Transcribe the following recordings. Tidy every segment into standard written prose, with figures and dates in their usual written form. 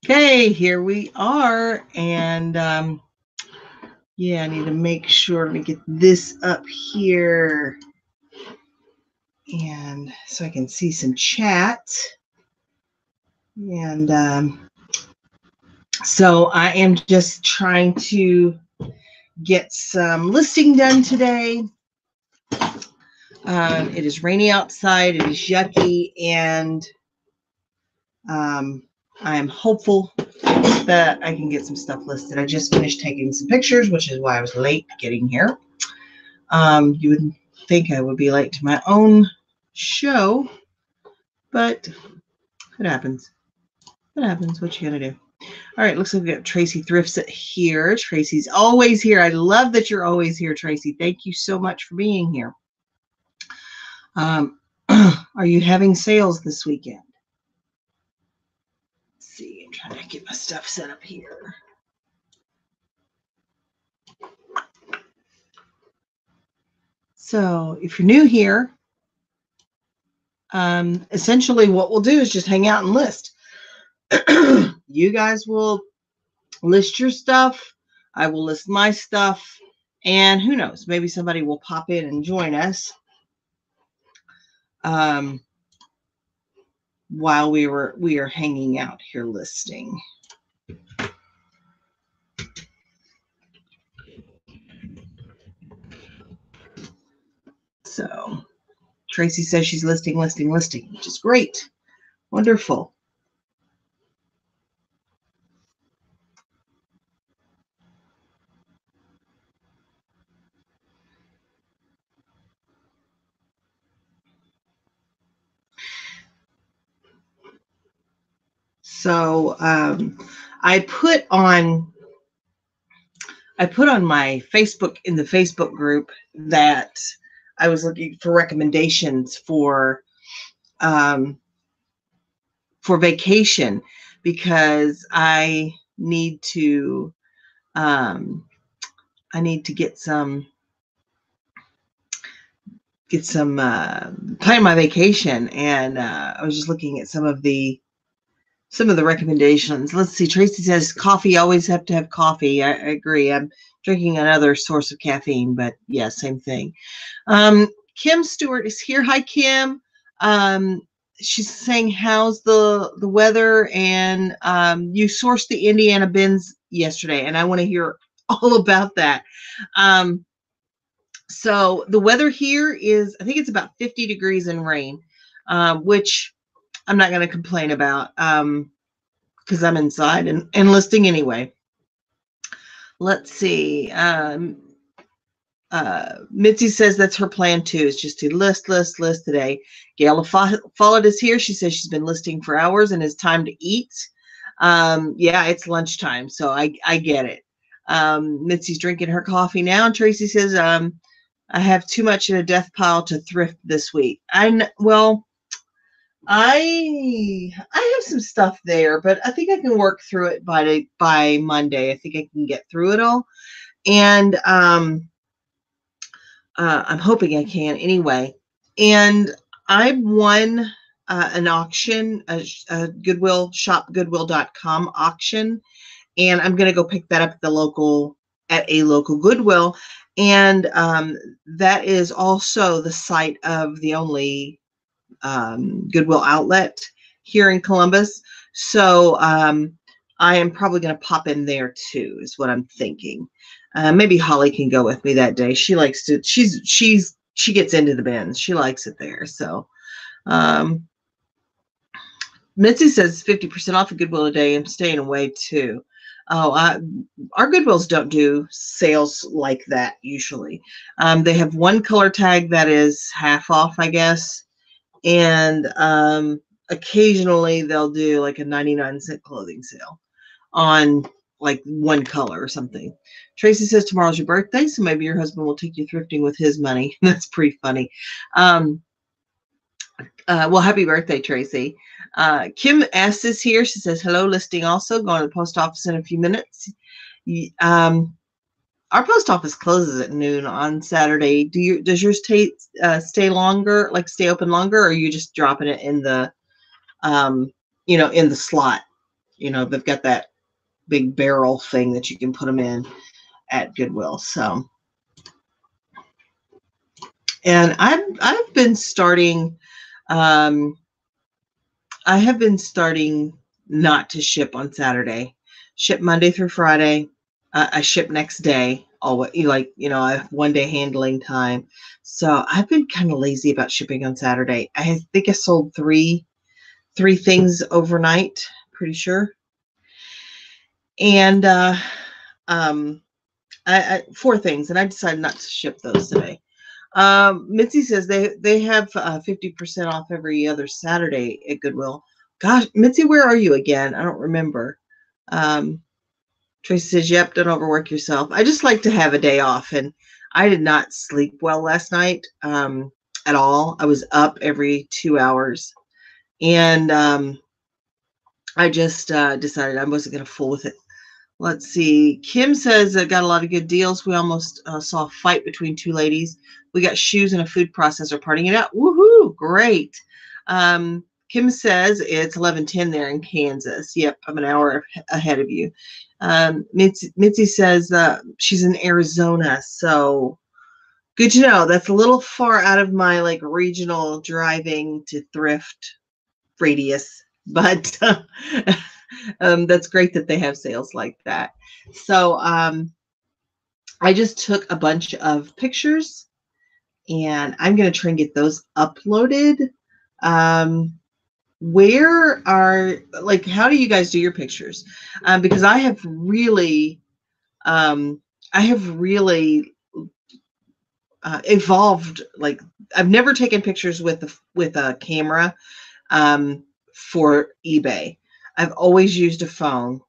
Okay, here we are. And yeah, I need to make sure. Let me get this up here. And so I can see some chat. And so I am just trying to get some listing done today. It is rainy outside. It is yucky. And I am hopeful that I can get some stuff listed. I just finished taking some pictures, which is why I was late getting here. You would think I would be late to my own show, but it happens. It happens. What you gonna do? All right, looks like we got Tracy Thrifts here. Tracy's always here. I love that you're always here, Tracy. Thank you so much for being here. Are you having sales this weekend? Let's see, I'm trying to get my stuff set up here. So if you're new here, essentially what we'll do is just hang out and list. You guys will list your stuff. I will list my stuff. And who knows, maybe somebody will pop in and join us while we are hanging out here listing. So Tracy says she's listing, which is great. Wonderful. So I put on my Facebook, in the Facebook group, that I was looking for recommendations for vacation, because I need to get some plan my vacation, and I was just looking at some of the recommendations. Let's see. Tracy says coffee, always have to have coffee. I agree. I'm drinking another source of caffeine, but yeah, same thing. Kim Stewart is here. Hi, Kim. She's saying, how's the weather? And you sourced the Indiana bins yesterday, and I want to hear all about that. So the weather here is, I think it's about 50 degrees and rain, which I'm not going to complain about, because I'm inside and listing anyway. Let's see. Mitzi says that's her plan too, is just to list today. Gail followed us here. She says she's been listing for hours and it's time to eat. Yeah, it's lunchtime, so I get it. Mitzi's drinking her coffee now. Tracy says, I have too much in a death pile to thrift this week. I have some stuff there, but I think I can work through it by Monday. I think I can get through it all. And I'm hoping I can anyway. And I won an auction, a Goodwill, shopgoodwill.com auction. And I'm going to go pick that up at a local Goodwill. And that is also the site of the only Goodwill outlet here in Columbus. So I am probably going to pop in there too, is what I'm thinking. Maybe Holly can go with me that day. She likes to, she gets into the bins. She likes it there. So Mitzi says 50% off of Goodwill a day. I'm staying away too. Oh, our Goodwills don't do sales like that usually. They have one color tag that is half off, I guess. And occasionally they'll do like a 99-cent clothing sale on like one color or something. Tracy says tomorrow's your birthday, so maybe your husband will take you thrifting with his money. That's pretty funny. Well, happy birthday, Tracy. Kim S is here. She says, hello, listing also. Going to the post office in a few minutes. Our post office closes at noon on Saturday. Does yours stay longer, like stay open longer, or are you just dropping it in the, in the slot? You know, they've got that big barrel thing that you can put them in at Goodwill. So, and I've been starting, I have been starting not to ship on Saturday. Ship Monday through Friday. I ship next day. Always, like, you know, I have 1 day handling time. So I've been kind of lazy about shipping on Saturday. I think I sold three things overnight, pretty sure. And four things, and I decided not to ship those today. Mitzi says they have 50% off every other Saturday at Goodwill. Gosh, Mitzi, where are you again? I don't remember. Tracy says, yep, don't overwork yourself. I just like to have a day off, and I did not sleep well last night at all. I was up every 2 hours, and I just decided I wasn't going to fool with it. Let's see. Kim says, I got a lot of good deals. We almost saw a fight between two ladies. We got shoes and a food processor partying it out. Woohoo! Great. Kim says it's 11:10 there in Kansas. Yep, I'm an hour ahead of you. Mitzi says she's in Arizona, so good to know. That's a little far out of my like regional driving to thrift radius, but that's great that they have sales like that. So I just took a bunch of pictures, and I'm going to try and get those uploaded. Where are, like, how do you guys do your pictures? Because I have really evolved. Like, I've never taken pictures with a camera for eBay. I've always used a phone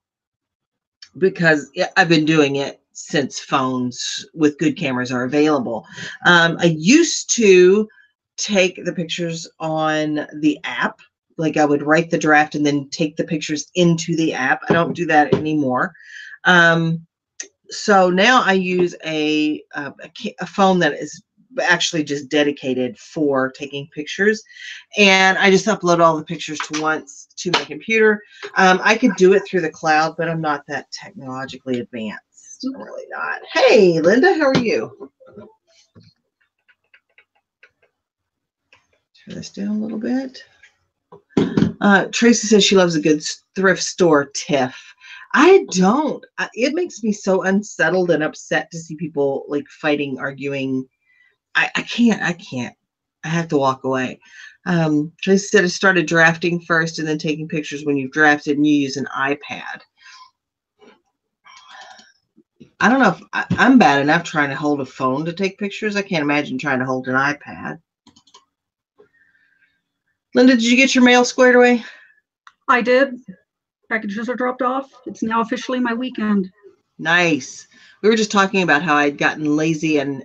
because I've been doing it since phones with good cameras are available. I used to take the pictures on the app. Like, I would write the draft and then take the pictures into the app. I don't do that anymore. So now I use a phone that is actually just dedicated for taking pictures, and I just upload all the pictures to my computer. I could do it through the cloud, but I'm not that technologically advanced. I'm really not. Hey, Linda, how are you? Turn this down a little bit. Tracy says she loves a good thrift store tiff. I don't. It makes me so unsettled and upset to see people like fighting, arguing. I can't. I have to walk away. Tracy said I started drafting first and then taking pictures when you've drafted and you use an iPad. I don't know if I'm bad enough trying to hold a phone to take pictures. I can't imagine trying to hold an iPad. Linda, did you get your mail squared away? I did. Packages are dropped off. It's now officially my weekend. Nice. We were just talking about how I'd gotten lazy and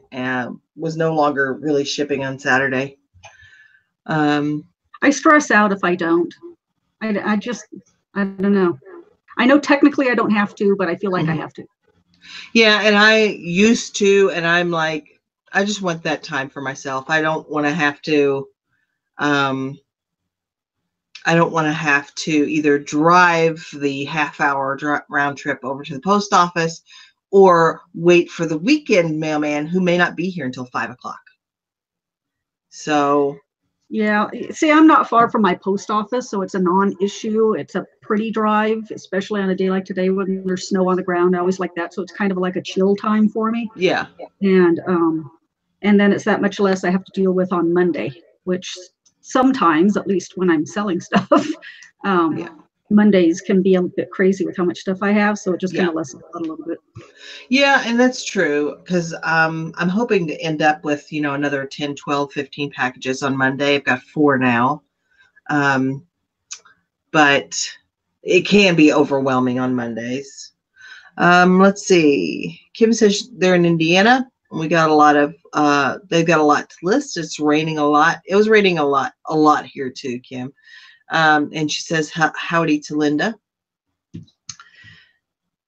was no longer really shipping on Saturday. I stress out if I don't. I don't know. I know technically I don't have to, but I feel like I have to. Yeah, and I used to, and I'm like, I just want that time for myself. I don't want to have to, either drive the half-hour round trip over to the post office or wait for the weekend mailman who may not be here until 5 o'clock. So. Yeah, see, I'm not far from my post office, so it's a non-issue. It's a pretty drive, especially on a day like today when there's snow on the ground. I always like that, so it's kind of like a chill time for me. Yeah. And then it's that much less I have to deal with on Monday, which sometimes, at least when I'm selling stuff, Mondays can be a bit crazy with how much stuff I have, so it just kind of lessens out a little bit. Yeah, and that's true, because I'm hoping to end up with, another 10, 12, 15 packages on Monday. I've got 4 now. But it can be overwhelming on Mondays. Let's see. Kim says they're in Indiana. We got a lot of, they've got a lot to list. It's raining a lot. It was raining a lot here too, Kim. And she says, howdy to Linda.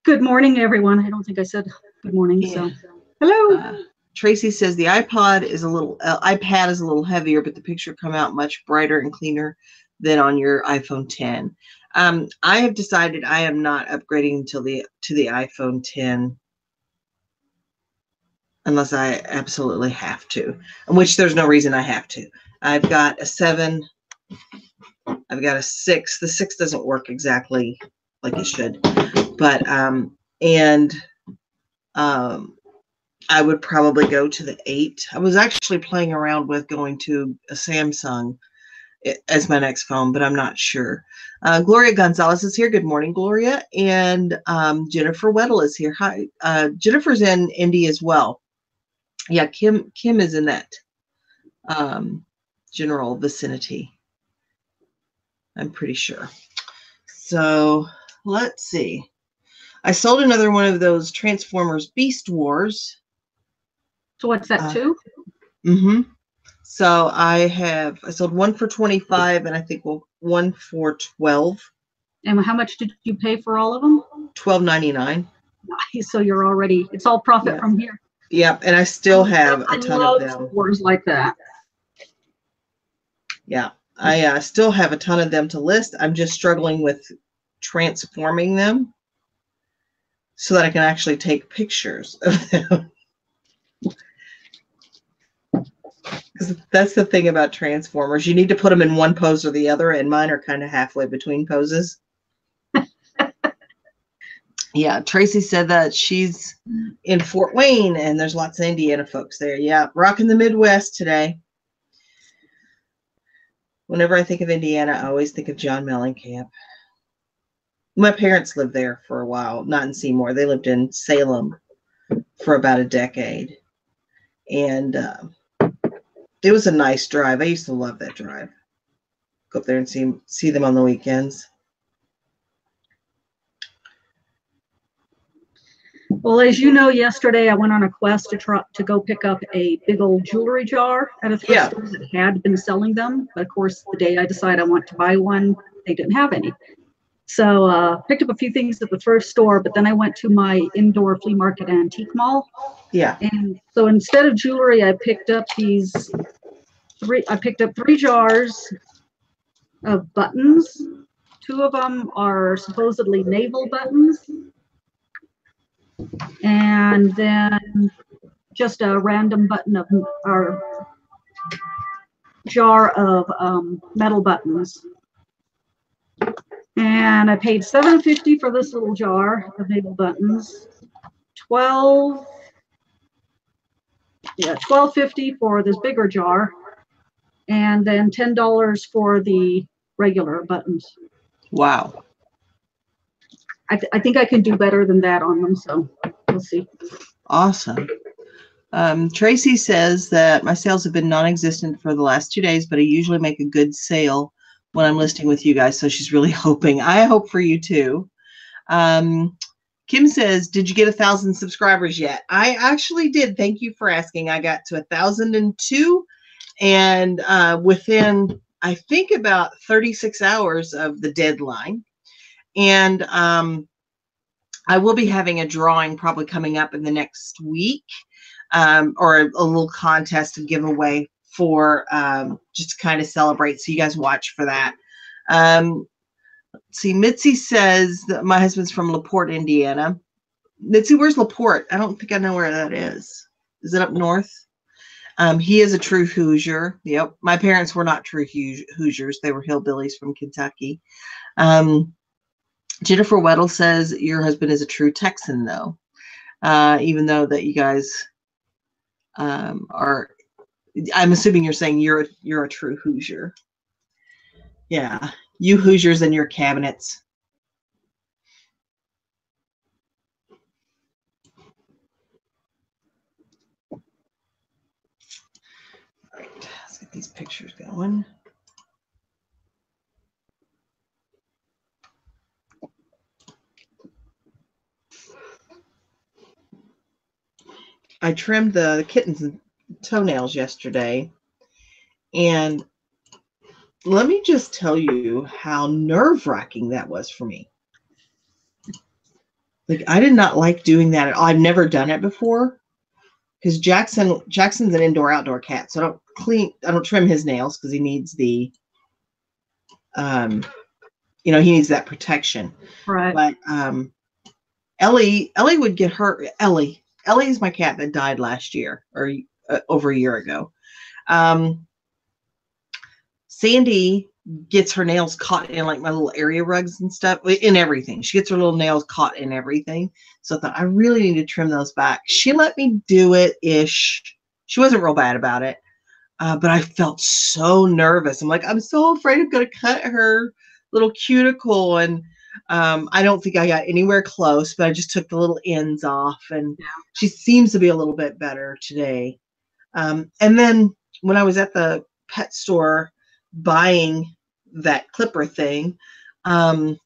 Good morning, everyone. I don't think I said good morning. Yeah. So, hello. Tracy says the iPad is a little heavier, but the picture come out much brighter and cleaner than on your iPhone 10. I have decided I am not upgrading to the iPhone 10 unless I absolutely have to, which there's no reason I have to. I've got a 7. I've got a 6. The 6 doesn't work exactly like it should, but I would probably go to the 8. I was actually playing around with going to a Samsung as my next phone, but I'm not sure. Gloria Gonzalez is here. Good morning, Gloria. And Jennifer Weddle is here. Hi. Jennifer's in Indy as well. Yeah, Kim is in that general vicinity, I'm pretty sure. So let's see. I sold another one of those Transformers Beast Wars. So what's that, 2? Mm-hmm. So I sold one for 25 and I think one for 12. And how much did you pay for all of them? $12.99. Nice. So you're already, it's all profit from here. Yep, and I still have a ton of them. Wars like that. Yeah, I still have a ton of them to list. I'm just struggling with transforming them so that I can actually take pictures of them. Because that's the thing about Transformers. You need to put them in one pose or the other, and mine are kind of halfway between poses. Yeah, Tracy said that she's in Fort Wayne, and there's lots of Indiana folks there. Yeah, rocking the Midwest today. Whenever I think of Indiana, I always think of John Mellencamp. My parents lived there for a while, not in Seymour. They lived in Salem for about a decade. And it was a nice drive. I used to love that drive. Go up there and see them on the weekends. Well, as you know, yesterday I went on a quest to go pick up a big old jewelry jar at a thrift store that had been selling them. But of course, the day I decided I want to buy one, they didn't have any. So picked up a few things at the thrift store, but then I went to my indoor flea market antique mall. Yeah. And so instead of jewelry, I picked up three jars of buttons. 2 of them are supposedly navel buttons. And then just a random button or jar of metal buttons. And I paid $7.50 for this little jar of navel buttons. $12.50 for this bigger jar, and then $10 for the regular buttons. Wow. I think I can do better than that on them, so we'll see. Awesome. Tracy says that my sales have been non-existent for the last 2 days, but I usually make a good sale when I'm listing with you guys, so she's really hoping. I hope for you too. Kim says, did you get 1,000 subscribers yet? I actually did. Thank you for asking. I got to 1,002, and within, I think, about 36 hours of the deadline. And I will be having a drawing probably coming up in the next week, or a little contest and giveaway for just to kind of celebrate. So you guys watch for that. Let's see, Mitzi says that my husband's from LaPorte, Indiana. Mitzi, where's LaPorte? I don't think I know where that is. Is it up north? He is a true Hoosier. Yep. My parents were not true Hoosiers. They were hillbillies from Kentucky. Jennifer Weddle says your husband is a true Texan, though, even though that you guys are. I'm assuming you're saying you're a true Hoosier. Yeah, you Hoosiers and your cabinets. All right, let's get these pictures going. I trimmed the kitten's toenails yesterday, and let me just tell you how nerve-wracking that was for me. Like, I did not like doing that at all. I've never done it before because Jackson's an indoor-outdoor cat, so I don't trim his nails because he needs the he needs that protection. Right. But Ellie would get hurt. Ellie is my cat that died last year, or over a year ago. Sandy gets her nails caught in like my little area rugs and stuff, in everything. She gets her little nails caught in everything. So I thought, I really need to trim those back. She let me do it ish. She wasn't real bad about it. But I felt so nervous. I'm like, I'm so afraid I'm going to cut her little cuticle. And I don't think I got anywhere close, but I just took the little ends off. And she seems to be a little bit better today. And then when I was at the pet store buying that clipper thing, I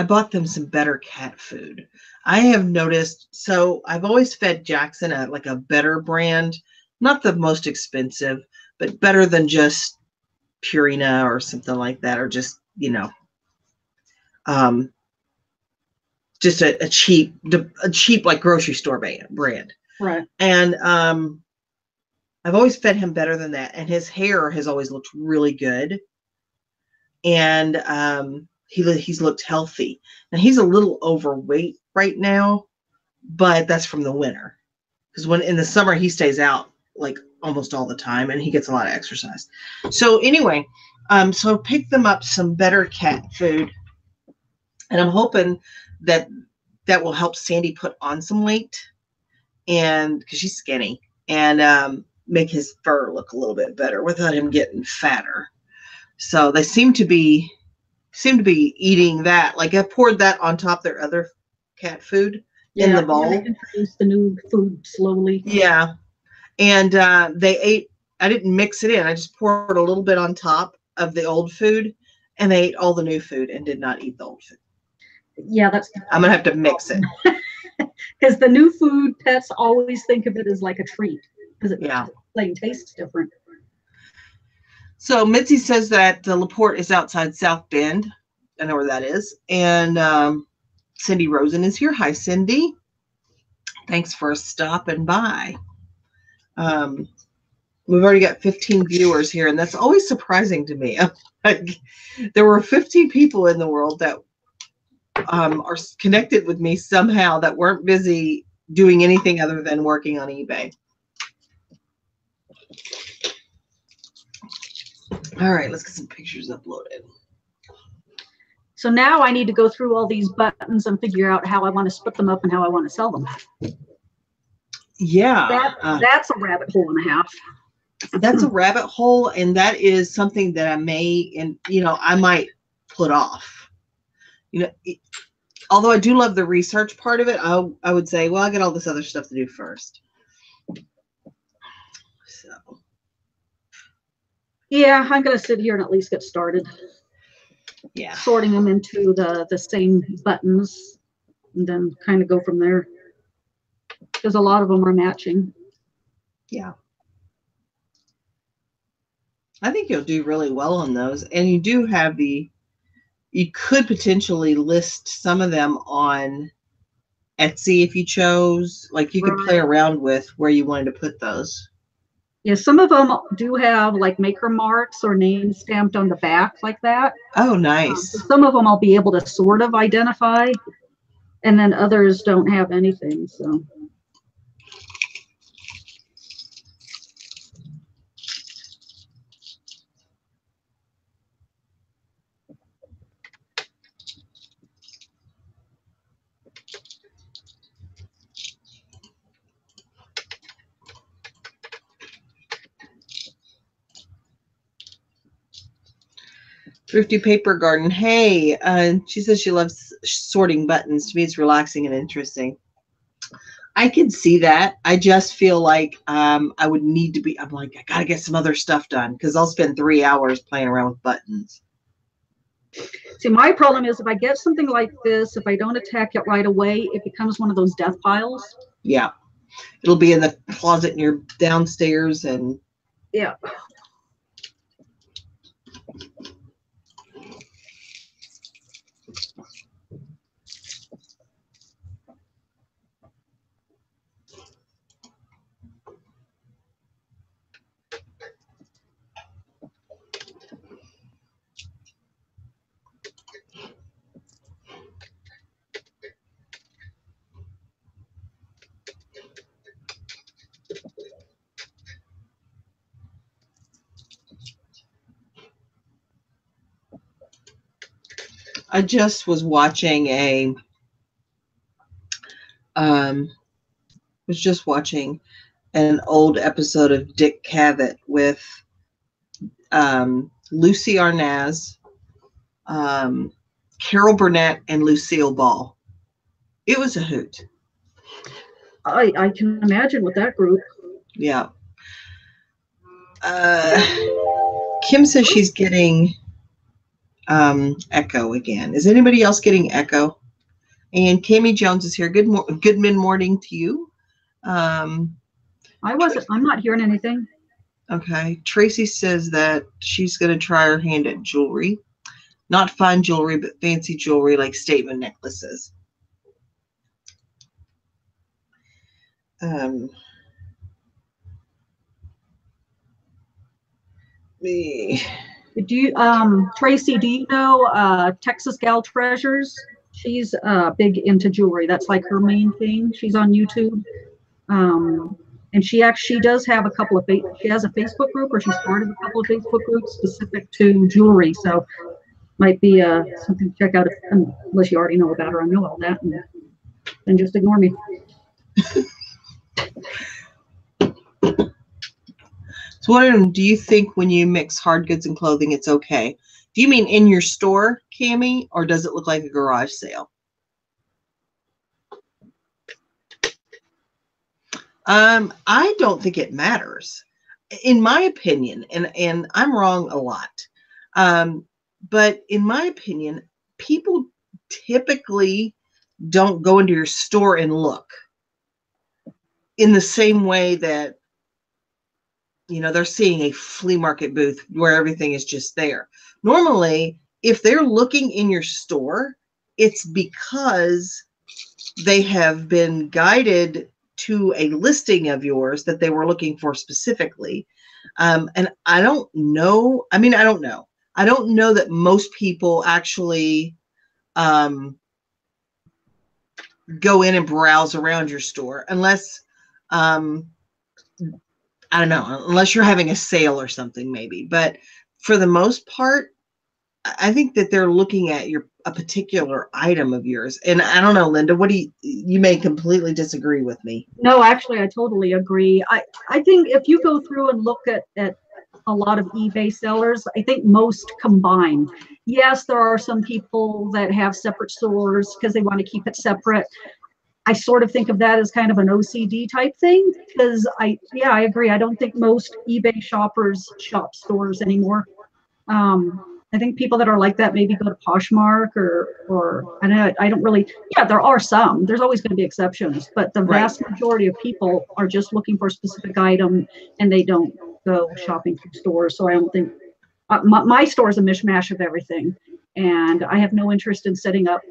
bought them some better cat food. I have noticed, so I've always fed Jackson like a better brand, not the most expensive, but better than just Purina or something like that, or just, just a cheap like grocery store brand. Right. And I've always fed him better than that. And his hair has always looked really good. And he's looked healthy. And he's a little overweight right now, but that's from the winter. Because when in the summer, he stays out like almost all the time and he gets a lot of exercise. So anyway, so pick them up some better cat food. And I'm hoping that will help Sandy put on some weight, and because she's skinny, and make his fur look a little bit better without him getting fatter. So they seem to be eating that. Like I poured that on top of their other cat food in the bowl. They introduce the new food slowly. Yeah. And they ate. I didn't mix it in. I just poured a little bit on top of the old food, and they ate all the new food and did not eat the old food. Yeah, I'm gonna have to mix it. Because the new food, pets always think of it as like a treat because it tastes different. So Mitzi says that LaPorte is outside South Bend. I know where that is. And Cindy Rosen is here. Hi, Cindy. Thanks for stopping by. We've already got 15 viewers here, and that's always surprising to me. Like, there were 15 people in the world that are connected with me somehow that weren't busy doing anything other than working on eBay. All right, let's get some pictures uploaded. So now I need to go through all these buttons and figure out how I want to split them up and how I want to sell them. Yeah. That's a rabbit hole and a half. That's a rabbit hole, and that is something that I might put off. Although I do love the research part of it, I would say, well, I got all this other stuff to do first. So. Yeah, I'm going to sit here and at least get started. Yeah. Sorting them into the same buttons and then kind of go from there. Because a lot of them are matching. Yeah. I think you'll do really well on those. And you do have you could potentially list some of them on Etsy if you chose. Like you could play around with where you wanted to put those. Yeah, some of them do have like maker marks or names stamped on the back like that. Oh, nice. Some of them I'll be able to sort of identify, and then others don't have anything. So. Thrifty Paper Garden. Hey, she says she loves sorting buttons. To me, it's relaxing and interesting. I can see that. I just feel like I would need to be. I'm like, I gotta get some other stuff done because I'll spend 3 hours playing around with buttons. See, my problem is if I get something like this, if I don't attack it right away, it becomes one of those death piles. Yeah, it'll be in the closet in your downstairs, and yeah. I just was watching an old episode of Dick Cavett with Lucy Arnaz, Carol Burnett, and Lucille Ball. It was a hoot. I can imagine with that group. Yeah. Kim says she's getting echo again. Is anybody else getting echo? And Cami Jones is here. Good morning to you. I'm not hearing anything. Okay. Tracy says that she's going to try her hand at jewelry. Not fine jewelry, but fancy jewelry like statement necklaces. Tracy, do you know Texas Gal Treasures? She's big into jewelry. That's like her main thing. She's on YouTube. And she does have a couple of, she has a Facebook group, or she started a couple of Facebook groups specific to jewelry. So might be something to check out unless you already know about her. I know all that, and just ignore me. So what do you think when you mix hard goods and clothing, it's okay? Do you mean in your store, Cami, or does it look like a garage sale? I don't think it matters, in my opinion, and I'm wrong a lot. But in my opinion, people typically don't go into your store and look in the same way that, you know, they're seeing a flea market booth where everything is just there. Normally, if they're looking in your store, it's because they have been guided to a listing of yours that they were looking for specifically. And I don't know. I mean, I don't know. I don't know that most people actually go in and browse around your store unless, I don't know, unless you're having a sale or something maybe. But for the most part, I think that they're looking at a particular item of yours. And I don't know, Linda, what you may completely disagree with me. No, actually, I totally agree. I think if you go through and look at a lot of eBay sellers, I think most combine. Yes, there are some people that have separate stores because they want to keep it separate. I sort of think of that as kind of an OCD type thing because I agree. I don't think most eBay shoppers shop stores anymore. I think people that are like that maybe go to Poshmark or I don't really, there are some, there's always going to be exceptions, but the vast majority of people are just looking for a specific item and they don't go shopping through stores. So I don't think, my store is a mishmash of everything. And I have no interest in setting up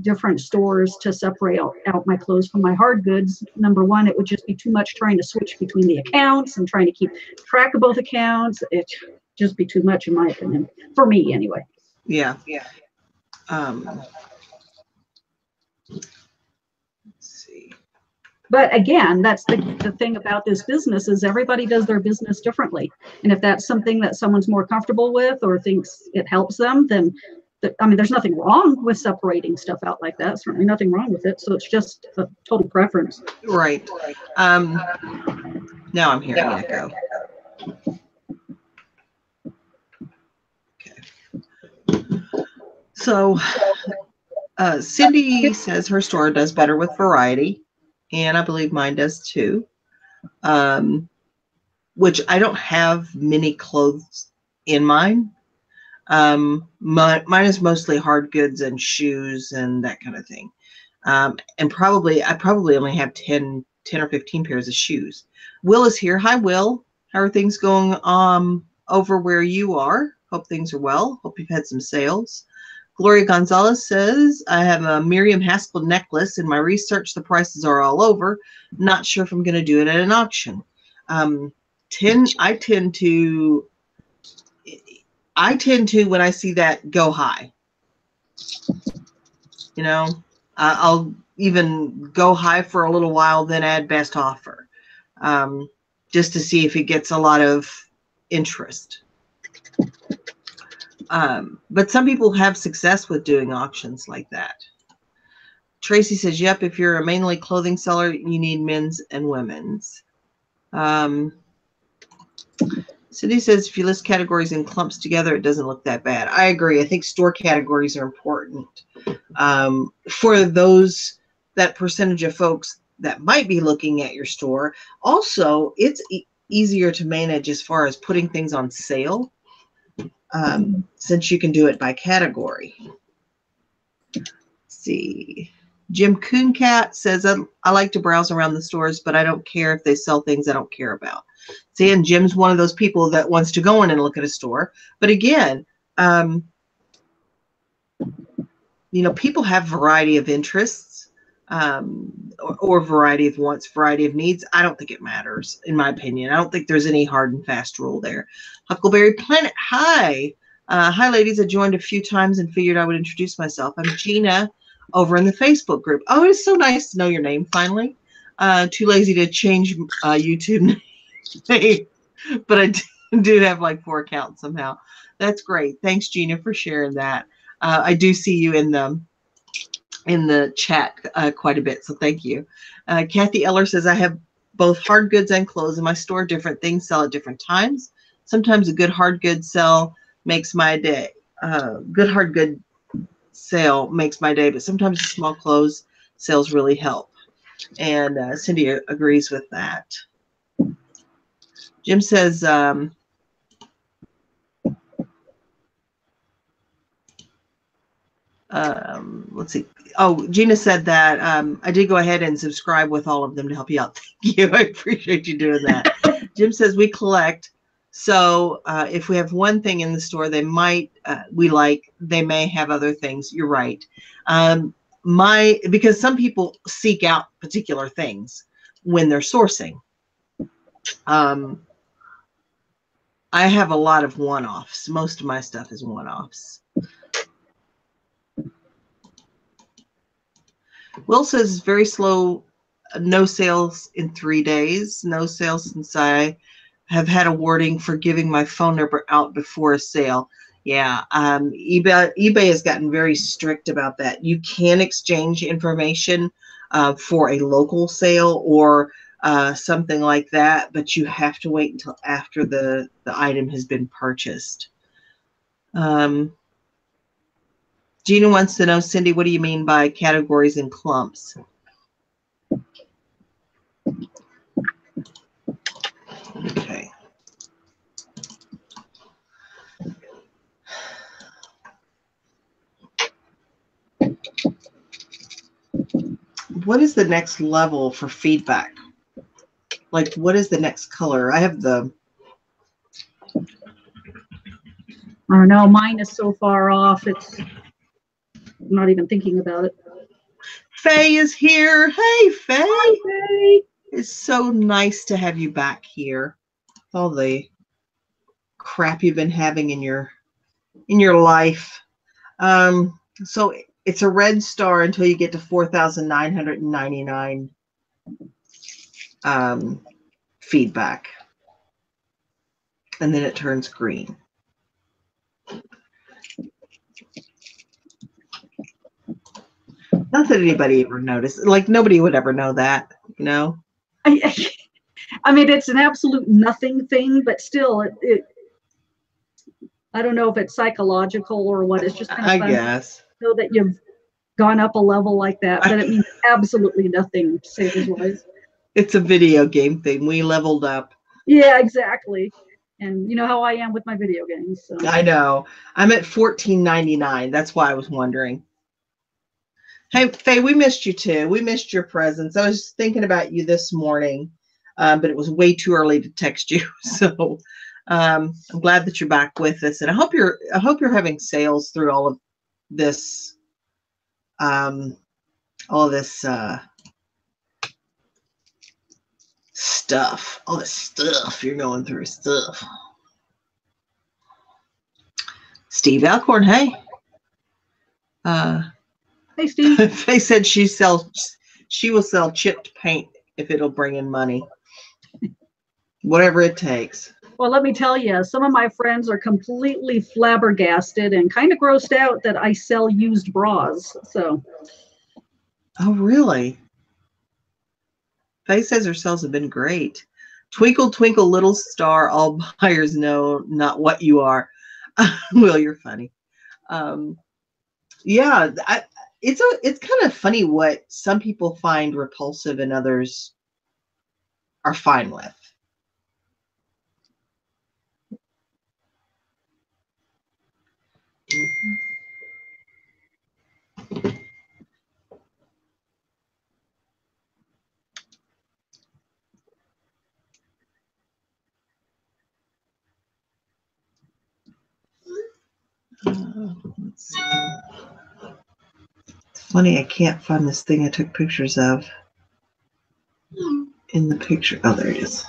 different stores to separate out my clothes from my hard goods. Number one, it would just be too much trying to switch between the accounts and trying to keep track of both accounts. It just be too much in my opinion, for me anyway. Yeah. Let's see. But again, that's the thing about this business is everybody does their business differently. And if that's something that someone's more comfortable with or thinks it helps them, then I mean, there's nothing wrong with separating stuff out like that. Certainly nothing wrong with it. So it's just a total preference. Right. Now I'm hearing echo. So Cindy says her store does better with variety, and I believe mine does too, which I don't have many clothes in mine. Mine is mostly hard goods and shoes and that kind of thing. And I probably only have 10 or 15 pairs of shoes. Will is here. Hi, Will. How are things going over where you are? Hope things are well. Hope you've had some sales. Gloria Gonzalez says, I have a Miriam Haskell necklace. In my research, the prices are all over. Not sure if I'm going to do it at an auction. I tend to, when I see that, go high. You know, I'll even go high for a little while, then add best offer, just to see if it gets a lot of interest. But some people have success with doing auctions like that. Tracy says, yep, if you're a mainly clothing seller, you need men's and women's. Cindy says, if you list categories in clumps together, it doesn't look that bad. I agree. I think store categories are important for that percentage of folks that might be looking at your store. Also, it's easier to manage as far as putting things on sale, since you can do it by category. Let's see. Jim Cooncat says, I like to browse around the stores, but I don't care if they sell things I don't care about. See, and Jim's one of those people that wants to go in and look at a store. But again, people have variety of interests, or variety of wants, variety of needs. I don't think it matters, in my opinion. I don't think there's any hard and fast rule there. Huckleberry Planet, hi. Hi, ladies. I joined a few times and figured I would introduce myself. I'm Gina over in the Facebook group. Oh, it's so nice to know your name finally. Too lazy to change YouTube name, but I do have like 4 accounts somehow. That's great. Thanks, Gina, for sharing that. I do see you in the chat quite a bit, so thank you. Kathy Eller says, I have both hard goods and clothes in my store. Different things sell at different times. Sometimes a good hard good sale makes my day. Good hard good sale makes my day, but sometimes the small clothes sales really help. And Cindy agrees with that. Jim says, let's see. Oh, Gina said that I did go ahead and subscribe with all of them to help you out. Thank you. I appreciate you doing that. Jim says we collect. So if we have one thing in the store they might they may have other things. You're right. Because some people seek out particular things when they're sourcing. I have a lot of one-offs. Most of my stuff is one-offs. Will says very slow, no sales in 3 days. No sales since I have had a warning for giving my phone number out before a sale. Yeah, eBay has gotten very strict about that. You can exchange information for a local sale or something like that, but you have to wait until after the item has been purchased. Gina wants to know, Cindy, what do you mean by categories and clumps? Okay. What is the next level for feedback? Like, what is the next color? I have the... I don't know. Mine is so far off. I'm not even thinking about it. Faye is here. Hey, Faye. Hi, Faye. It's so nice to have you back here. All the crap you've been having in your life. So it's a red star until you get to 4,999 feedback, and then it turns green. Not that anybody ever noticed. Like, nobody would ever know that, you know? I mean, it's an absolute nothing thing, but still, I don't know if it's psychological or what. It's just kind of fun, I guess, so that you've gone up a level like that, but it means absolutely nothing sales-wise. It's a video game thing. We leveled up. Yeah, exactly. And you know how I am with my video games. So. I know. I'm at $14.99. That's why I was wondering. Hey, Faye, we missed you too. We missed your presence. I was thinking about you this morning, but it was way too early to text you. So I'm glad that you're back with us, and I hope you're having sales through all of this, stuff. All this stuff you're going through. Stuff. Steve Alcorn, hey. Hey, Steve. Faye said she will sell chipped paint if it'll bring in money. Whatever it takes. Well, let me tell you, some of my friends are completely flabbergasted and kind of grossed out that I sell used bras. So, Oh, really? Faye says her sales have been great. Twinkle, twinkle, little star, all buyers know not what you are. Will, you're funny. Yeah, it's kind of funny what some people find repulsive and others are fine with. Let's see. It's funny, I can't find this thing I took pictures of in the picture. Oh, there it is.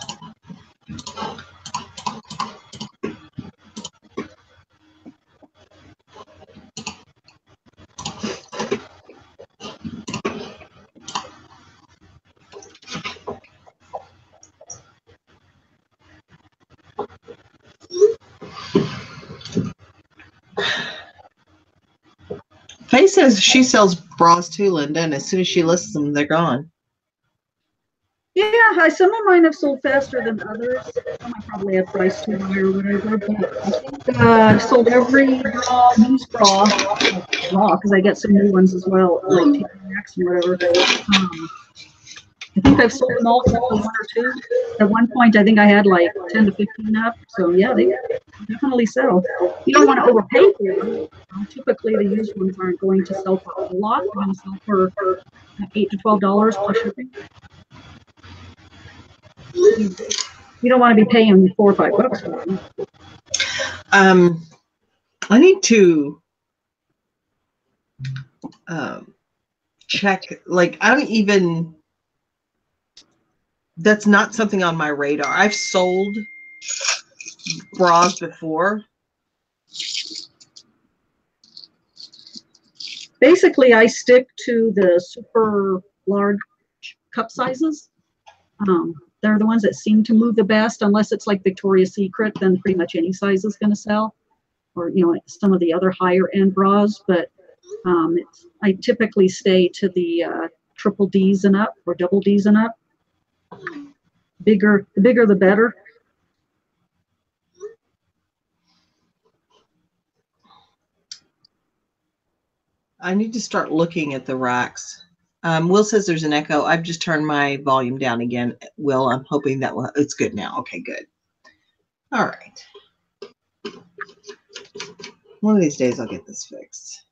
Faye says she sells bras too, Linda, and as soon as she lists them, they're gone. yeah, some of mine have sold faster than others. Some I probably had priced too high or whatever. But I think I've sold every bra, used bra, because I get some new ones as well, like TJ Maxx and whatever. I think I've sold them all except for one or two. At one point, I think I had like 10 to 15 up. So yeah, they definitely sell. You don't want to overpay for them. Typically, the used ones aren't going to sell for a lot. They're going to sell for $8 to $12 plus shipping. You don't want to be paying $4 or $5 for them. I need to check. Like, I don't even. That's not something on my radar. I've sold bras before. Basically, I stick to the super large cup sizes. They're the ones that seem to move the best, unless it's like Victoria's Secret, then pretty much any size is going to sell, or some of the other higher end bras. But I typically stay to the triple D's and up, or double D's and up. The bigger the better. I need to start looking at the racks. Will says there's an echo. I've just turned my volume down again. Will, I'm hoping that it's good now. Okay, good. All right. One of these days I'll get this fixed.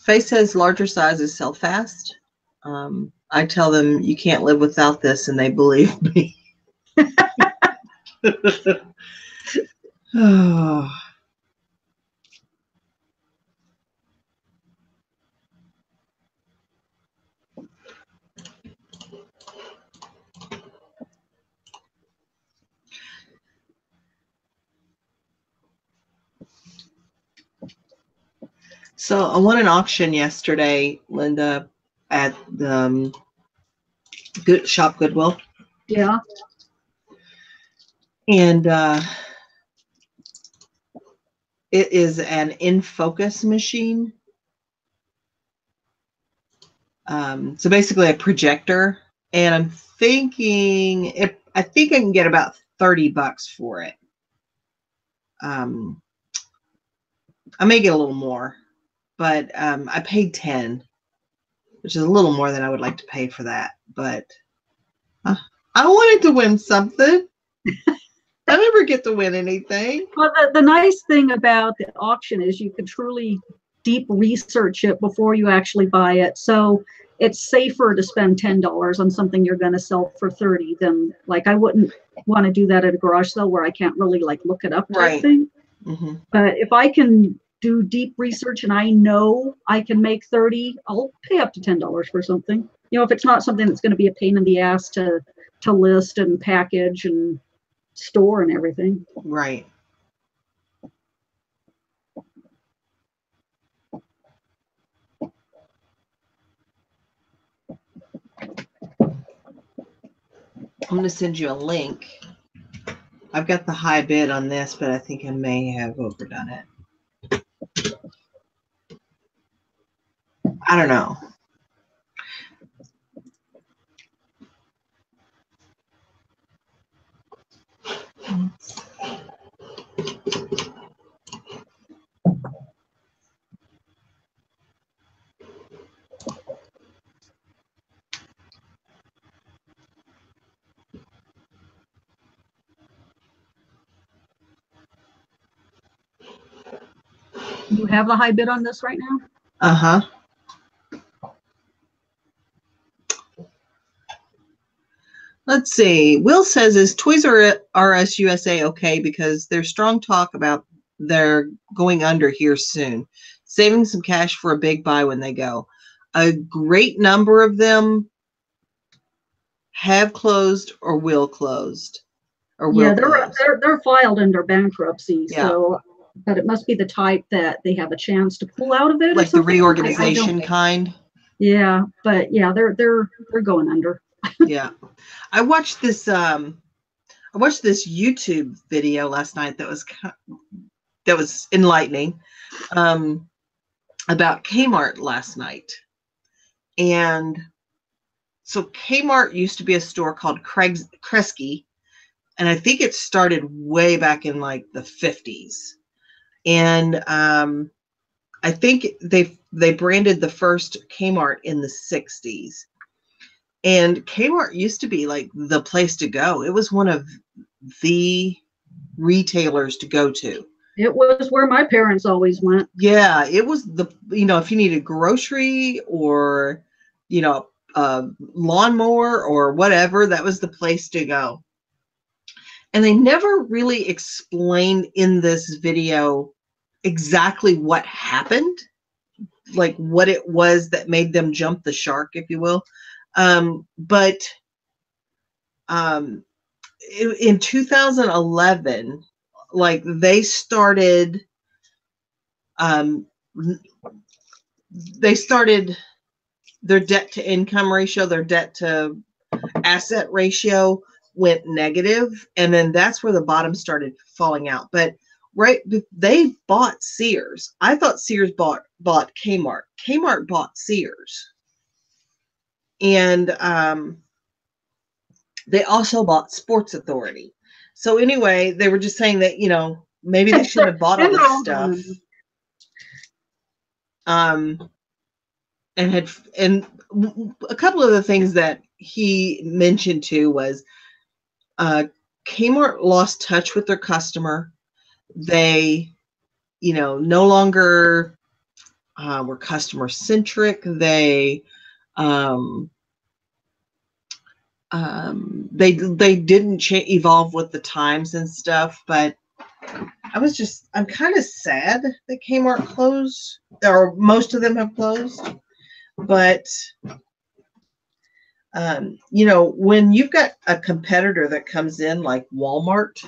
Faye says larger sizes sell fast. I tell them you can't live without this, and they believe me. Oh. So I won an auction yesterday, Linda, at the Shop Goodwill. Yeah. And it is an in-focus machine. So basically a projector, and I'm thinking I think I can get about $30 for it. I may get a little more, but I paid $10, which is a little more than I would like to pay for that. But I wanted to win something. I never get to win anything. Well, the nice thing about the auction is you can truly deep research it before you actually buy it. So it's safer to spend $10 on something you're going to sell for 30 than, like, I wouldn't want to do that at a garage sale where I can't really like look it up type Right. thing. Mm-hmm. But if I can do deep research and I know I can make 30, I'll pay up to $10 for something. You know, if it's not something that's going to be a pain in the ass to list and package and store and everything. Right. I'm going to send you a link. I've got the high bid on this, but I think I may have overdone it. I don't know. You have the high bid on this right now? Uh-huh. Let's see. Will says, is Toys R Us USA okay? Because there's strong talk about they're going under here soon. Saving some cash for a big buy when they go. A great number of them have closed or will closed. Or will close. They're filed under bankruptcy. Yeah. So, but it must be the type that they have a chance to pull out of it. Like the reorganization kind. Yeah, but yeah, they're going under. Yeah. I watched this YouTube video last night that was enlightening, about Kmart last night. And so Kmart used to be a store called Kresge, and I think it started way back in like the 50s. And I think they branded the first Kmart in the 60s. And Kmart used to be like the place to go. It was one of the retailers to go to. It was where my parents always went. Yeah, it was if you needed grocery or, a lawnmower or whatever, that was the place to go. And they never really explained in this video exactly what happened, like what it was that made them jump the shark, if you will. But in 2011, like they started their debt to income ratio, their debt to asset ratio went negative, and then that's where the bottom started falling out. But they bought Sears. I thought Sears bought Kmart. Kmart bought Sears. And they also bought Sports Authority. So anyway, they were just saying that, maybe they shouldn't have bought all this stuff. And a couple of the things that he mentioned too was Kmart lost touch with their customer. They, no longer were customer centric. They didn't evolve with the times and stuff. But I'm kind of sad that Kmart closed, or most of them have closed. But when you've got a competitor that comes in like Walmart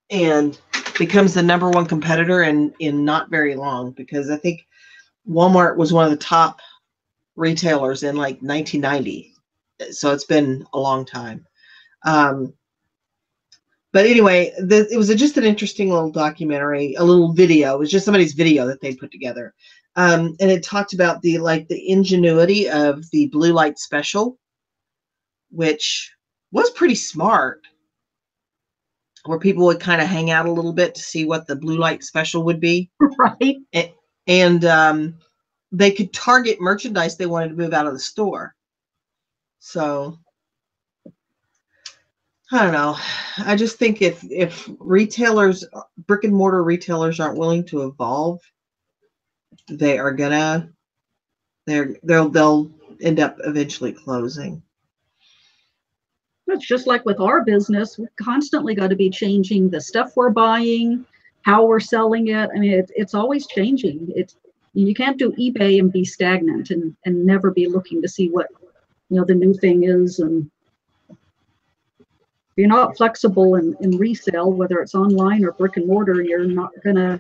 and becomes the number one competitor in not very long, because I think Walmart was one of the top retailers in like 1990. So it's been a long time. But anyway, it was just an interesting little documentary, a little video. It was just somebody's video that they put together. And it talked about the ingenuity of the blue light special, which was pretty smart, where people would kind of hang out a little bit to see what the blue light special would be. Right. And they could target merchandise they wanted to move out of the store. So I don't know. I just think if retailers, brick and mortar retailers, aren't willing to evolve, they are gonna they'll end up eventually closing. It's just like with our business, we constantly got to be changing the stuff we're buying, how we're selling it. I mean, it's always changing. You can't do eBay and be stagnant and never be looking to see what the new thing is. And if you're not flexible in resale, whether it's online or brick and mortar, you're not gonna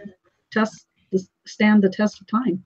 stand the test of time.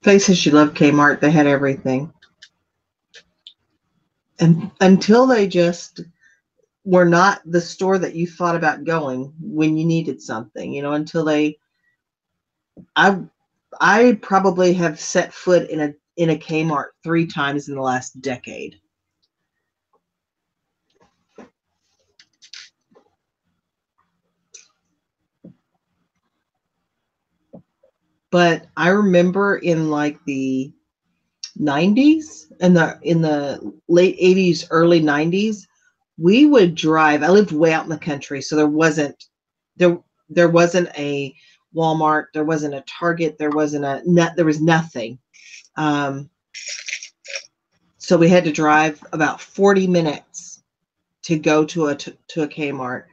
Faye says she loved Kmart. They had everything. And until they just were not the store that you thought about going when you needed something, until I probably have set foot in a Kmart 3 times in the last decade. But I remember in like the 90s and in the late 80s, early 90s, we would drive. I lived way out in the country, so there wasn't a Walmart, there wasn't a Target, there was nothing. So we had to drive about 40 minutes to go to a Kmart.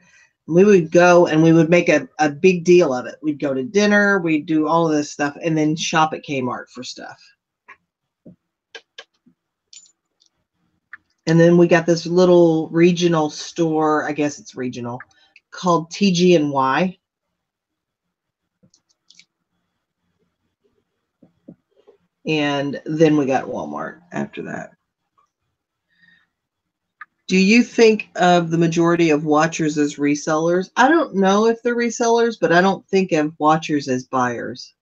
We would go and we would make a big deal of it. We'd go to dinner, we'd do all of this stuff, and then shop at Kmart for stuff. And then we got this little regional store, I guess it's regional, called TG&Y. And then we got Walmart after that. Do you think of the majority of watchers as resellers? I don't know if they're resellers, but I don't think of watchers as buyers.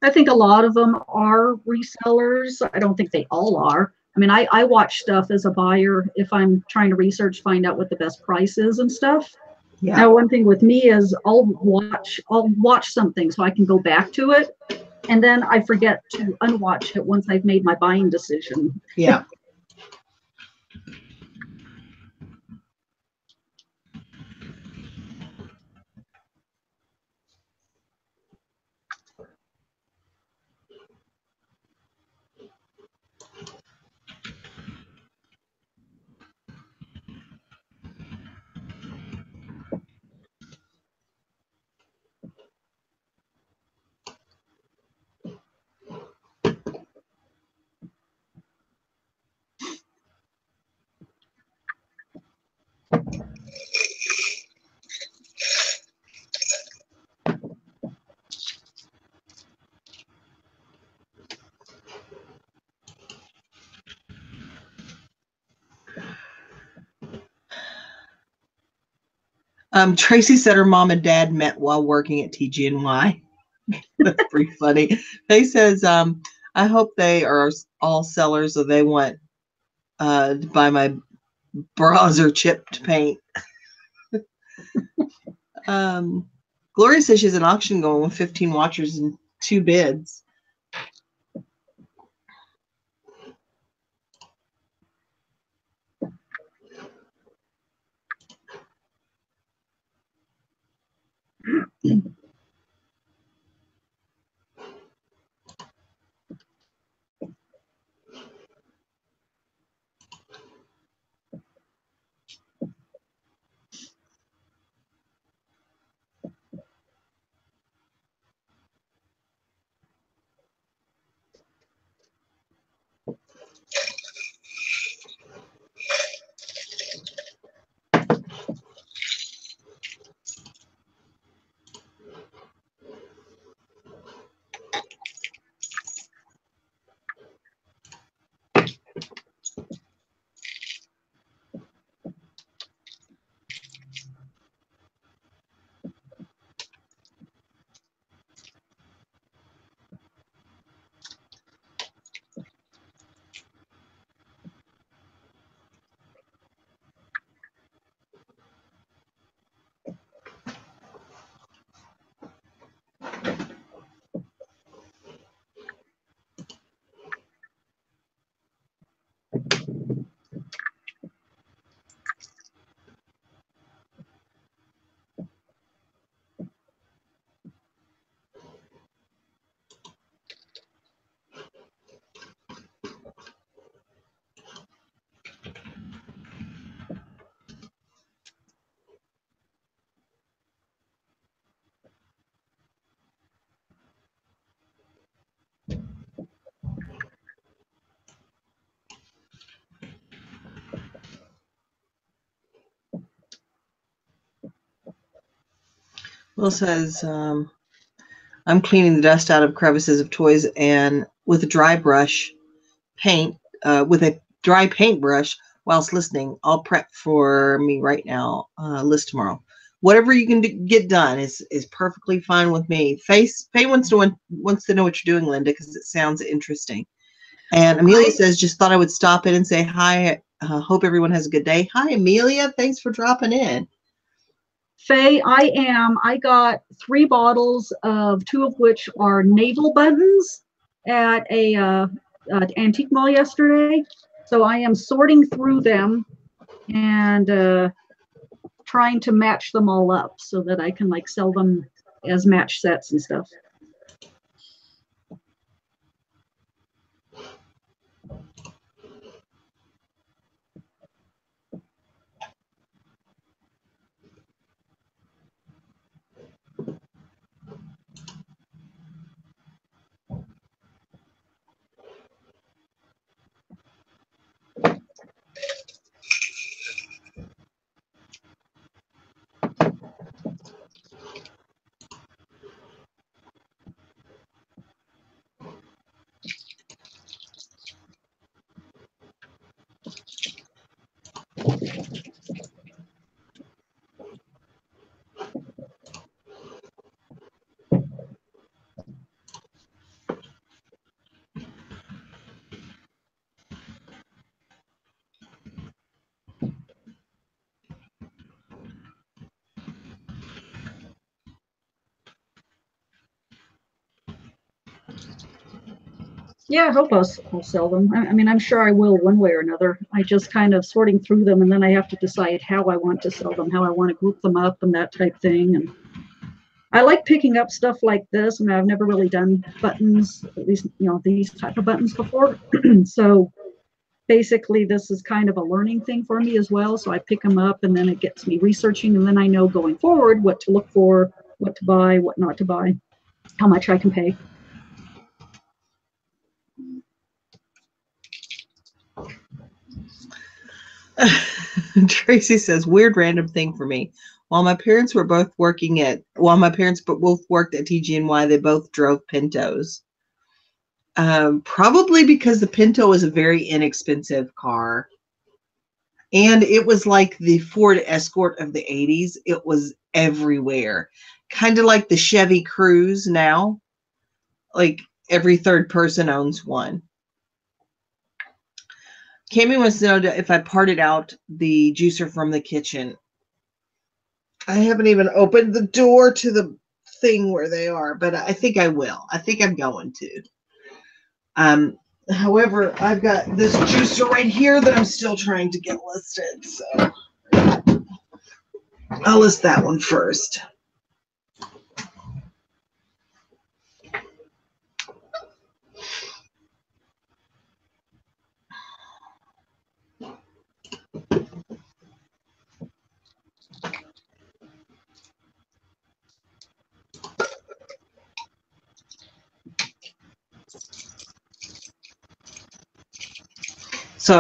I think a lot of them are resellers. I don't think they all are. I mean, I watch stuff as a buyer if I'm trying to research, find out what the best price is and stuff. Yeah. Now, one thing with me is I'll watch something so I can go back to it, and then I forget to unwatch it once I've made my buying decision. Yeah. Tracy said her mom and dad met while working at TG&Y. That's pretty funny. Faye says, I hope they are all sellers, so they want to buy my bras or chipped paint. Gloria says she has an auction going with 15 watchers and 2 bids. Will says, I'm cleaning the dust out of crevices of toys and with a dry brush paint, with a dry paintbrush whilst listening. I'll prep for me right now. List tomorrow. Whatever you can get done is perfectly fine with me. Faye wants to know what you're doing, Linda, because it sounds interesting. And Amelia says, just thought I would stop in and say hi. Hope everyone has a good day. Hi, Amelia. Thanks for dropping in. Faye, I got 3 bottles of 2 of which are navel buttons at a antique mall yesterday. So I am sorting through them and trying to match them all up so that I can like sell them as match sets and stuff. Yeah, I hope I'll sell them. I mean, I'm sure I will one way or another. I just kind of sorting through them, and then I have to decide how I want to sell them, how I want to group them up, and that type thing. And I like picking up stuff like this. I mean, I've never really done buttons, at least these type of buttons before. So basically, this is kind of a learning thing for me as well. So I pick them up, and then it gets me researching, and then I know going forward what to look for, what to buy, what not to buy, how much I can pay. Tracy says, weird random thing for me. While my parents both worked at TGNY, they both drove Pintos. Probably because the Pinto is a very inexpensive car. And it was like the Ford Escort of the 80s. It was everywhere. Kind of like the Chevy Cruze now. Like every third person owns one. Cami wants to know if I parted out the juicer from the kitchen. I haven't even opened the door to the thing where they are, but I think I will. I think I'm going to. However, I've got this juicer right here that I'm still trying to get listed, so I'll list that one first. So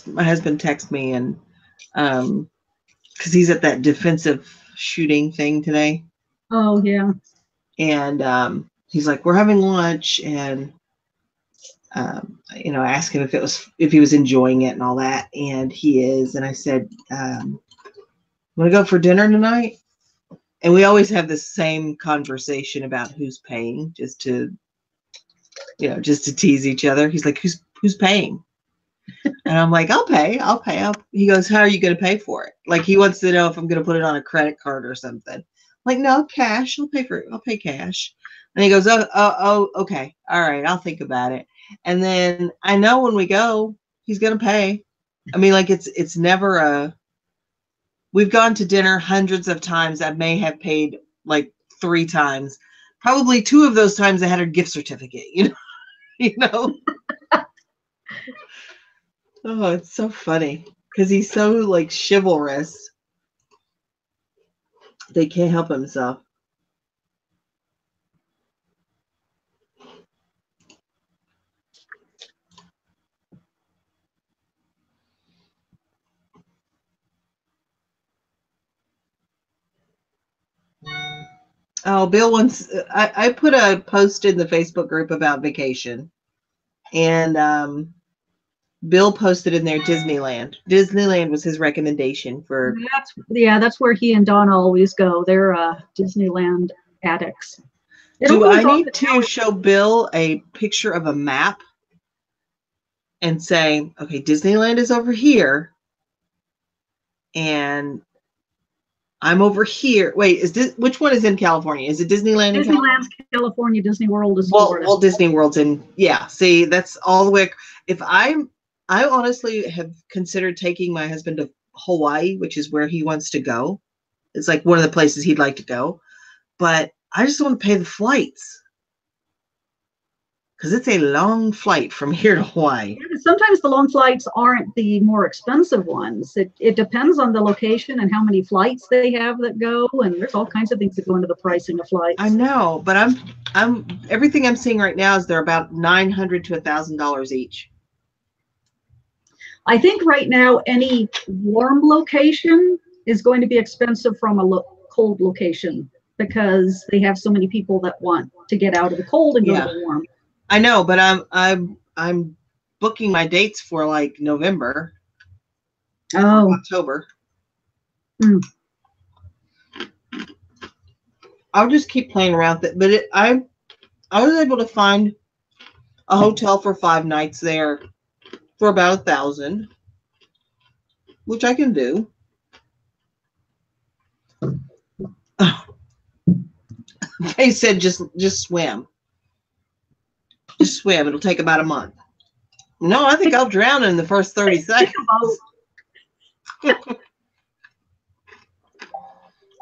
my husband texted me and because he's at that defensive shooting thing today. Oh yeah. And he's like, we're having lunch, and I asked him if he was enjoying it and all that, and he is. And I said, want to go for dinner tonight? And we always have the same conversation about who's paying, just to tease each other. He's like, who's paying? And I'm like, I'll pay. He goes, how are you going to pay for it? Like, he wants to know if I'm going to put it on a credit card or something. I'm like, no, cash. I'll pay cash. And he goes, oh, okay. All right. I'll think about it. And then I know when we go, he's going to pay. I mean, like, it's never we've gone to dinner hundreds of times. I may have paid like 3 times. Probably 2 of those times I had a gift certificate, you know? Oh, it's so funny because he's so like chivalrous. They can't help himself. Oh, Bill wants. I put a post in the Facebook group about vacation, and Bill posted in there Disneyland. Disneyland was his recommendation for. That's where he and Donna always go. They're Disneyland addicts. Do I need to show Bill a picture of a map and say, okay, Disneyland is over here, and I'm over here. Wait, which one is in California? Is it Disneyland? Disneyland's California. Disney World is Florida. Well, Disney World's in. Yeah, see, that's all the way. I honestly have considered taking my husband to Hawaii, which is where he wants to go. It's like one of the places he'd like to go, but I just don't want to pay the flights because it's a long flight from here to Hawaii. Yeah, sometimes the long flights aren't the more expensive ones. It depends on the location and how many flights they have that go, and there's all kinds of things that go into the pricing of flights. I know, but I'm everything I'm seeing right now is they're about $900 to $1,000 each. I think right now any warm location is going to be expensive from a cold location because they have so many people that want to get out of the cold and go to the warm. I know, but I'm booking my dates for like November. Oh, October. Hmm. I'll just keep playing around with it. But I was able to find a hotel for 5 nights there for about $1,000, which I can do. They said just swim. Just swim. It'll take about a month. No, I think I'll drown in the first 30 seconds.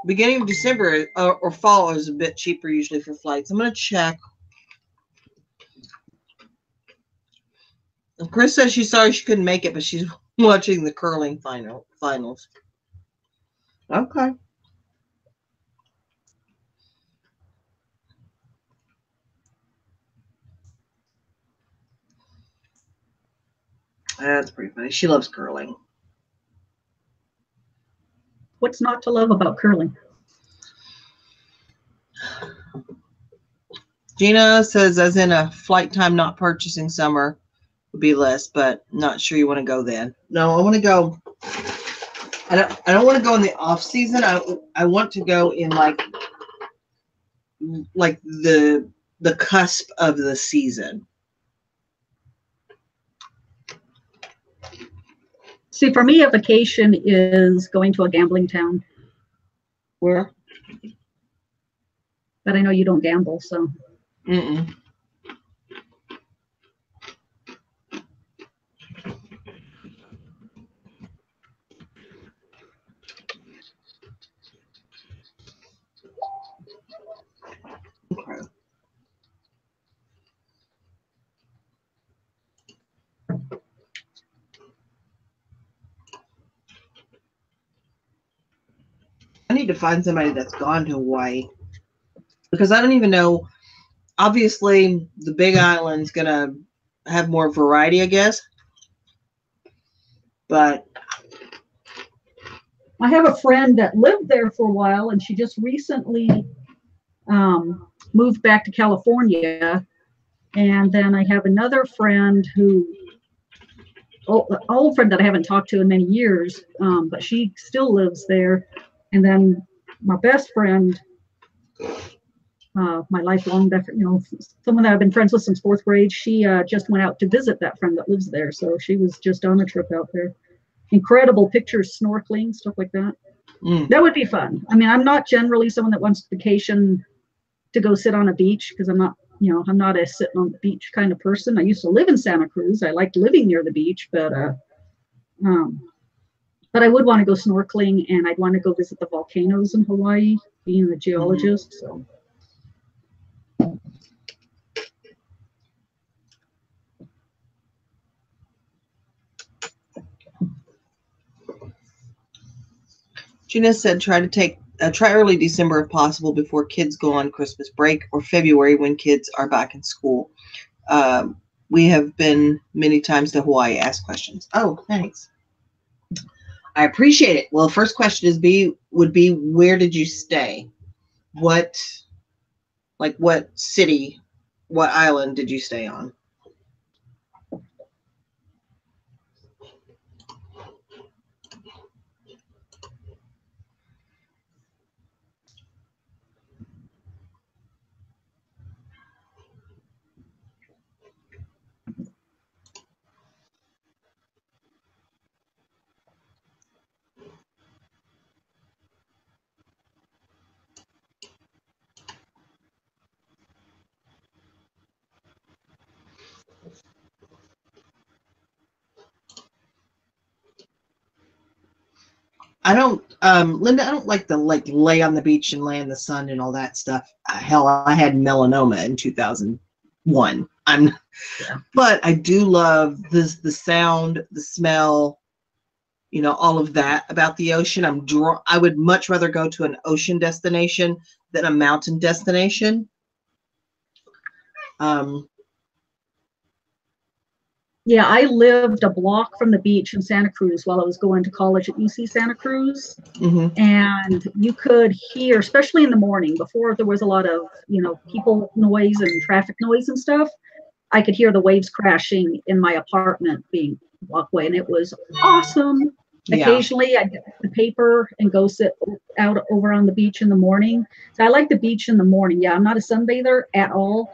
Beginning of December or fall is a bit cheaper usually for flights. I'm going to check. Chris says she's sorry she couldn't make it, but she's watching the curling finals. Okay. That's pretty funny. She loves curling. What's not to love about curling? Gina says, as in a flight time not purchasing summer would be less, but not sure you want to go then. No, I want to go. I don't want to go in the off season. I want to go in like the cusp of the season. See, for me, a vacation is going to a gambling town. Where? But I know you don't gamble, so. Mm-mm. Okay. I need to find somebody that's gone to Hawaii because I don't even know. Obviously, the Big Island's going to have more variety, I guess. But I have a friend that lived there for a while, and she just recently moved back to California. And then I have another friend an old friend that I haven't talked to in many years, but she still lives there. And then my best friend, my lifelong, someone that I've been friends with since 4th grade, she just went out to visit that friend that lives there. So she was just on a trip out there. Incredible pictures, snorkeling, stuff like that. That would be fun. I mean, I'm not generally someone that wants vacation to go sit on a beach because I'm not a sitting on the beach kind of person. I used to live in Santa Cruz. I liked living near the beach, but I would want to go snorkeling, and I'd want to go visit the volcanoes in Hawaii, being a geologist. So. Gina said try early December if possible before kids go on Christmas break, or February when kids are back in school. We have been many times to Hawaii, ask questions. Oh, thanks. I appreciate it. Well, first question would be where did you stay? What Like what city, what island did you stay on? I don't, Linda, I don't like to like lay on the beach and lay in the sun and all that stuff. Hell, I had melanoma in 2001. Yeah. But I do love this, the sound, the smell, you know, all of that about the ocean. I would much rather go to an ocean destination than a mountain destination. Yeah, I lived a block from the beach in Santa Cruz while I was going to college at UC Santa Cruz. Mm-hmm. And you could hear, especially in the morning, before there was a lot of, people noise and traffic noise and stuff, I could hear the waves crashing in my apartment being walkway, and it was awesome. Yeah. Occasionally, I'd get the paper and go sit out over on the beach in the morning. So I like the beach in the morning. Yeah, I'm not a sunbather at all.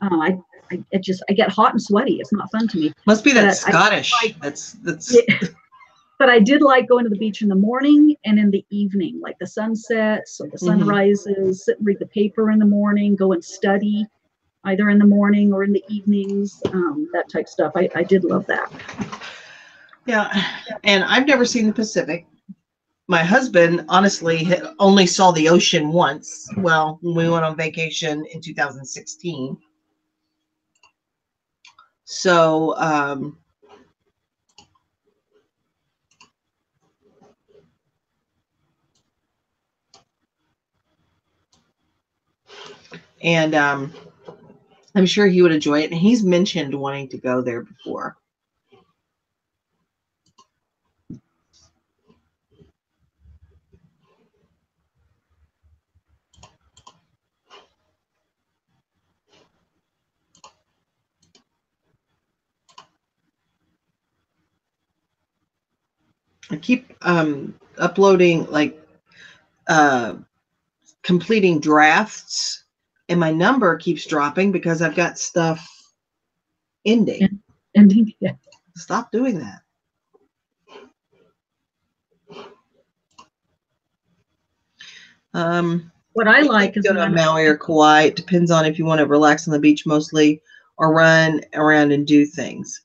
I get hot and sweaty. It's not fun to me. Must be that Scottish. That's. Yeah. But I did like going to the beach in the morning and in the evening, like the sunsets or the sunrises, sit and read the paper in the morning, go and study either in the morning or in the evenings, that type stuff. I did love that. Yeah, and I've never seen the Pacific. My husband honestly only saw the ocean once. Well, when we went on vacation in 2016. So, and I'm sure he would enjoy it. And he's mentioned wanting to go there before. I keep uploading, like completing drafts, and my number keeps dropping because I've got stuff ending. Yeah. Stop doing that. What I like is go to Maui or Kauai. It depends on if you want to relax on the beach mostly or run around and do things.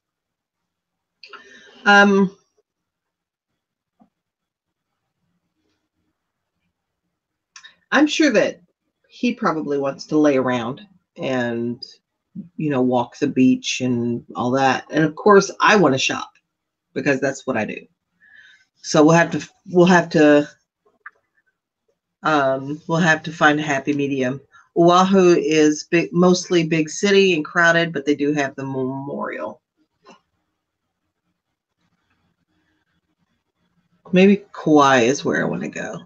I'm sure that he probably wants to lay around and, walk the beach and all that. And of course, I want to shop because that's what I do. So we'll have to find a happy medium. Oahu is mostly big city and crowded, but they do have the memorial. Maybe Kauai is where I want to go.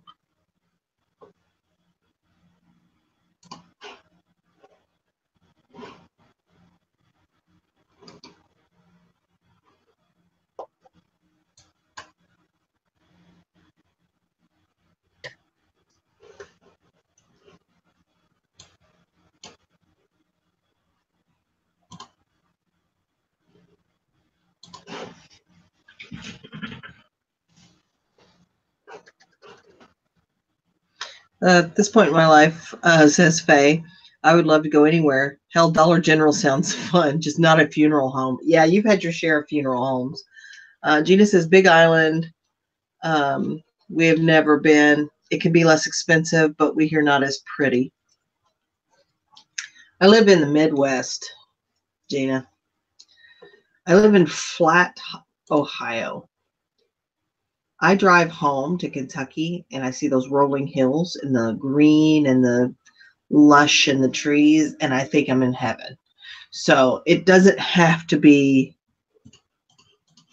At this point in my life, says Faye, I would love to go anywhere. Hell, Dollar General sounds fun, just not a funeral home. Yeah, you've had your share of funeral homes. Gina says Big Island. We have never been. It can be less expensive, but we hear not as pretty. I live in the Midwest, Gina. I live in Flat, Ohio. I drive home to Kentucky and I see those rolling hills and the green and the lush and the trees, and I think I'm in heaven. So it doesn't have to be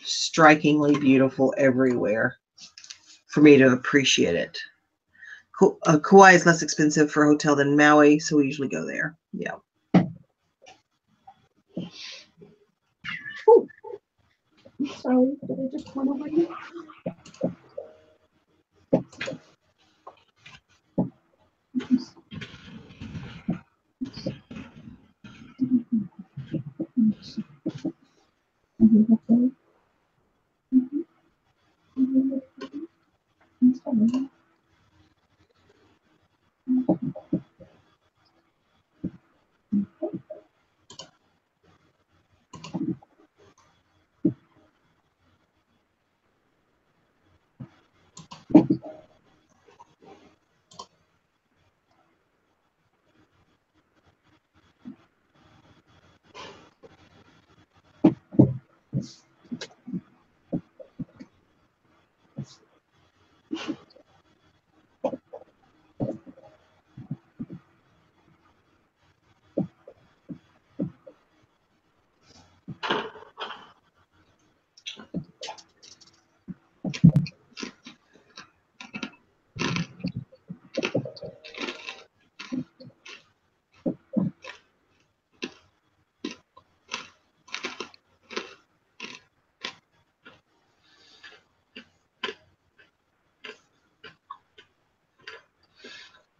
strikingly beautiful everywhere for me to appreciate it. Kauai is less expensive for a hotel than Maui, so we usually go there. Yeah. Ooh. Sorry, did I just run over you?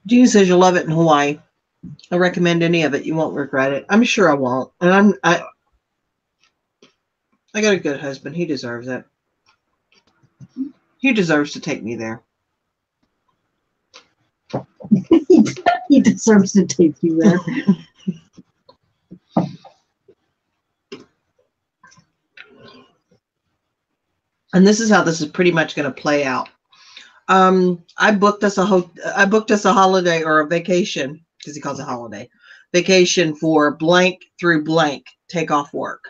Gina says you'll love it in Hawaii. I recommend any of it. You won't regret it. I'm sure I won't. And I got a good husband. He deserves it. He deserves to take me there. He deserves to take you there. And this is how this is pretty much going to play out. I booked us a holiday or a vacation, because he calls it holiday, vacation for blank through blank, take off work.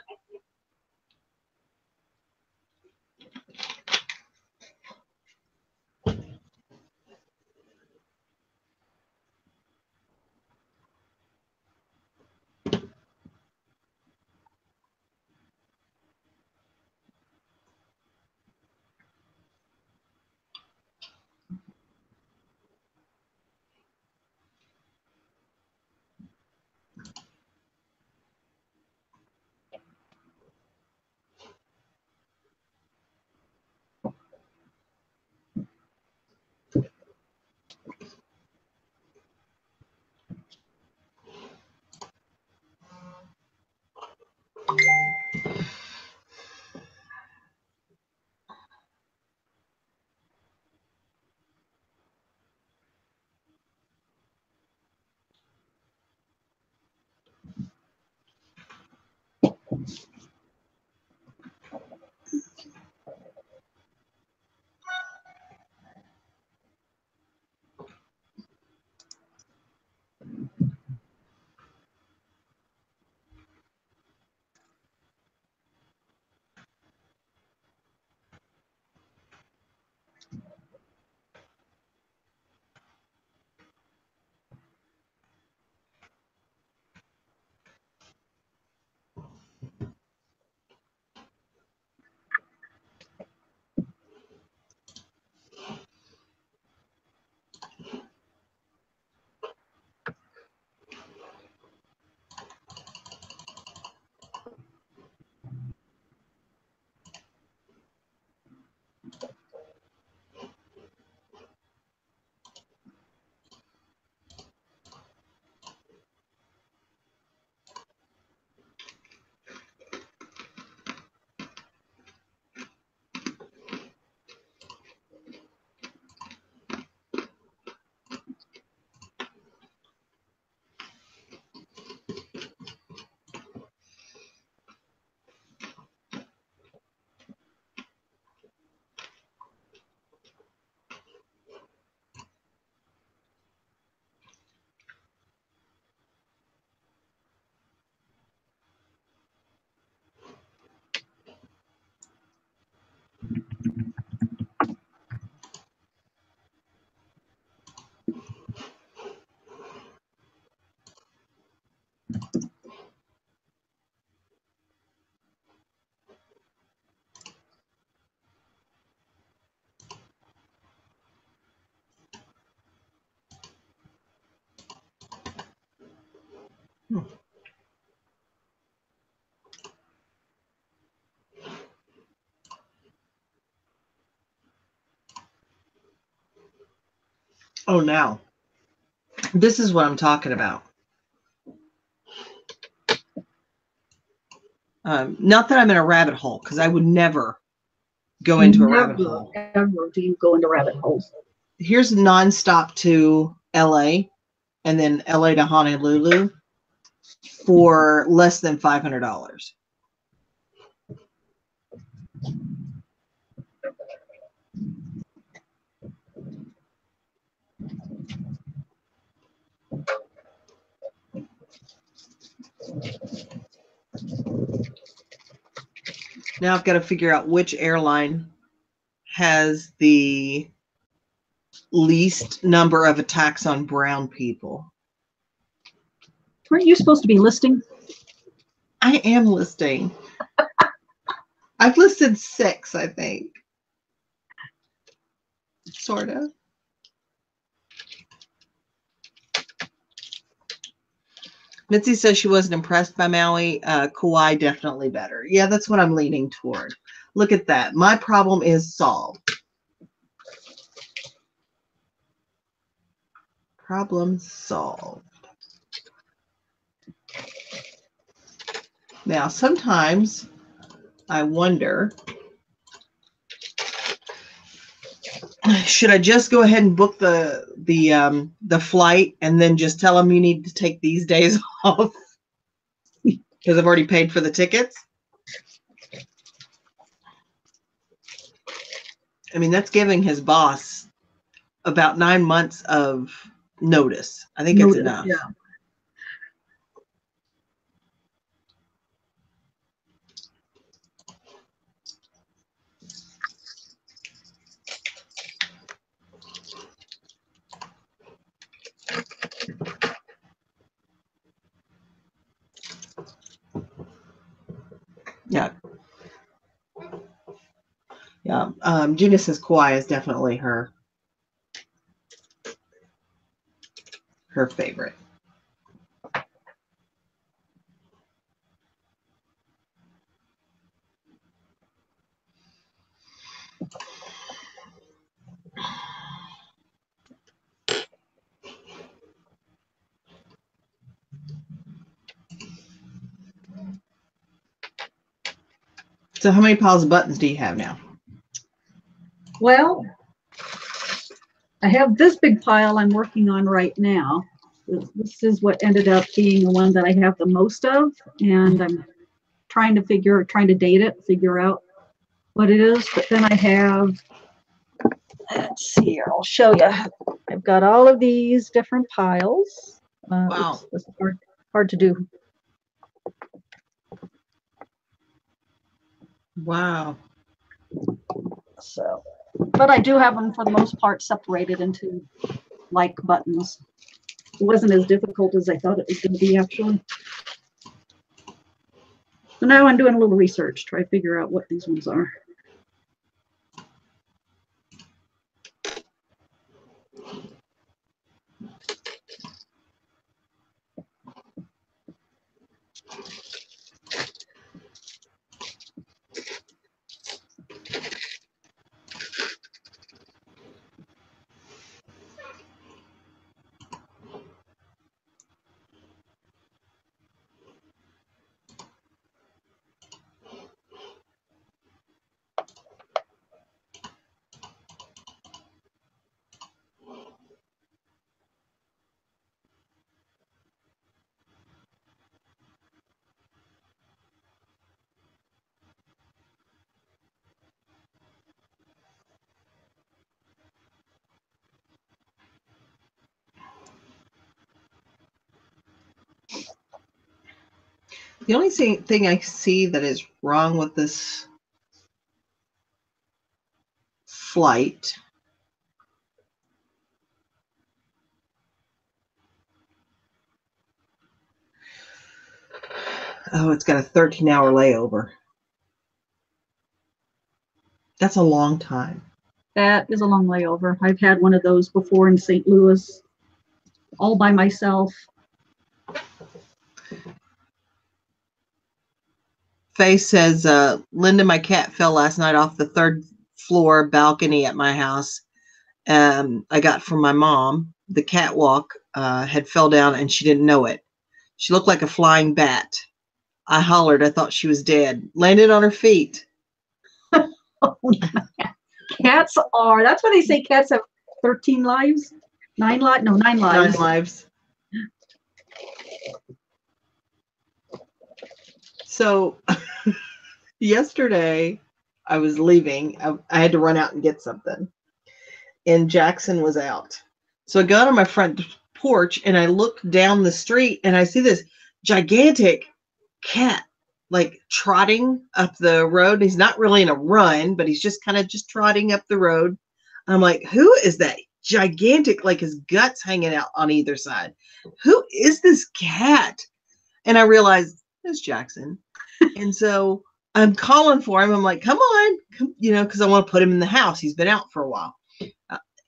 Oh, now this is what I'm talking about. Not that I'm in a rabbit hole, because I would never go into a rabbit hole. Ever do you go into rabbit holes? Here's nonstop to LA and then LA to Honolulu for less than $500. Now I've got to figure out which airline has the least number of attacks on brown people. Weren't you supposed to be listing? I am listing. I've listed 6, I think. Sort of. Mitzi says she wasn't impressed by Maui. Kauai, definitely better. Yeah, that's what I'm leaning toward. Look at that. My problem is solved. Problem solved. Now, sometimes I wonder, should I just go ahead and book the flight and then just tell them you need to take these days off because I've already paid for the tickets? I mean, that's giving his boss about 9 months of notice. I think it's enough. Yeah. Yeah. Yeah. Gina says Kauai is definitely her favorite. So how many piles of buttons do you have now? Well, I have this big pile I'm working on right now. This is what ended up being the one that I have the most of, and I'm trying to date it, figure out what it is. But then I have, let's see here, I'll show you. I've got all of these different piles. Wow. Oops, this is hard to do. Wow. So, but I do have them for the most part separated into like buttons. It wasn't as difficult as I thought it was going to be, actually. So now I'm doing a little research, try to figure out what these ones are. The only thing I see that is wrong with this flight it's got a 13-hour layover. That's a long time. That is a long layover. I've had one of those before in St. Louis, all by myself. Faye says, Linda, my cat fell last night off the 3rd floor balcony at my house. I got from my mom. The catwalk had fell down and she didn't know it. She looked like a flying bat. I hollered. I thought she was dead. Landed on her feet. Cats are, that's why they say cats have 13 lives. 9 lives? No, 9 lives. 9 lives. So yesterday I was leaving. I had to run out and get something. And Jackson was out. So I got on my front porch and I looked down the street and I see this gigantic cat like trotting up the road. He's not really in a run, but he's just kind of just trotting up the road. I'm like, who is that gigantic, like his guts hanging out on either side? Who is this cat? And I realized it's Jackson. And so I'm calling for him. I'm like, come on, come, because I want to put him in the house. He's been out for a while.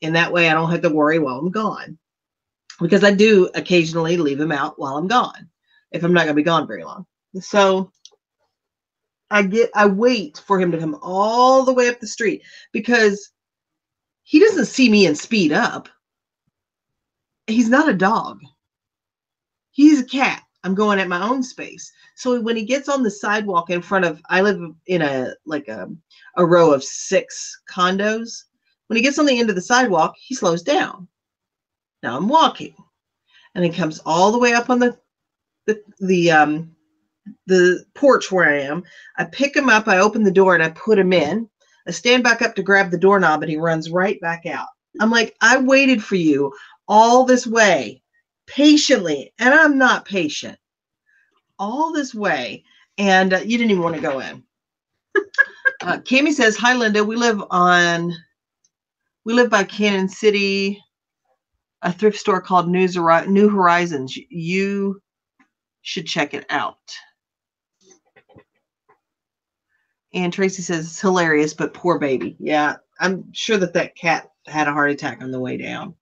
And that way I don't have to worry while I'm gone. Because I do occasionally leave him out while I'm gone, if I'm not going to be gone very long. So I wait for him to come all the way up the street because he doesn't see me and speed up. He's not a dog. He's a cat. I'm going at my own space. So when he gets on the sidewalk in front of, I live in a row of 6 condos. When he gets on the end of the sidewalk, he slows down. Now I'm walking, and he comes all the way up on the porch where I am. I pick him up, I open the door, and I put him in. I stand back up to grab the doorknob, and he runs right back out. I'm like, I waited for you all this way patiently, and I'm not patient. All this way, and you didn't even want to go in. Cami says, hi, Linda. We live by Cannon City, a thrift store called New Horizons. You should check it out. And Tracy says, it's hilarious, but poor baby. Yeah, I'm sure that cat had a heart attack on the way down.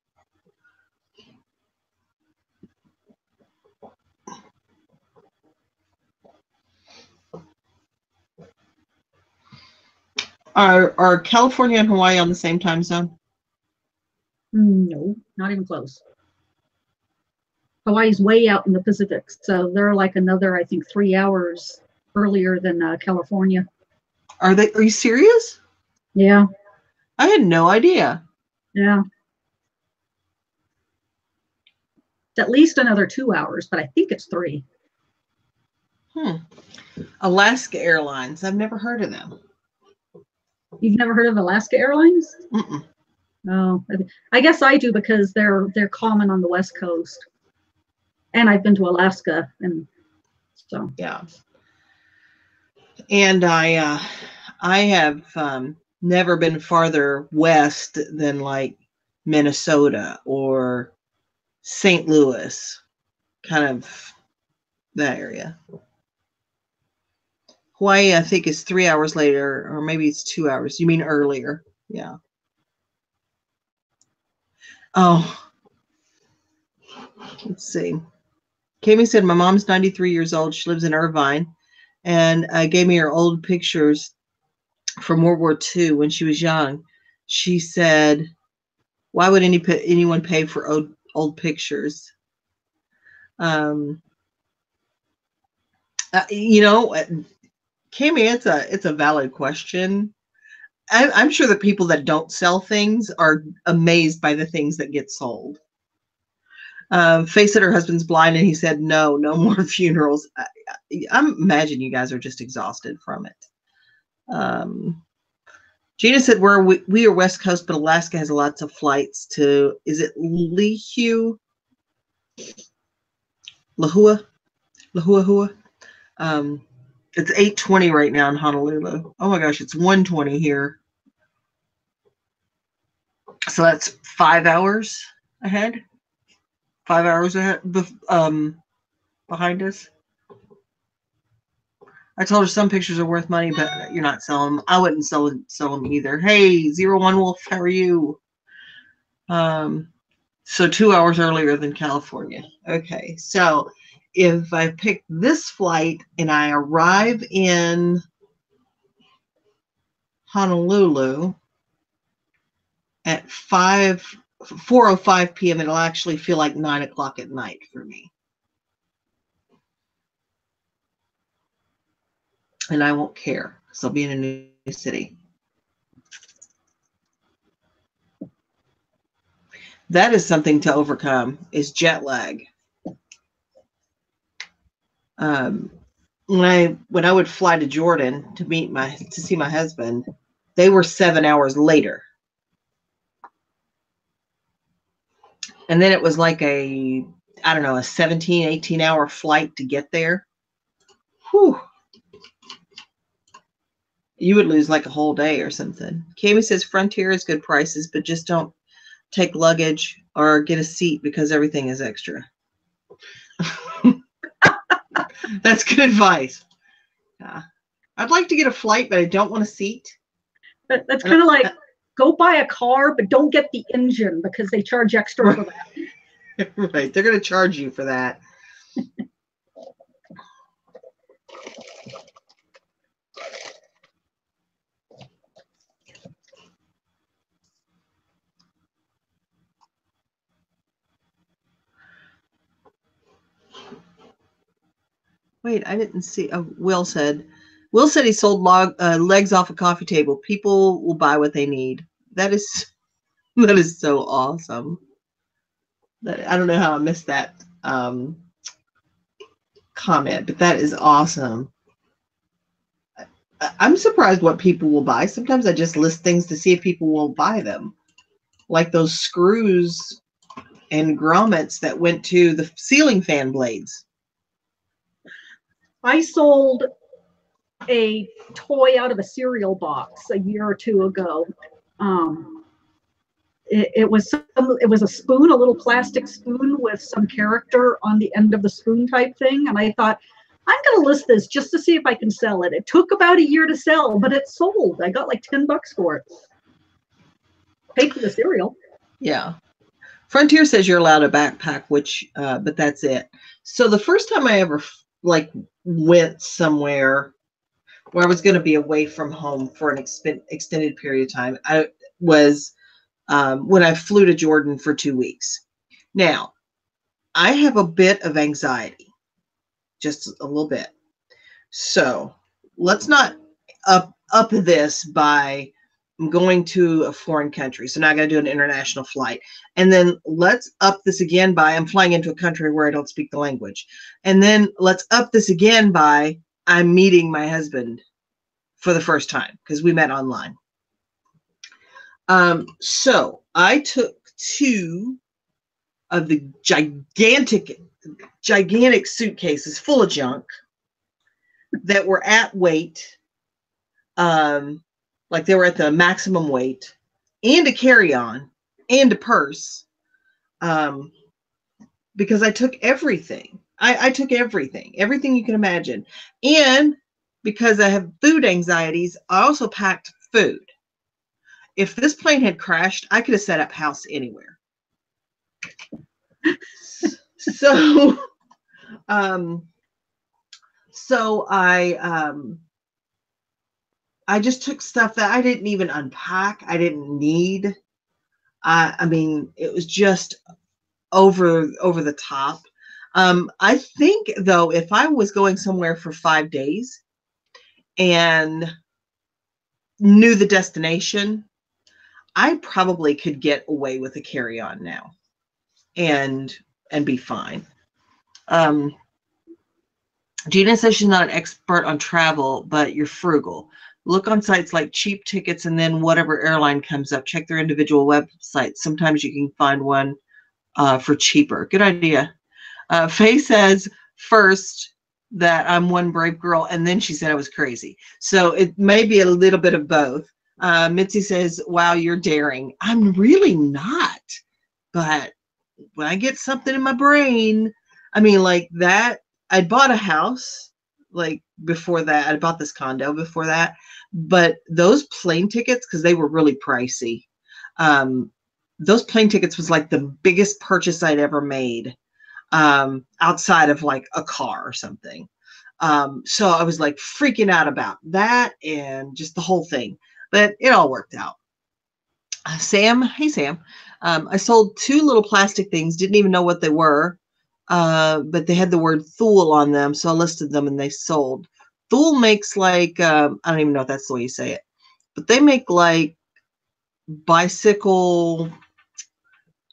Are California and Hawaii on the same time zone? No, not even close. Hawaii's way out in the Pacific, so they're like another, I think, 3 hours earlier than California. Are you serious? Yeah. I had no idea. Yeah. It's at least another 2 hours, but I think it's 3. Alaska Airlines. I've never heard of them. You've never heard of Alaska Airlines? Mm-mm. Oh, I guess I do because they're common on the West Coast, and I've been to Alaska, and so yeah. And I have never been farther west than like Minnesota or St. Louis, kind of that area. Hawaii, I think, is 3 hours later, or maybe it's 2 hours. You mean earlier? Yeah. Oh, let's see. Kami said, my mom's 93 years old. She lives in Irvine, and gave me her old pictures from World War II when she was young. She said, why would anyone pay for old pictures? Kami, it's a valid question. I'm sure the people that don't sell things are amazed by the things that get sold. Faye said her husband's blind, and he said, no more funerals. I imagine you guys are just exhausted from it. Gina said, we are West Coast, but Alaska has lots of flights to, is it Lihue? Lahua? It's 8:20 right now in Honolulu. Oh my gosh, it's 1:20 here. So that's 5 hours ahead. 5 hours ahead, behind us. I told her some pictures are worth money, but you're not selling them. I wouldn't sell them either. Hey, 01 Wolf, how are you? So 2 hours earlier than California. Okay, so if I pick this flight and I arrive in Honolulu at 4:05 p.m., it'll actually feel like 9 o'clock at night for me. And I won't care because I'll be in a new city. That is something to overcome, is jet lag. When I would fly to Jordan to see my husband, they were 7 hours later. And then it was like a 17, 18-hour flight to get there. Whew. You would lose like a whole day or something. Kami says Frontier is good prices, but just don't take luggage or get a seat because everything is extra. That's good advice. I'd like to get a flight, but I don't want a seat. That's kind of like, go buy a car, but don't get the engine because they charge extra for that. Right. They're going to charge you for that. Wait, I didn't see. Oh, Will said he sold legs off a coffee table. People will buy what they need. That is so awesome. I don't know how I missed that comment, but that is awesome. I'm surprised what people will buy. Sometimes I just list things to see if people will buy them, like those screws and grommets that went to the ceiling fan blades. I sold a toy out of a cereal box a year or two ago. It was a spoon, a little plastic spoon with some character on the end of the spoon type thing. And I thought, I'm going to list this just to see if I can sell it. It took about a year to sell, but it sold. I got like $10 for it. Paid for the cereal. Yeah. Frontier says you're allowed a backpack, but that's it. So the first time I ever went somewhere where I was going to be away from home for an extended period of time, I was when I flew to Jordan for 2 weeks. Now, I have a bit of anxiety, just a little bit. So let's not up this by going to a foreign country. So now I got to do an international flight. And then let's up this again by I'm flying into a country where I don't speak the language. And then let's up this again by I'm meeting my husband for the first time because we met online. So I took 2 of the gigantic suitcases full of junk that were at weight, like they were at the maximum weight, and a carry-on and a purse, because I took everything. I took everything you can imagine. And because I have food anxieties, I also packed food. If this plane had crashed, I could have set up house anywhere. So I just took stuff that I didn't even unpack. I didn't need. I mean, it was just over the top. I think though, if I was going somewhere for 5 days and knew the destination, I probably could get away with a carry-on now and be fine. Gina says she's not an expert on travel, but you're frugal. Look on sites like Cheap Tickets and then whatever airline comes up. Check their individual websites. Sometimes you can find one for cheaper. Good idea. Faye says first that I'm one brave girl, and then she said I was crazy. So it may be a little bit of both. Mitzi says, wow, you're daring. I'm really not. But when I get something in my brain, I mean, like that, I bought a house like before that. I bought this condo before that. But those plane tickets, because they were really pricey, those plane tickets was like the biggest purchase I'd ever made. outside of like a car or something. So I was like freaking out about that and just the whole thing, but it all worked out. Sam, hey Sam, I sold 2 little plastic things, didn't even know what they were, but they had the word Thule on them, so I listed them and they sold. Thule makes like, I don't even know if that's the way you say it, but they make like bicycle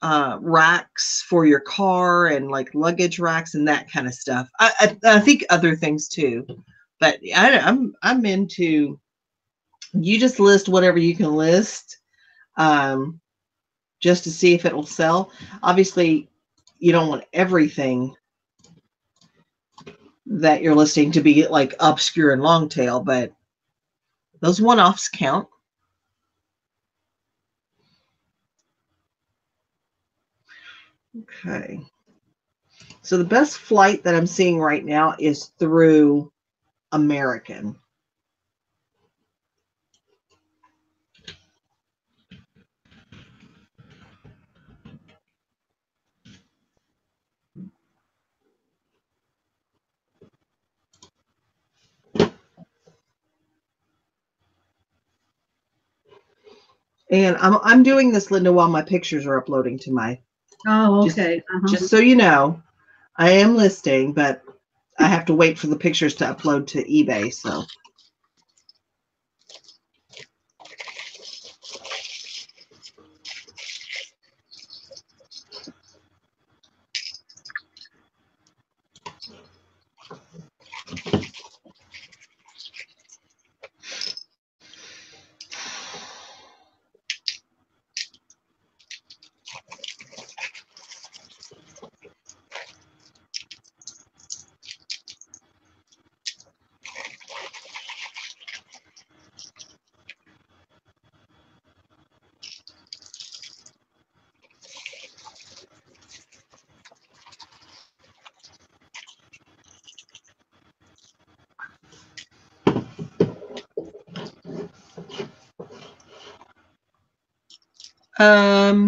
racks for your car and like luggage racks and that kind of stuff. I think other things too, but I'm into, you just list whatever you can list, just to see if it will sell. Obviously, you don't want everything that you're listing to be like obscure and long tail, but those one-offs count. Okay. So the best flight that I'm seeing right now is through American. And I'm doing this, Linda, while my pictures are uploading to my. Oh, okay. Just so you know, I am listing, but I have to wait for the pictures to upload to eBay. So.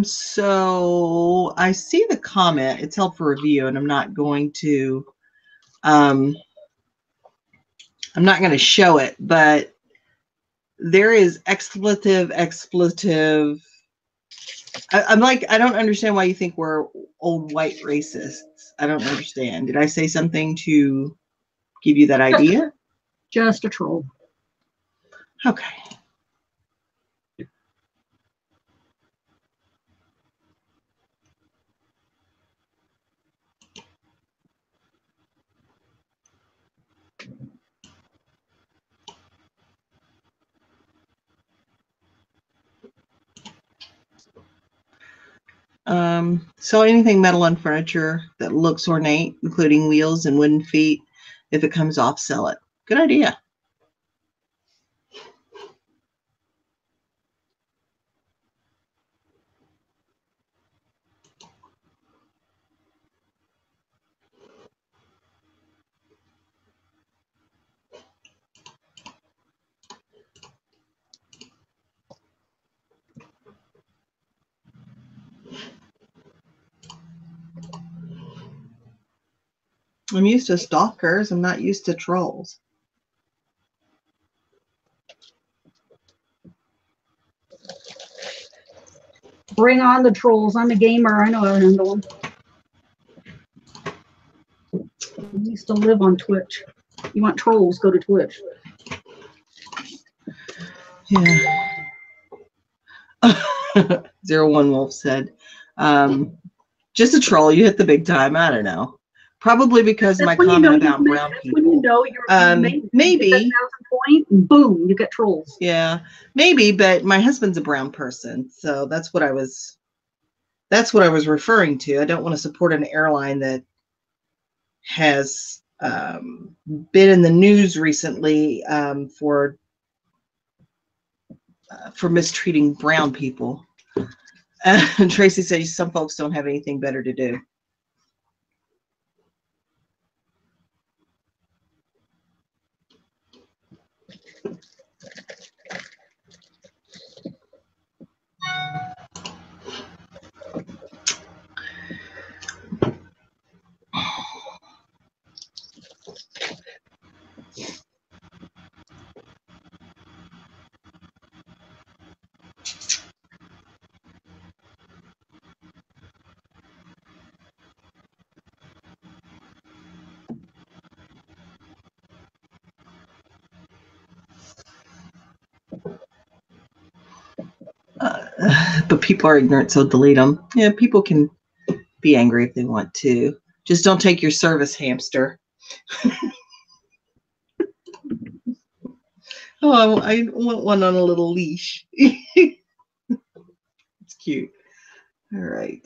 So I see the comment, it's held for review, and I'm not going to show it, but there is expletive. I'm like, I don't understand why you think we're old white racists. I don't understand. Did I say something to give you that idea? Just a troll. Okay. So anything metal and furniture that looks ornate, including wheels and wooden feet, if it comes off, sell it. Good idea. I'm used to stalkers. I'm not used to trolls. Bring on the trolls. I'm a gamer. I know how to handle them. I used to live on Twitch. You want trolls, go to Twitch. Yeah. 01 Wolf said, just a troll. You hit the big time. I don't know. Probably because my comment about brown people. When you know you're maybe. You get that 1,000 point, boom, you get trolls. Yeah, maybe. But my husband's a brown person, so that's what I was referring to. I don't want to support an airline that has been in the news recently for mistreating brown people. And Tracy says some folks don't have anything better to do. But people are ignorant, so delete them. Yeah, people can be angry if they want to. Just don't take your service hamster. Oh, I want one on a little leash. It's cute. All right.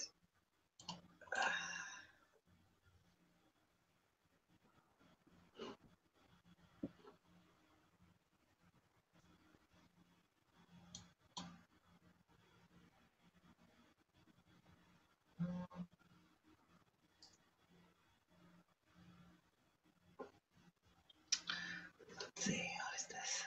Let's see. What is this?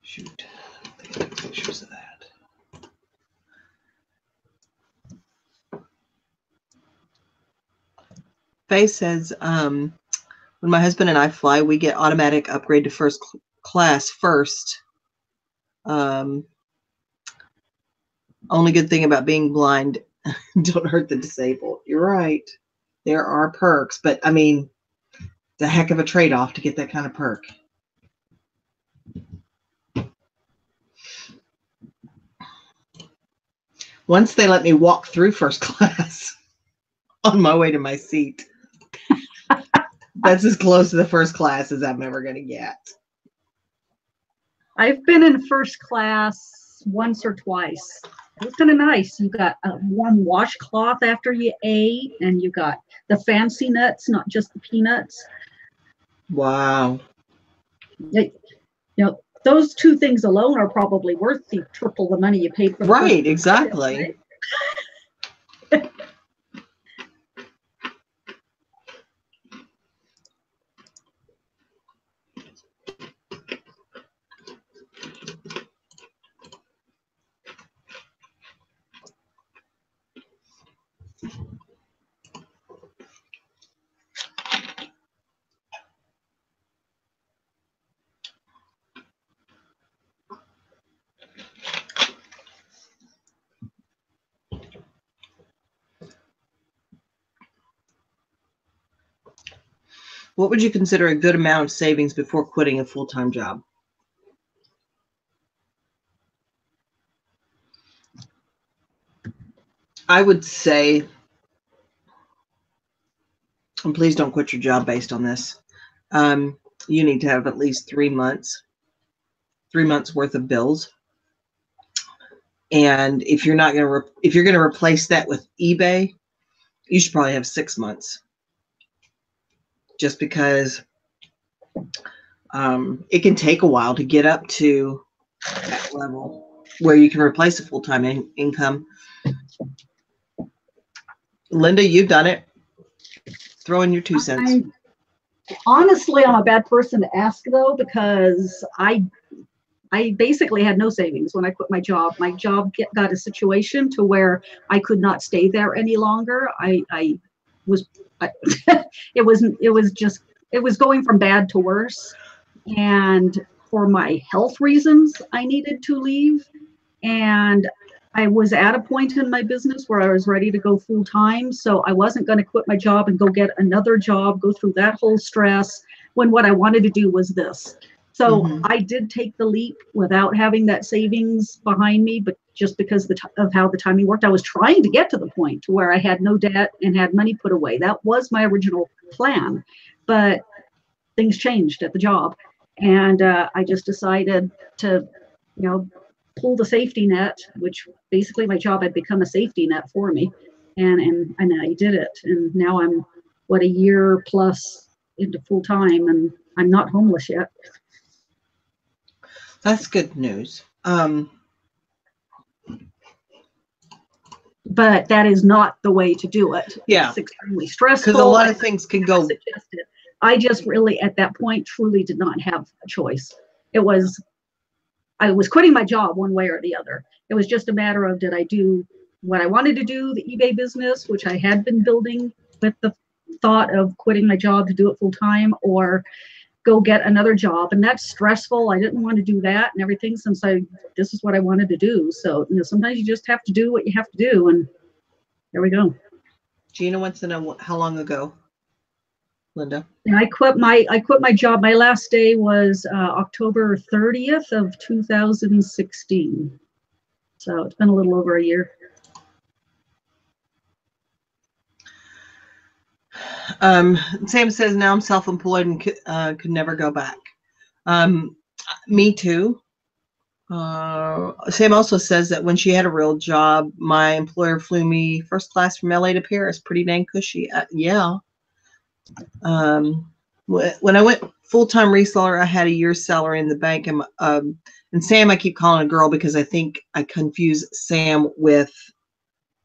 Shoot. I think I have pictures of that. Faye says, when my husband and I fly, we get automatic upgrade to first class first. Only good thing about being blind, don't hurt the disabled. You're right. There are perks, but I mean, it's a heck of a trade-off to get that kind of perk. Once they let me walk through first class on my way to my seat. That's as close to the first class as I'm ever going to get. I've been in first class once or twice. It was kind of nice. You got a warm washcloth after you ate, and you got the fancy nuts, not just the peanuts. Wow. Those two things alone are probably worth the triple the money you paid for. Right, exactly. Right? What would you consider a good amount of savings before quitting a full-time job? I would say, and please don't quit your job based on this, you need to have at least 3 months worth of bills. And if you're not going to, if you're going to replace that with eBay, you should probably have 6 months, just because it can take a while to get up to that level where you can replace a full-time income. Linda, you've done it. Throw in your 2 cents. Honestly, I'm a bad person to ask though, because I basically had no savings when I quit my job. My job got a situation to where I could not stay there any longer. It was going from bad to worse. And for my health reasons, I needed to leave. And I was at a point in my business where I was ready to go full time. So I wasn't going to quit my job and go get another job, go through that whole stress, when what I wanted to do was this. So I did take the leap without having that savings behind me, but just because of how the timing worked. I was trying to get to the point to where I had no debt and had money put away. That was my original plan, but things changed at the job. And I just decided to, pull the safety net, which basically my job had become a safety net for me. And I did it. And now I'm, a year plus into full time, and I'm not homeless yet. That's good news. But that is not the way to do it. Yeah. It's extremely stressful. Because a lot of things can go. I just really, at that point, truly did not have a choice. I was quitting my job one way or the other. It was just a matter of, did I do what I wanted to do, the eBay business, which I had been building with the thought of quitting my job to do it full time, or go get another job? And that's stressful. I didn't want to do that and everything, since this is what I wanted to do. So, sometimes you just have to do what you have to do. And there we go. Gina wants to know how long ago, Linda? And I quit my job. My last day was October 30th of 2016. So it's been a little over a year. Sam says, now I'm self-employed and could never go back. Me too. Sam also says that when she had a real job, my employer flew me first class from LA to Paris. Pretty dang cushy. Yeah. When I went full-time reseller, I had a year's salary in the bank. And Sam, I keep calling a girl because I think I confuse Sam with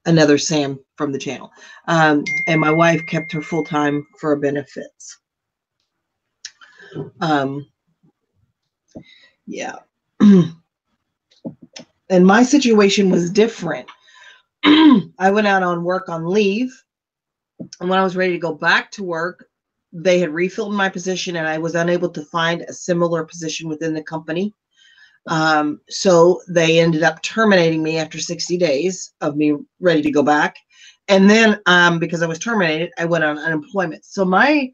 another Sam from the channel. And my wife kept her full-time for her benefits. Yeah. And my situation was different. I went out on work on leave. And when I was ready to go back to work, they had refilled my position and I was unable to find a similar position within the company. So they ended up terminating me after 60 days of me ready to go back. And then because I was terminated, I went on unemployment. So my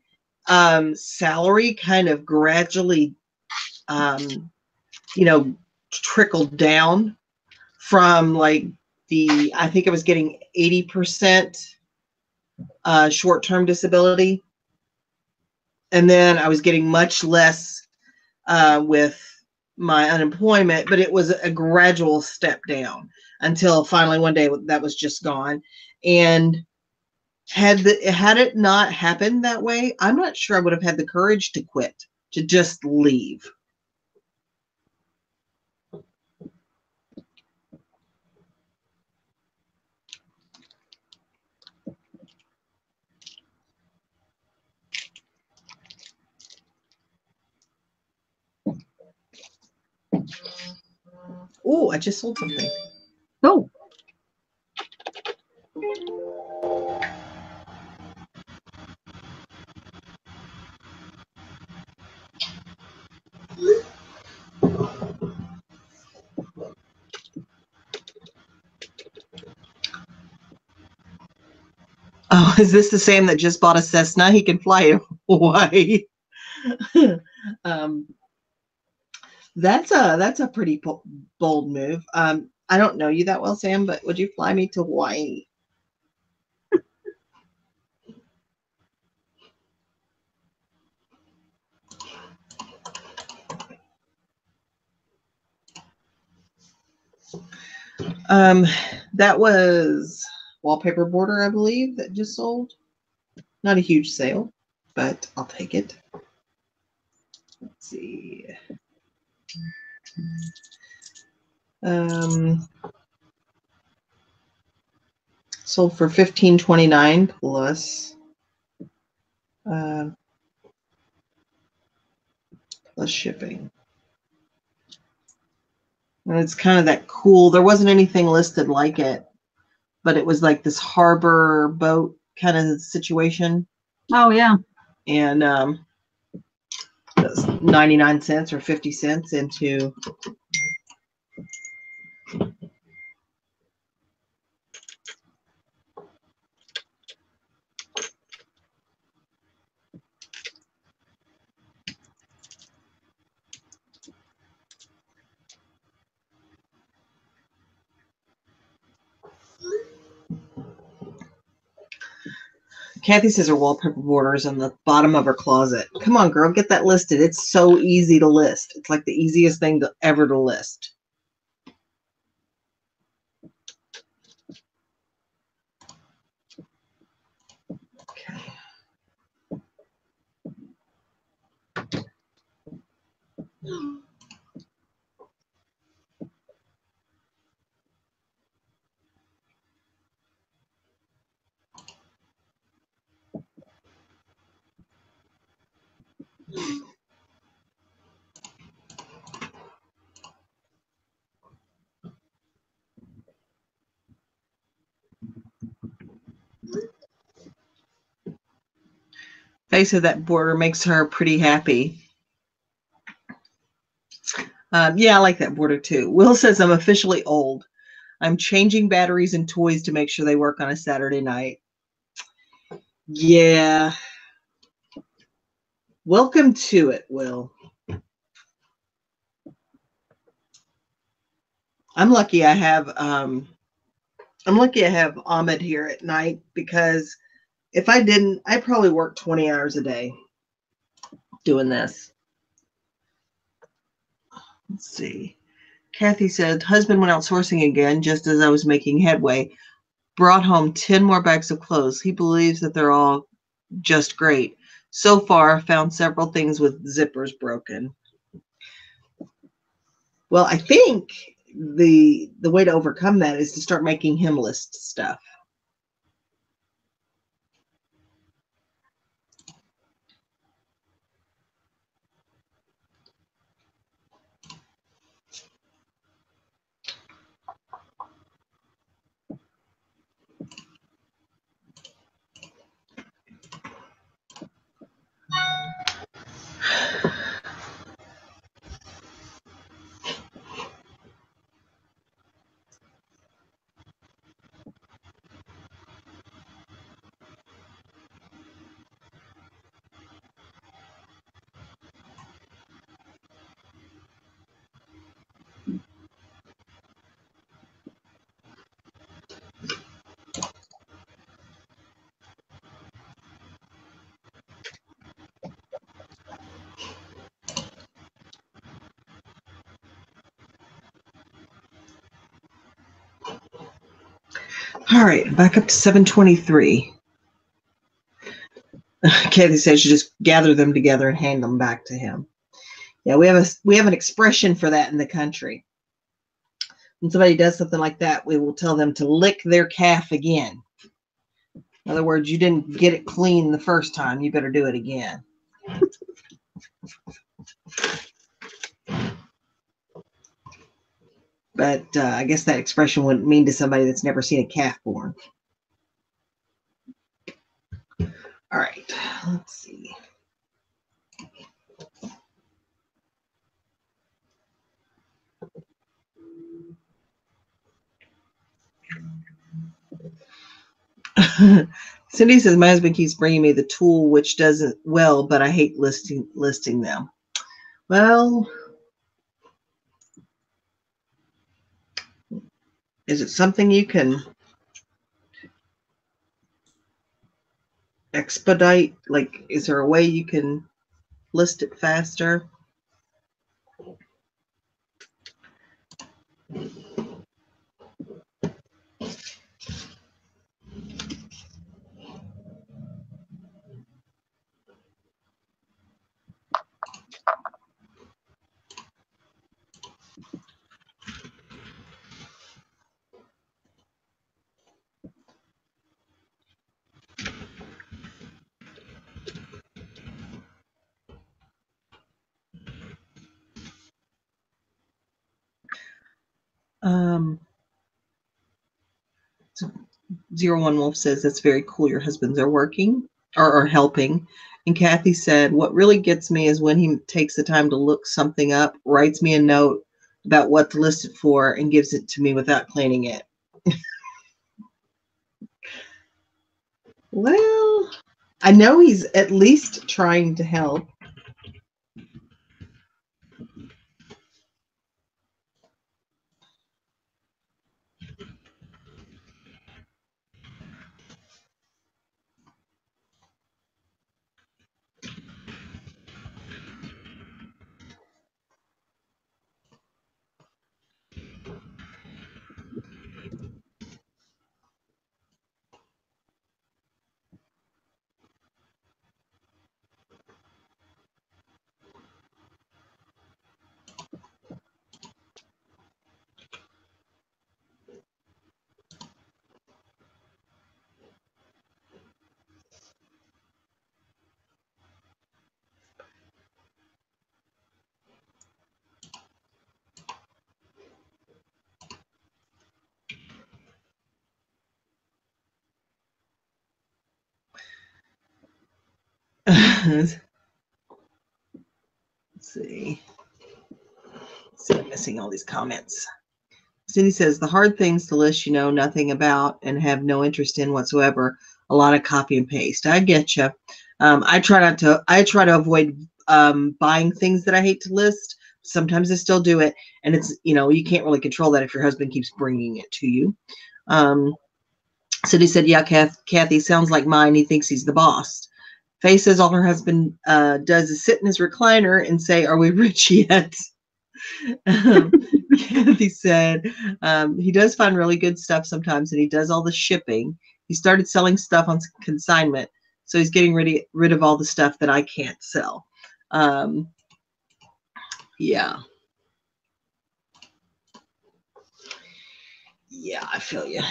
salary kind of gradually, trickled down from I think I was getting 80% short-term disability. And then I was getting much less with my unemployment, but it was a gradual step down until finally one day that was just gone. And had it not happened that way, I'm not sure I would have had the courage to quit, to just leave. Oh, I just sold something. Oh. Oh, is this the Sam that just bought a Cessna? He can fly to Hawaii. That's a pretty bold move. I don't know you that well, Sam, but would you fly me to Hawaii? That was wallpaper border, I believe, that just sold. Not a huge sale, but I'll take it. Let's see. Sold for $15.29 plus shipping. And it's kind of that cool. There wasn't anything listed like it, but it was like this harbor boat kind of situation. Oh yeah. And 99 cents or 50 cents into Kathy says her wallpaper border is on the bottom of her closet. Come on, girl, get that listed. It's so easy to list. It's like the easiest thing ever to list. Okay. They said that border makes her pretty happy. Yeah, I like that border too. Will says I'm officially old. I'm changing batteries and toys to make sure they work on a Saturday night. Yeah. Welcome to it, Will. I'm lucky I have Ahmed here at night, because if I didn't, I'd probably work 20 hours a day doing this. Let's see. Kathy said, husband went out sourcing again just as I was making headway. Brought home 10 more bags of clothes. He believes that they're all just great. So far, found several things with zippers broken. Well, I think the way to overcome that is to start making him list stuff. All right, back up to 723. Kathy says you just gather them together and hand them back to him. Yeah, we have an expression for that in the country. When somebody does something like that, we will tell them to lick their calf again. In other words, you didn't get it clean the first time. You better do it again. But I guess that expression wouldn't mean to somebody that's never seen a calf born. All right, let's see. Cindy says, my husband keeps bringing me the tool, which doesn't well, but I hate listing them. Well, is it something you can expedite? Like, is there a way you can list it faster? So 01 Wolf says, that's very cool. Your husbands are working or are helping. And Kathy said, what really gets me is when he takes the time to look something up, writes me a note about what to list it for, and gives it to me without cleaning it. Well, I know he's at least trying to help. Let's see. I'm missing all these comments. Cindy says, the hard things to list you know nothing about and have no interest in whatsoever. A lot of copy and paste. I get you. I try to avoid buying things that I hate to list. Sometimes I still do it. And it's, you can't really control that if your husband keeps bringing it to you. Cindy said, yeah, Kathy, sounds like mine. He thinks he's the boss. Faye says all her husband does is sit in his recliner and say, are we rich yet? Kathy said he does find really good stuff sometimes, and he does all the shipping. He started selling stuff on consignment, so he's getting rid of all the stuff that I can't sell. Yeah, I feel you.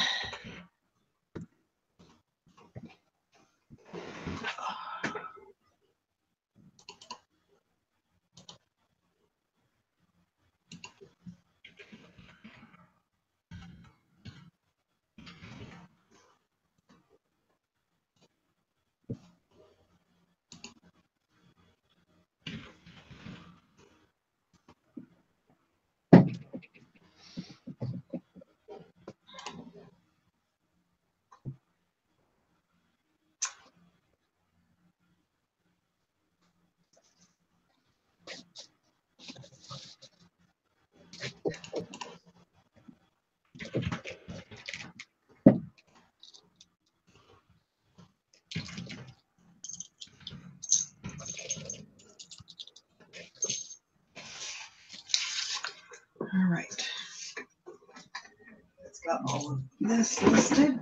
All right. It's got all of this listed.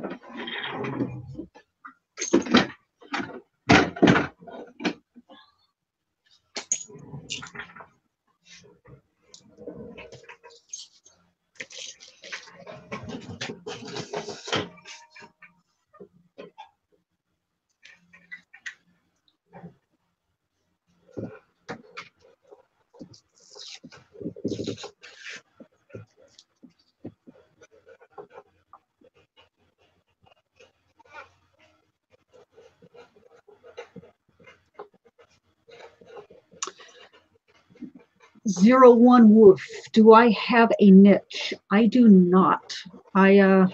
One Wolf, do I have a niche? I do not. I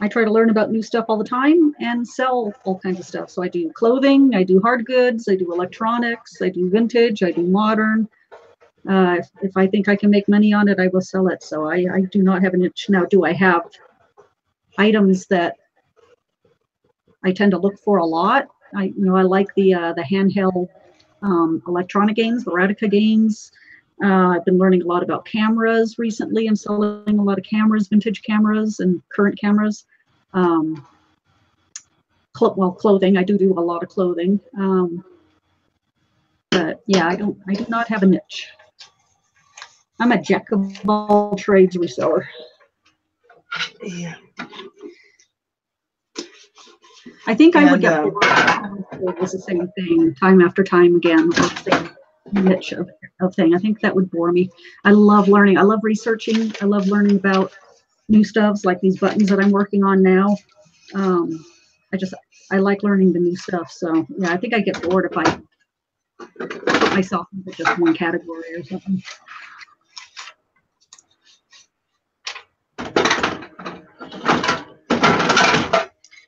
try to learn about new stuff all the time and sell all kinds of stuff. So I do clothing, I do hard goods, I do electronics, I do vintage, I do modern. If I think I can make money on it, I will sell it. So I do not have a niche. Now, do I have items that I tend to look for a lot? I like the handheld electronic games, the Radica games. I've been learning a lot about cameras recently. I'm selling a lot of cameras, vintage cameras and current cameras. Clothing. I do a lot of clothing. But yeah, I do not have a niche. I'm a jack of all trades reseller. Yeah. I think I would get bored. It was the same thing time after time again. niche of thing. I think that would bore me. I love learning. I love researching. I love learning about new stuffs like these buttons that I'm working on now. Um, I like learning the new stuff. So yeah, I think I get bored if I put myself into just one category or something.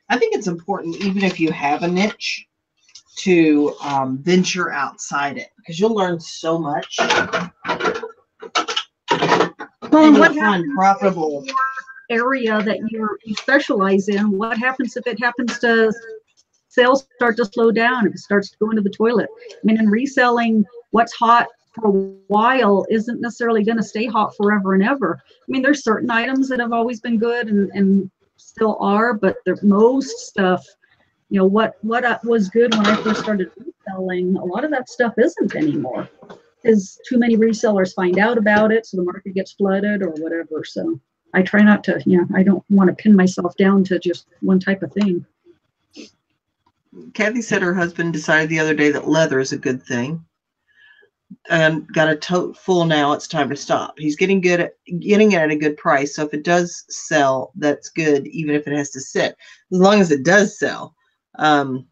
I think it's important, even if you have a niche, to venture outside it, because you'll learn so much. Well, and what you'll find profitable area that you specialize in? What happens if it happens to sales start to slow down, if it starts to go into the toilet? I mean, in reselling, what's hot for a while isn't necessarily going to stay hot forever and ever. I mean, there's certain items that have always been good and still are, but most stuff, you know, what was good when I first started reselling, a lot of that stuff isn't anymore, because too many resellers find out about it, so the market gets flooded or whatever. So I try not to, you know, I don't want to pin myself down to just one type of thing. Kathy said her husband decided the other day that leather is a good thing and got a tote full now. It's time to stop. He's getting good at getting it at a good price. So if it does sell, that's good, even if it has to sit, as long as it does sell. I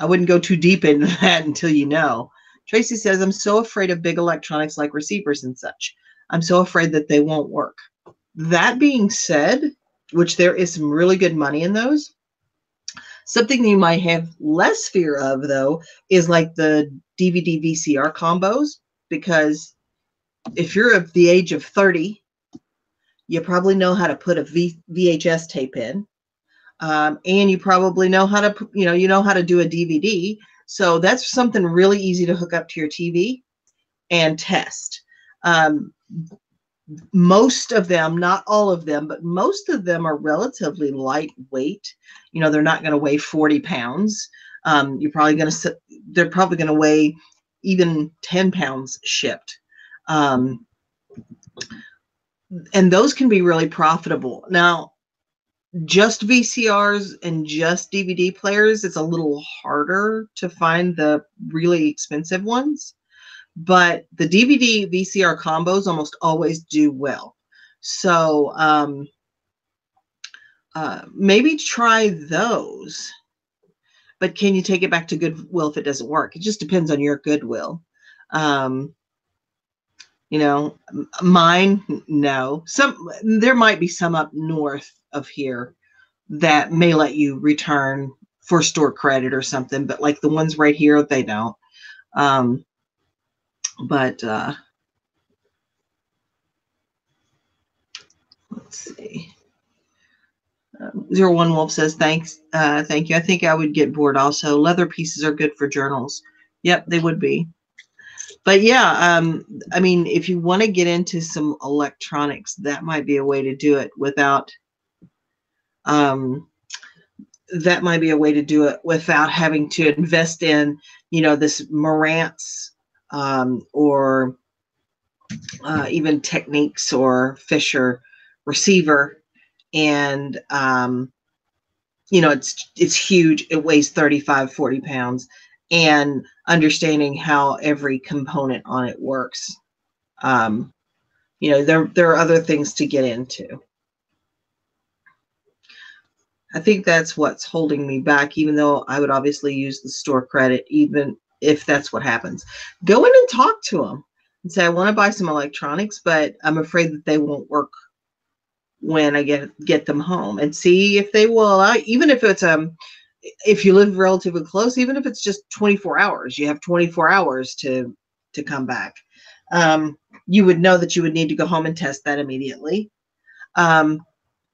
wouldn't go too deep into that until you know. Tracy says, I'm so afraid of big electronics like receivers and such. I'm so afraid that they won't work. That being said, which there is some really good money in those, something you might have less fear of, though, is like the DVD VCR combos, because if you're of the age of 30, you probably know how to put a VHS tape in, and you probably know how to, you know how to do a DVD. So that's something really easy to hook up to your TV and test. Most of them, not all of them, but most of them are relatively lightweight. You know, they're not going to weigh 40 pounds. They're probably going to weigh even 10 pounds shipped. And those can be really profitable. Now, just VCRs and just DVD players, it's a little harder to find the really expensive ones. But the DVD VCR combos almost always do well. So maybe try those. But can you take it back to Goodwill if it doesn't work? It just depends on your Goodwill. You know, mine, no. There might be some up north of here that may let you return for store credit or something. But like the ones right here, they don't. But let's see. 01 Wolf says, thanks. Thank you. I think I would get bored also. Leather pieces are good for journals. Yep, they would be. But yeah, I mean, if you want to get into some electronics, that might be a way to do it without, having to invest in, you know, this Marantz or even Techniques or Fisher receiver. And you know, it's huge. It weighs 35, 40 pounds, and understanding how every component on it works. You know, there are other things to get into. I think that's what's holding me back, even though I would obviously use the store credit, even if that's what happens. Go in and talk to them and say, I want to buy some electronics, but I'm afraid that they won't work when I get them home, and see if they will allow, even if it's if you live relatively close, even if it's just 24 hours, you have 24 hours to come back. You would know that you would need to go home and test that immediately.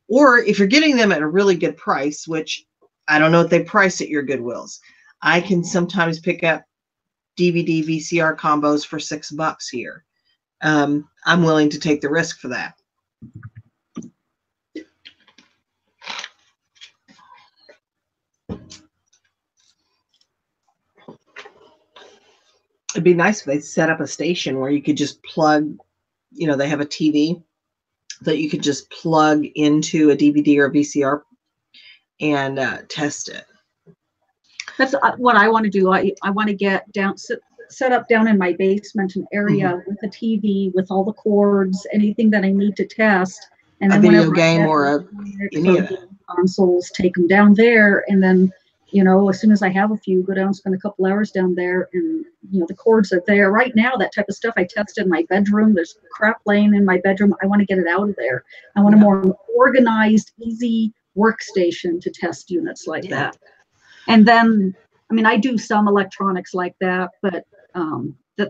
Or if you're getting them at a really good price, which I don't know what they price at your Goodwills, I can sometimes pick up DVD VCR combos for $6 here. I'm willing to take the risk for that. It'd be nice if they set up a station where you could just plug, you know, they have a TV that you could just plug into a DVD or a VCR and test it. That's what I want to do. I want to get down. set up down in my basement an area with a TV with all the cords, anything that I need to test. And then a video whenever game I get or any of it. consoles, take them down there, and then, you know, as soon as I have a few, go down, spend a couple hours down there, and, you know, the cords are there. Right now, that type of stuff I test in my bedroom. There's crap laying in my bedroom. I want to get it out of there. I want a more organized, easy workstation to test units like that. And then, I mean, I do some electronics like that, but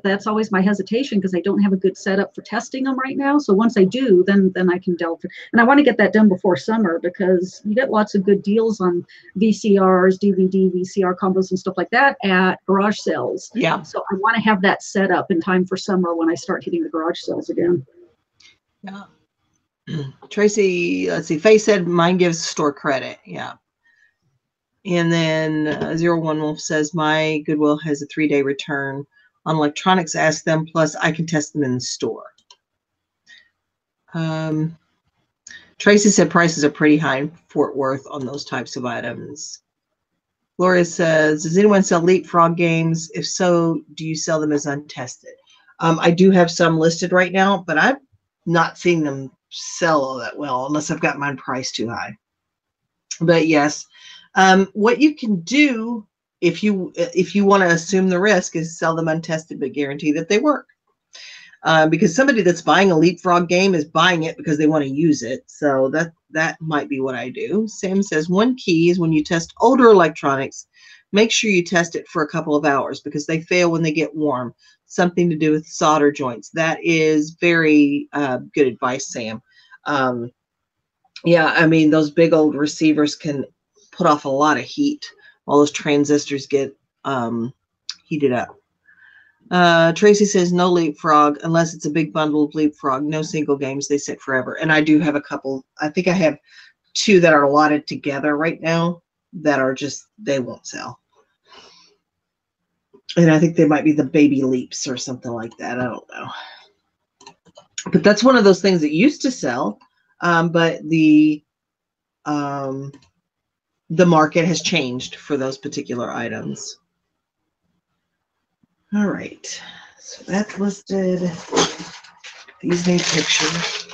that's always my hesitation because I don't have a good setup for testing them right now. So once I do, then I can delve. And I want to get that done before summer because you get lots of good deals on VCRs, DVD, VCR combos and stuff like that at garage sales. Yeah. So I want to have that set up in time for summer when I start hitting the garage sales again. Yeah. Tracy, let's see. Faye said mine gives store credit. Yeah. And then 01 Wolf says my Goodwill has a 3-day return on electronics. Ask them. Plus, I can test them in the store. Tracy said prices are pretty high in Fort Worth on those types of items. Gloria says, does anyone sell Leapfrog games? If so, do you sell them as untested? I do have some listed right now, but I'm not seeing them sell all that well unless I've got mine priced too high. But yes, what you can do if you want to assume the risk is sell them untested but guarantee that they work. Because somebody that's buying a Leapfrog game is buying it because they want to use it. So that might be what I do. Sam says one key is when you test older electronics, make sure you test it for a couple of hours because they fail when they get warm. Something to do with solder joints. That is very good advice, Sam. Yeah, I mean, those big old receivers can put off a lot of heat. All those transistors get heated up. Tracy says no Leapfrog unless it's a big bundle of Leapfrog. No single games. They sit forever. And I do have a couple. I think I have 2 that are allotted together right now that are just, they won't sell. And I think they might be the Baby Leaps or something like that. I don't know. But that's one of those things that used to sell. But the market has changed for those particular items. All right, so that's listed. These need pictures.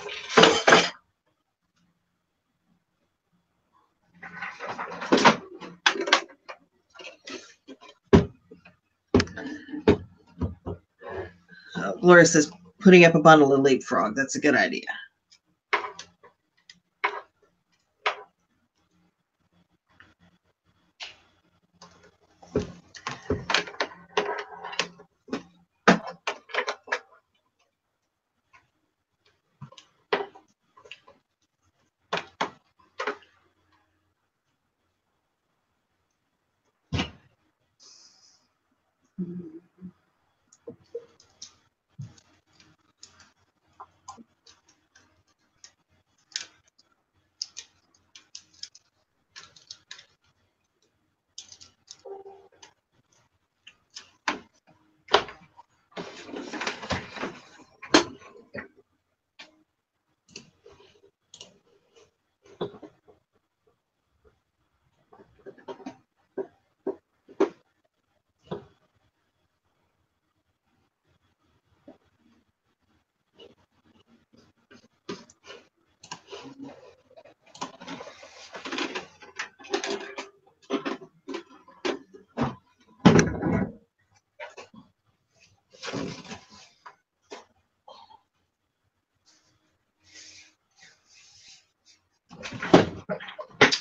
Laura says putting up a bundle of Leapfrog. That's a good idea.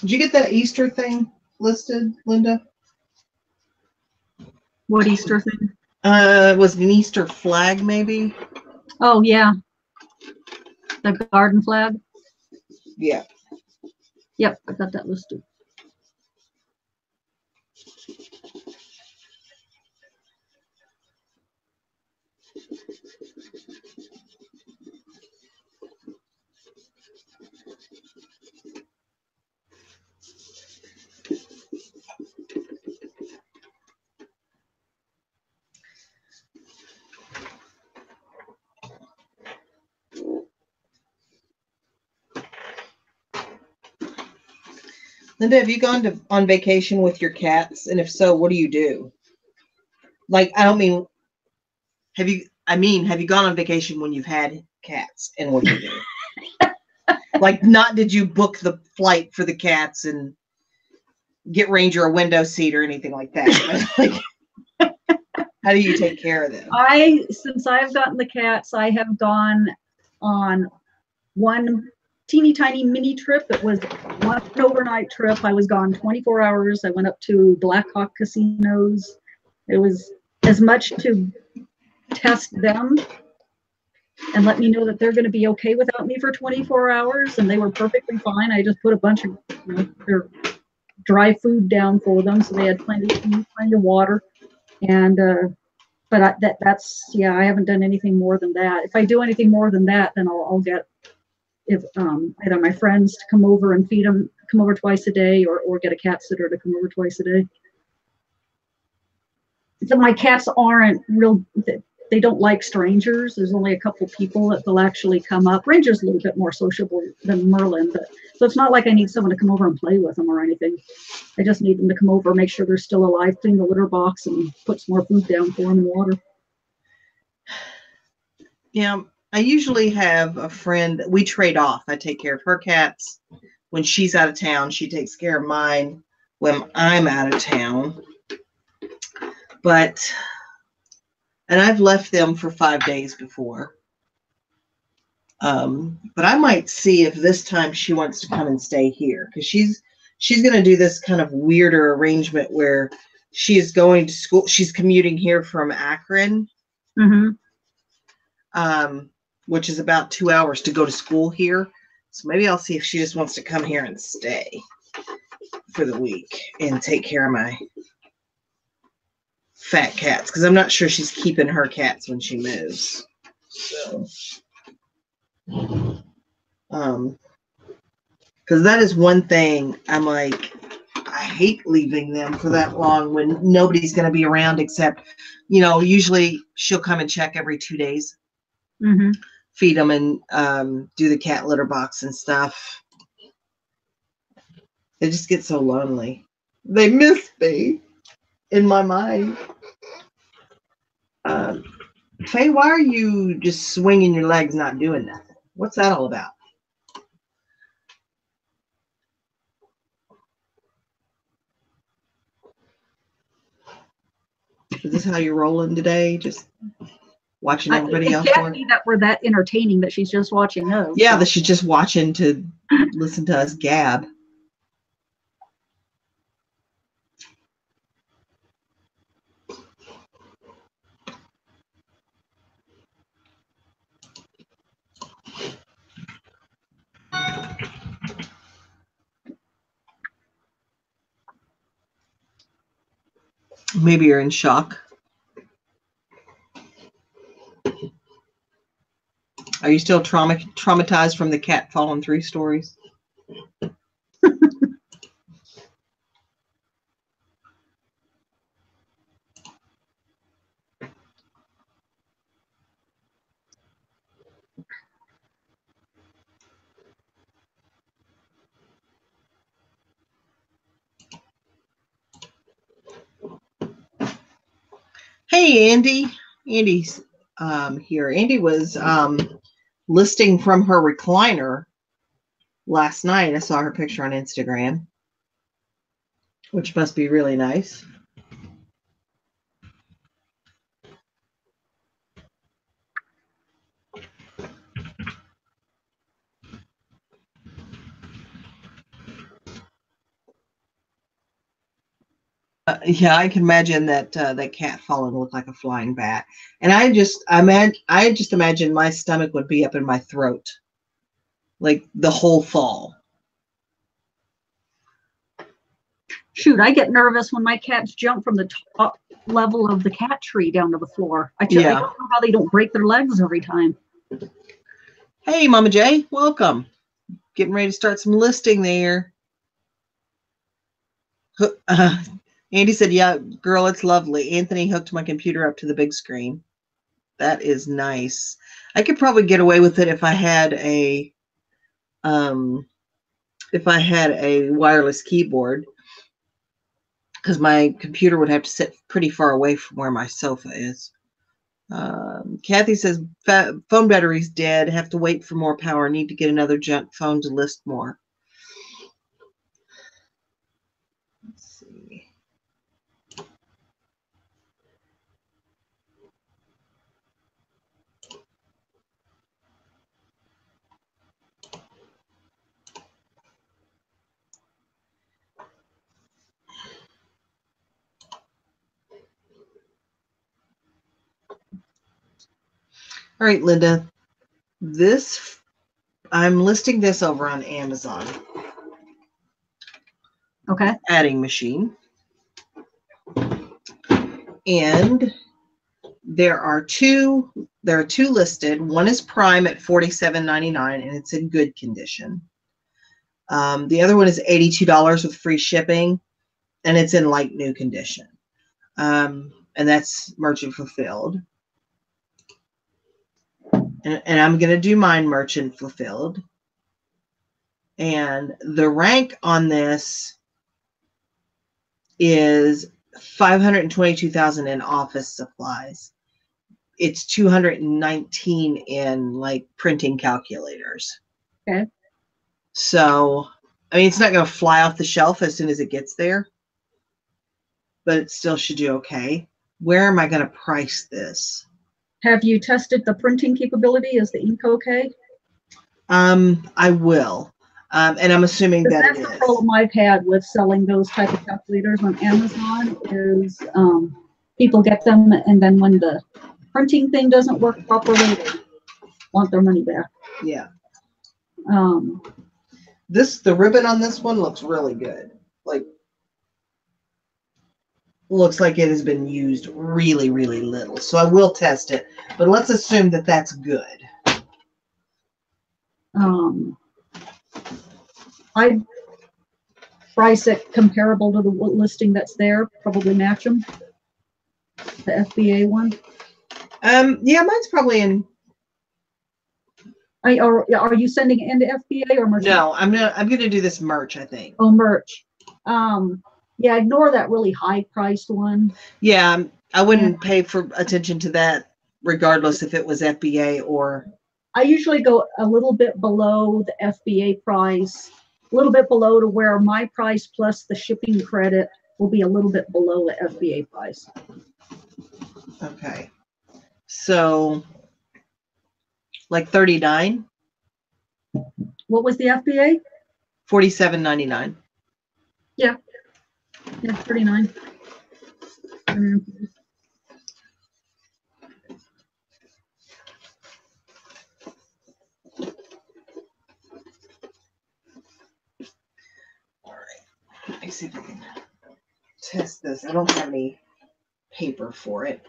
Did you get that Easter thing listed, Linda? What Easter thing? Was it an Easter flag, maybe? Oh, yeah. The garden flag? Yeah. Yep, I got that listed. Linda, have you gone on vacation with your cats? And if so, what do you do? Like, I don't mean Have you gone on vacation when you've had cats, and what do you do? Like, not did you book the flight for the cats and get Ranger a window seat or anything like that? Like, how do you take care of them? Since I've gotten the cats, I have gone on one teeny tiny mini trip. It was one overnight trip. I was gone 24 hours. I went up to Black Hawk casinos. It was as much to test them and let me know that they're going to be okay without me for 24 hours, and they were perfectly fine. I just put a bunch of their dry food down for them, so they had plenty of food, plenty of water, and but that's I haven't done anything more than that. If I do anything more than that, then I'll get either my friends to come over and feed them, come over twice a day, or get a cat sitter to come over twice a day. So my cats aren't real. They don't like strangers. There's only a couple people that will actually come up. Ranger's a little bit more sociable than Merlin, but so it's not like I need someone to come over and play with them or anything. I just need them to come over, make sure they're still alive, clean the litter box, and put some more food down for them and water. Yeah, I usually have a friend. We trade off. I take care of her cats when she's out of town. She takes care of mine when I'm out of town. And I've left them for 5 days before. But I might see if this time she wants to come and stay here, because she's going to do this kind of weirder arrangement where she is going to school. She's commuting here from Akron, which is about 2 hours to go to school here. So maybe I'll see if she just wants to come here and stay for the week and take care of my fat cats, because I'm not sure she's keeping her cats when she moves. So, because that is one thing I'm like, I hate leaving them for that long when nobody's going to be around except, usually she'll come and check every 2 days, feed them and do the cat litter box and stuff. They just get so lonely. They miss me. In my mind. Faye, why are you just swinging your legs, not doing nothing? What's that all about? Is this how you're rolling today? Just watching everybody else? It can't be that we're that entertaining that she's just watching us. Yeah, that she's just watching to listen to us gab. Maybe you're in shock. Are you still traumatized from the cat falling through stories? Hey, Andy. Andy's here. Andy was listing from her recliner last night. I saw her picture on Instagram, which must be really nice. Yeah, I can imagine that that cat falling looked like a flying bat, and I just imagine my stomach would be up in my throat, like the whole fall. Shoot, I get nervous when my cats jump from the top level of the cat tree down to the floor. I don't know how they don't break their legs every time. Hey, Mama J, welcome. Getting ready to start some listing there. Andy said, yeah, girl, it's lovely. Anthony hooked my computer up to the big screen. That is nice. I could probably get away with it if I had a wireless keyboard, because my computer would have to sit pretty far away from where my sofa is. Kathy says phone battery's dead. Have to wait for more power. Need to get another junk phone to list more. Let's see. All right, Linda. I'm listing this over on Amazon. Okay. Adding machine. And there are two listed. One is prime at $47.99 and it's in good condition. The other one is $82 with free shipping and it's in like new condition. And that's merchant fulfilled. And I'm going to do mine merchant fulfilled. And the rank on this is 522,000 in office supplies. It's 219 in like printing calculators. Okay. So, I mean, it's not going to fly off the shelf as soon as it gets there, but it still should do okay. Where am I going to price this? Have you tested the printing capability? Is the ink okay? I will. And I'm assuming that it is. That's the problem I've had with selling those type of calculators on Amazon is people get them and then when the printing thing doesn't work properly, they want their money back. Yeah. The ribbon on this one looks really good. Like, looks like it has been used really, really little. So I will test it, but let's assume that that's good. I'd price it comparable to the listing that's there, probably match them. The FBA one. Yeah, mine's probably in. Are you sending it into FBA or merch? No, I'm gonna do this merch, I think. Oh, merch. Yeah, ignore that really high priced one. Yeah, I wouldn't pay for attention to that, regardless if it was FBA or. I usually go a little bit below the FBA price, a little bit below to where my price plus the shipping credit will be a little bit below the FBA price. Okay. So, like 39? What was the FBA? $47.99. Yeah. Yeah, 39. All right. Let me see if I can test this. I don't have any paper for it.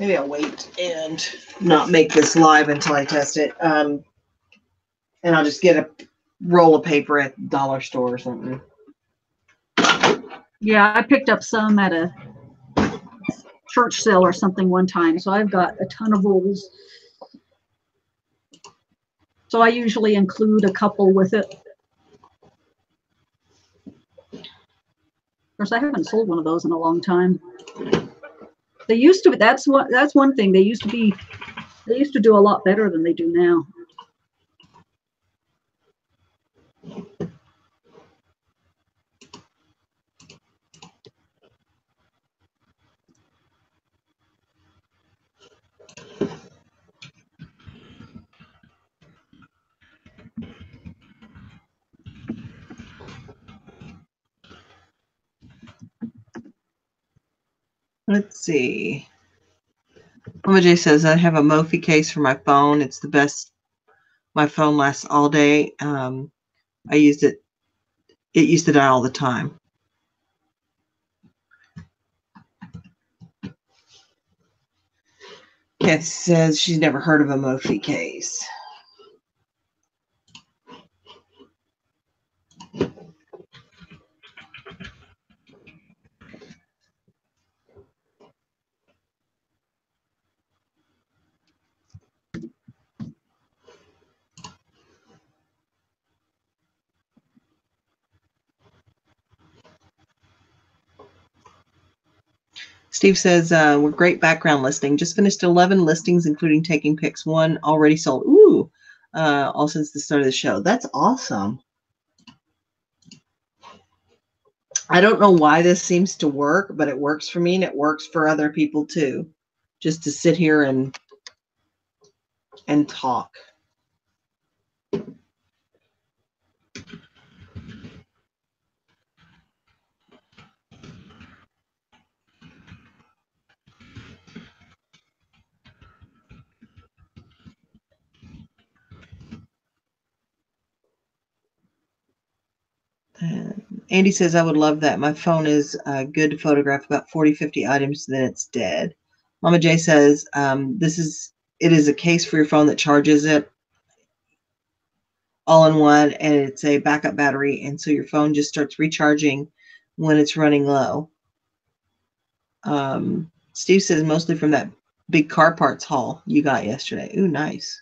Maybe I'll wait and not make this live until I test it. And I'll just get a roll of paper at the dollar store or something. Yeah, I picked up some at a church sale or something one time, so I've got a ton of rolls. So I usually include a couple with it. Of course, I haven't sold one of those in a long time. They used to. That's one thing. They used to do a lot better than they do now. Let's see. Mama J says, I have a Mophie case for my phone. It's the best. My phone lasts all day. I used it. It used to die all the time. Kathy says she's never heard of a Mophie case. Steve says, we're great background listing. Just finished 11 listings, including taking pics. One already sold. Ooh, all since the start of the show. That's awesome. I don't know why this seems to work, but it works for me and it works for other people too. Just to sit here and talk. Andy says, I would love that. My phone is good to photograph about 40, 50 items, then it's dead. Mama J says, it is a case for your phone that charges it all in one, and it's a backup battery, and so your phone just starts recharging when it's running low. Steve says, mostly from that big car parts haul you got yesterday. Ooh, nice.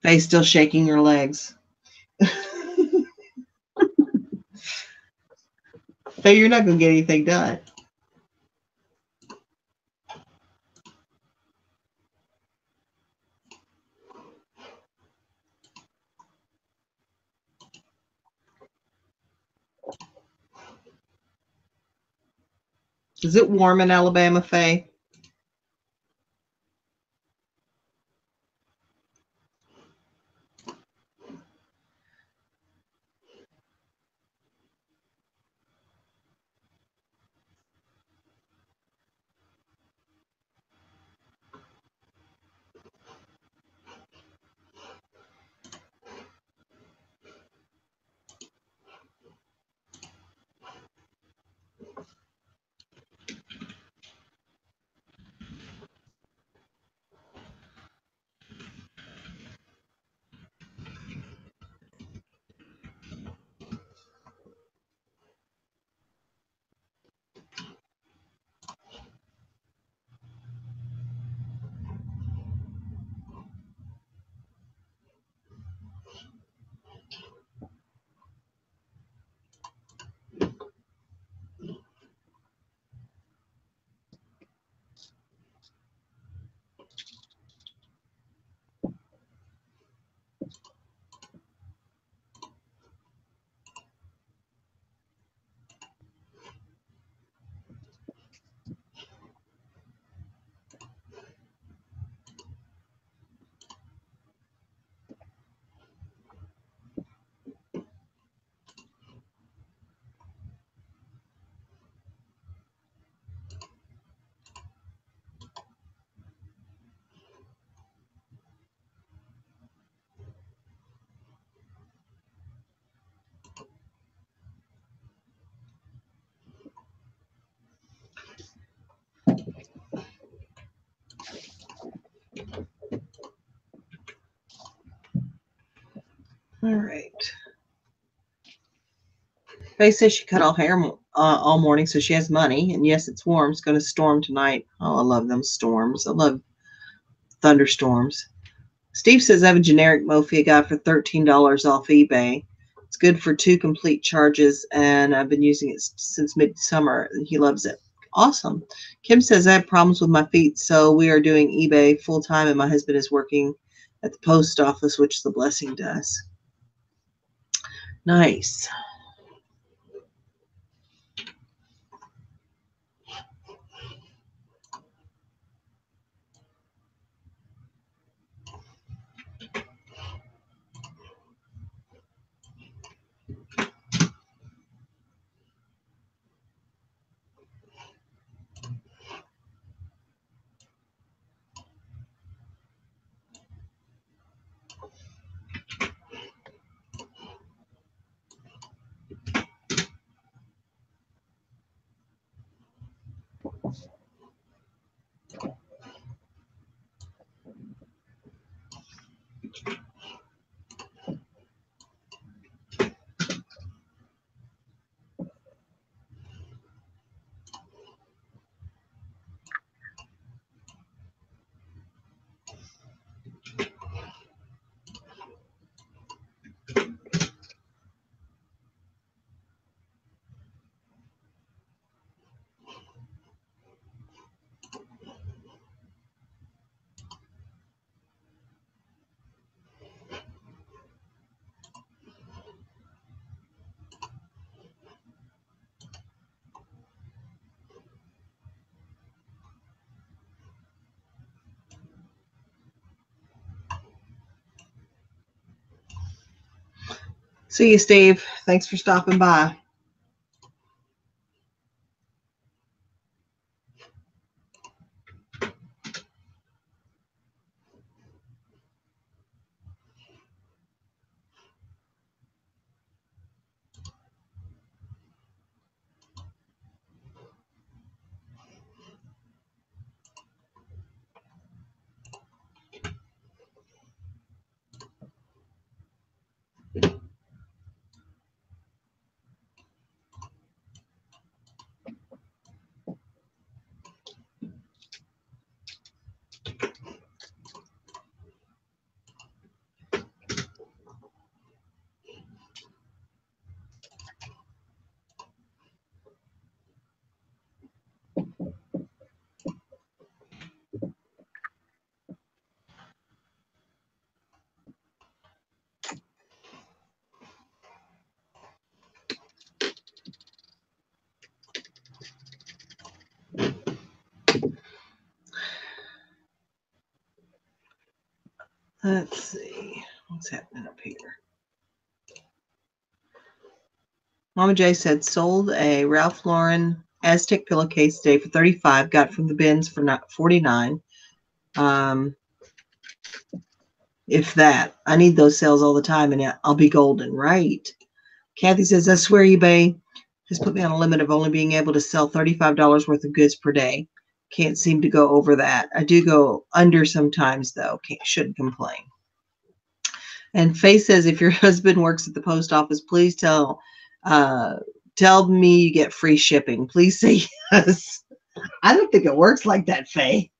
Faye's still shaking your legs. Faye, you're not going to get anything done. Is it warm in Alabama, Faye? All right. Faye says she cut all hair all morning, so she has money. And yes, it's warm. It's going to storm tonight. Oh, I love them storms. I love thunderstorms. Steve says I have a generic Mophie I got for $13 off eBay. It's good for 2 complete charges, and I've been using it since midsummer. He loves it. Awesome. Kim says I have problems with my feet, so we are doing eBay full time, and my husband is working at the post office, which the blessing does. Nice. See you, Steve. Thanks for stopping by. Let's see what's happening up here. Mama J said sold a Ralph Lauren Aztec pillowcase today for $35. Got from the bins for $49. If that, I need those sales all the time, and I'll be golden, right? Kathy says, I swear eBay has put me on a limit of only being able to sell $35 worth of goods per day. Can't seem to go over that. I do go under sometimes, though. Shouldn't complain. And Faye says, if your husband works at the post office, please tell me you get free shipping. Please say yes. I don't think it works like that, Faye.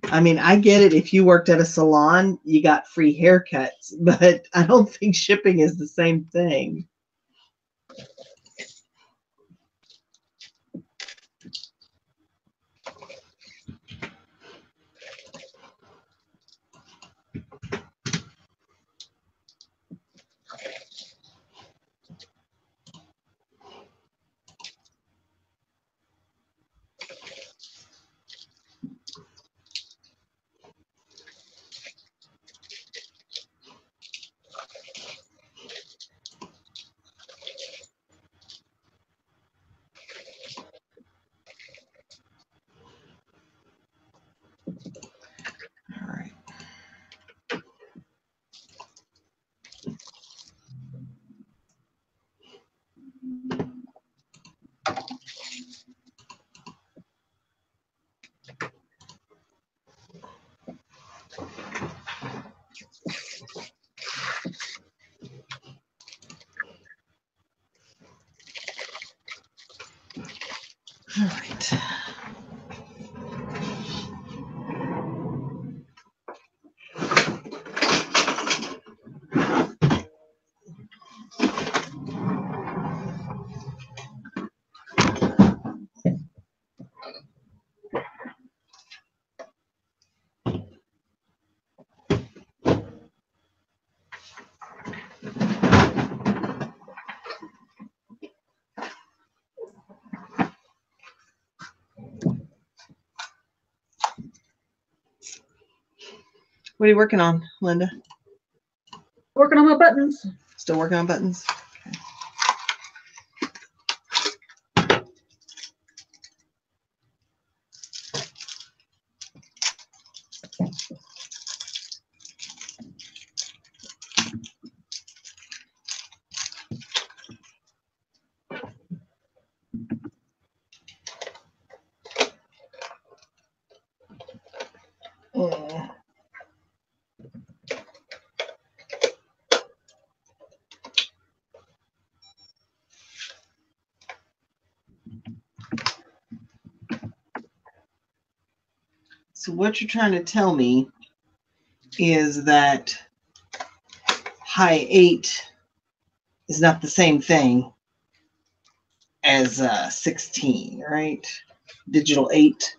I mean, I get it. If you worked at a salon, you got free haircuts, but I don't think shipping is the same thing. All right. All right. What are you working on, Linda? Working on my buttons. Still working on buttons? Okay. So what you're trying to tell me is that high 8 is not the same thing as 16, right? Digital 8.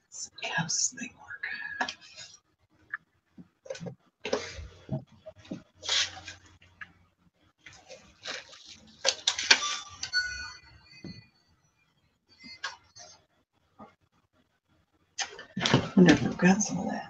Let's see how this thing works. wonder if I've got some of that.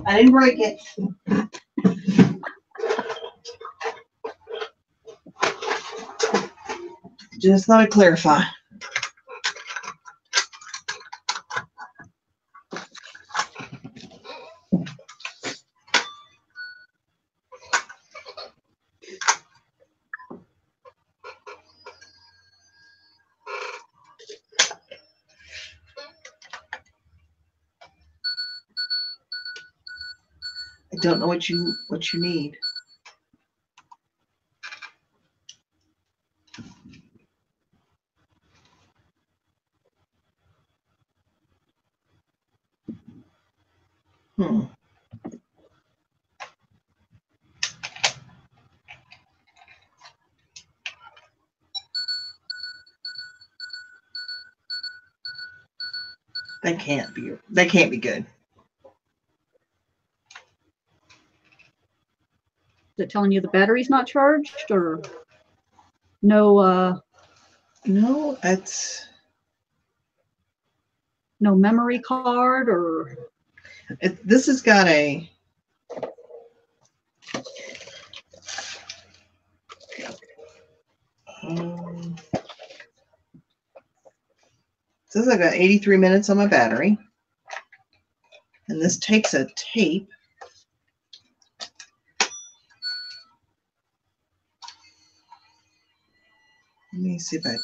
I didn't break it. Just thought I'd clarify. I don't know what you need. That can't be good. Is it telling you the battery's not charged, or no? No, it's no memory card, or this has got a says I got 83 minutes on my battery, and this takes a tape. Let me see if I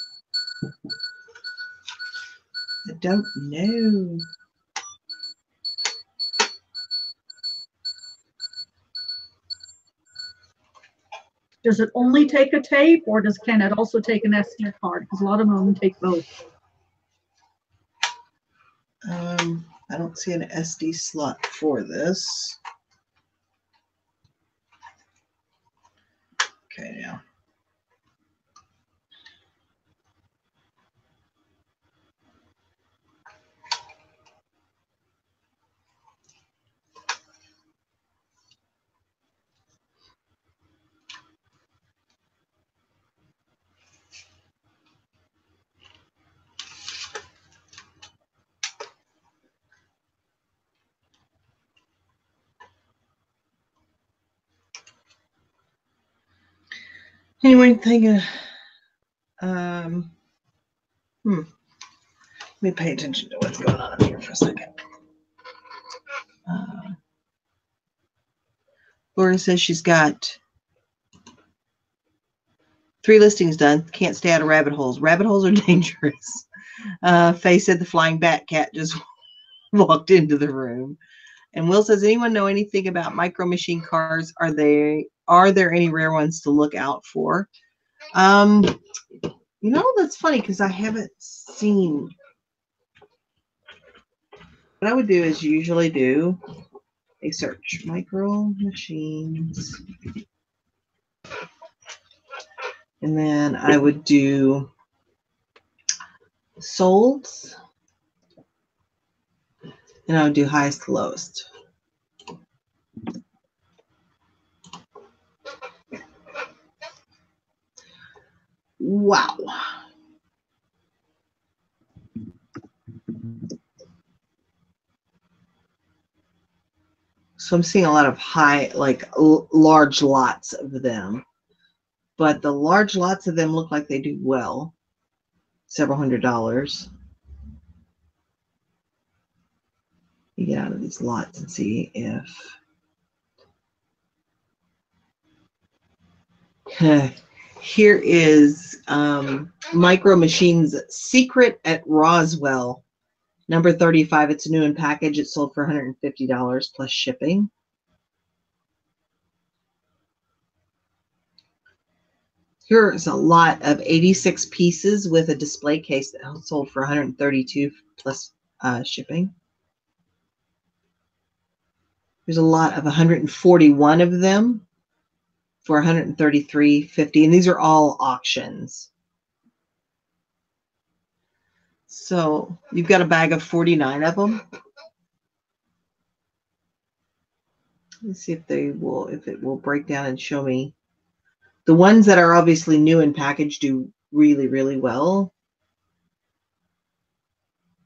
don't know. does it only take a tape, or can it also take an SD card? Because a lot of them take both. I don't see an SD slot for this. Okay, now. Anyone think let me pay attention to what's going on up here for a second. Laura says she's got 3 listings done. Can't stay out of rabbit holes. Rabbit holes are dangerous. Faye said the flying bat cat just walked into the room. And Will says, anyone know anything about micro machine cars? Are there any rare ones to look out for? You know, that's funny because I haven't seen. What I would do is usually do a search. Micro machines. And then I would do solds. And I would do highest to lowest. Wow. So I'm seeing a lot of large lots of them. But the large lots of them look like they do well. Several $100s. You get out of these lots and see if here is Micro Machines Secret at Roswell, number 35. It's new in package. It's sold for $150 plus shipping. Here's a lot of 86 pieces with a display case that sold for $132 plus shipping. There's a lot of 141 of them for $133.50, and these are all auctions. So you've got a bag of 49 of them. Let's see if it will break down and show me. The ones that are obviously new in package do really, really well.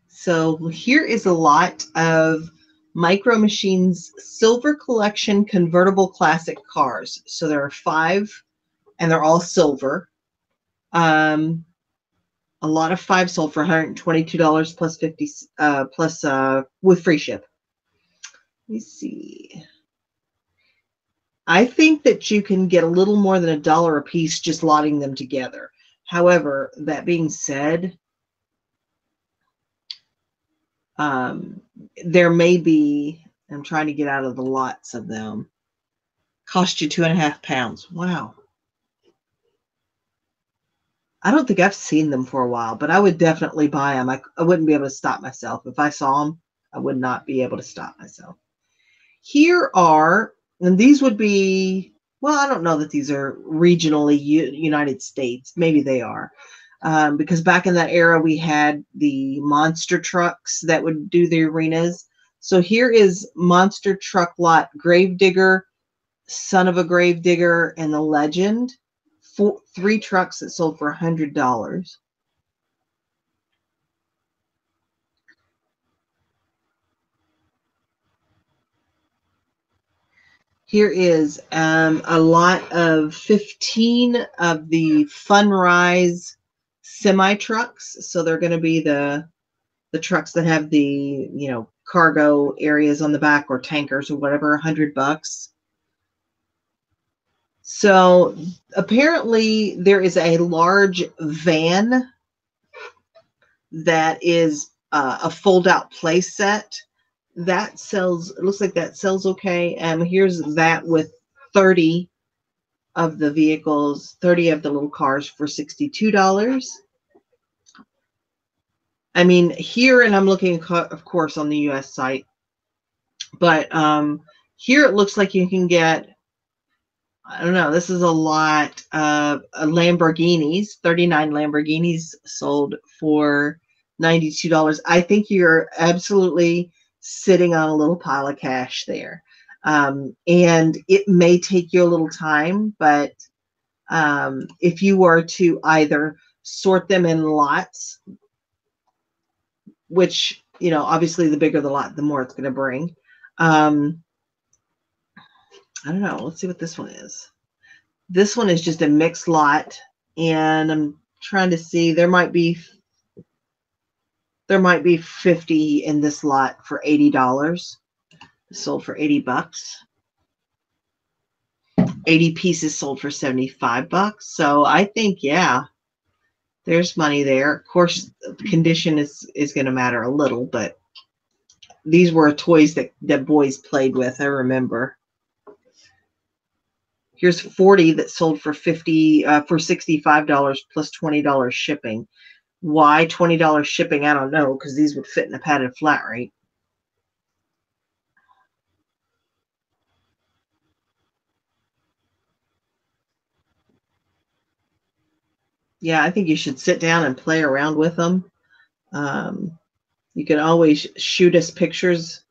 So here is a lot of Micro Machines Silver Collection convertible classic cars. So there are 5, and they're all silver. A lot of 5 sold for $122 plus 50 plus with free ship. Let me see. I think that you can get a little more than $1 a piece just lotting them together. However, that being said, there may be, I'm trying to get out of the lots of them, cost you 2.5 pounds. Wow. I don't think I've seen them for a while, but I would definitely buy them. I wouldn't be able to stop myself. If I saw them, I would not be able to stop myself. Here are, and these would be, well, I don't know that these are regionally United States. Maybe they are. Because back in that era, we had the monster trucks that would do the arenas. So here is monster truck lot, Gravedigger, Son of a Gravedigger, and the Legend. 3 trucks that sold for $100. Here is a lot of 15 of the Funrise semi trucks. So they're going to be the trucks that have the, cargo areas on the back, or tankers or whatever, $100. So apparently there is a large van that is a fold-out play set that sells. It looks like that sells okay. Here's that with 30 of the vehicles, 30 of the little cars for $62. I mean, here, and I'm looking, of course, on the U.S. site, but here it looks like you can get, I don't know, this is a lot of Lamborghinis. 39 Lamborghinis sold for $92. I think you're absolutely sitting on a little pile of cash there. And it may take you a little time, but if you were to either sort them in lots, which, obviously the bigger the lot, the more it's going to bring. I don't know. Let's see what this one is. This one is just a mixed lot, and I'm trying to see. There might be 50 in this lot for $80. Sold for $80. 80 pieces sold for $75. So I think, yeah, there's money there. Of course, the condition is going to matter a little, but these were toys that boys played with. I remember. Here's 40 that sold for $65 plus $20 shipping. Why $20 shipping? I don't know, because these would fit in a padded flat rate. Yeah, I think you should sit down and play around with them. You can always shoot us pictures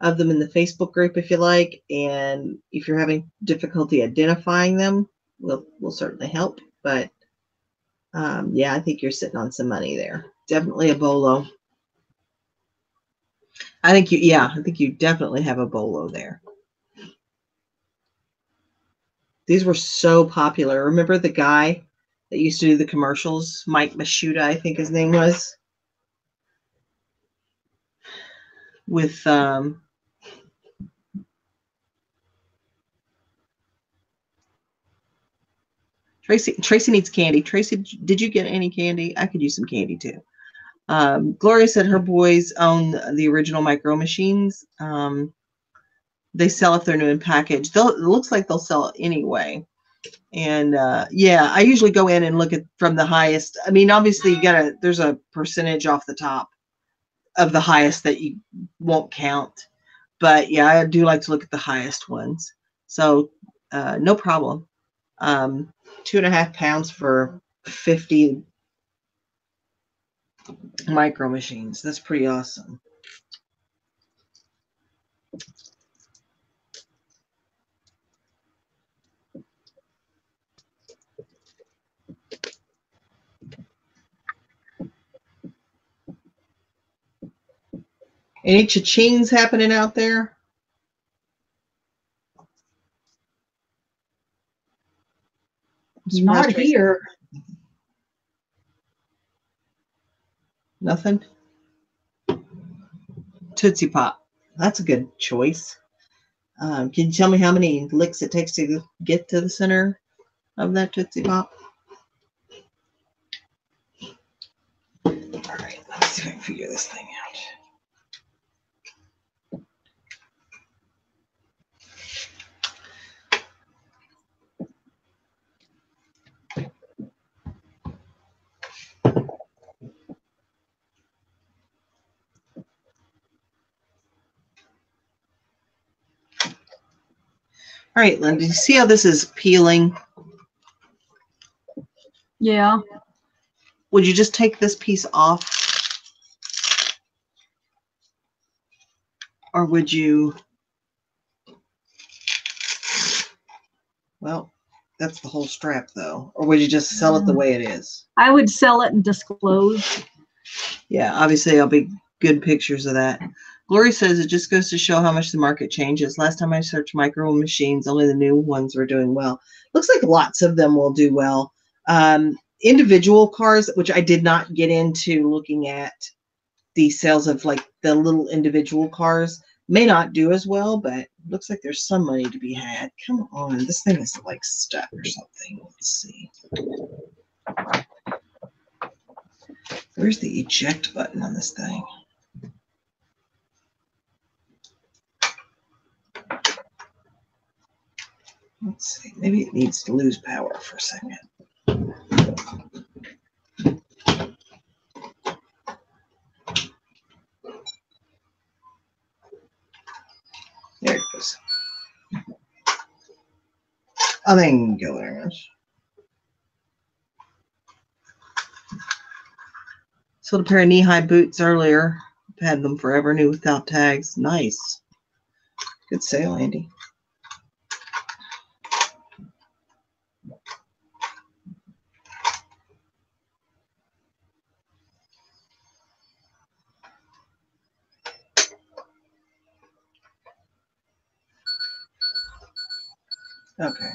of them in the Facebook group if you like, and if you're having difficulty identifying them, we'll certainly help. But yeah, I think you're sitting on some money there. Definitely a bolo. I think you definitely have a bolo there. These were so popular. Remember the guy that used to do the commercials, Mike Mashuda, I think his name was, with Tracy needs candy. Tracy, did you get any candy? I could use some candy too. Gloria said her boys own the original Micro Machines. They sell if they're new in package. It looks like they'll sell it anyway. And yeah, I usually go in and look at from the highest. I mean, obviously there's a percentage off the top of the highest that you won't count. But yeah, I do like to look at the highest ones. So no problem. 2.5 pounds for 50 micro machines. That's pretty awesome. Any cha-chings happening out there? Not here. Nothing? Tootsie Pop. That's a good choice. Can you tell me how many licks it takes to get to the center of that Tootsie Pop? All right, let's see if I can figure this thing out. All right, Linda, do you see how this is peeling? Yeah. Would you just take this piece off? Or would you, well, that's the whole strap though. Or would you just sell it the way it is? I would sell it and disclose. Yeah, obviously I'll be good pictures of that. Glory says it just goes to show how much the market changes. Last time I searched micro machines, only the new ones were doing well. Looks like lots of them will do well. Individual cars, which I did not get into looking at the sales of like the little individual cars, may not do as well, but looks like there's some money to be had. Come on, this thing is like stuck or something. Let's see. Where's the eject button on this thing? Let's see. Maybe it needs to lose power for a second. There it goes. Oh, thank you very much. Sold a pair of knee-high boots earlier. I've had them forever, new without tags. Nice. Good sale, Andy. Okay.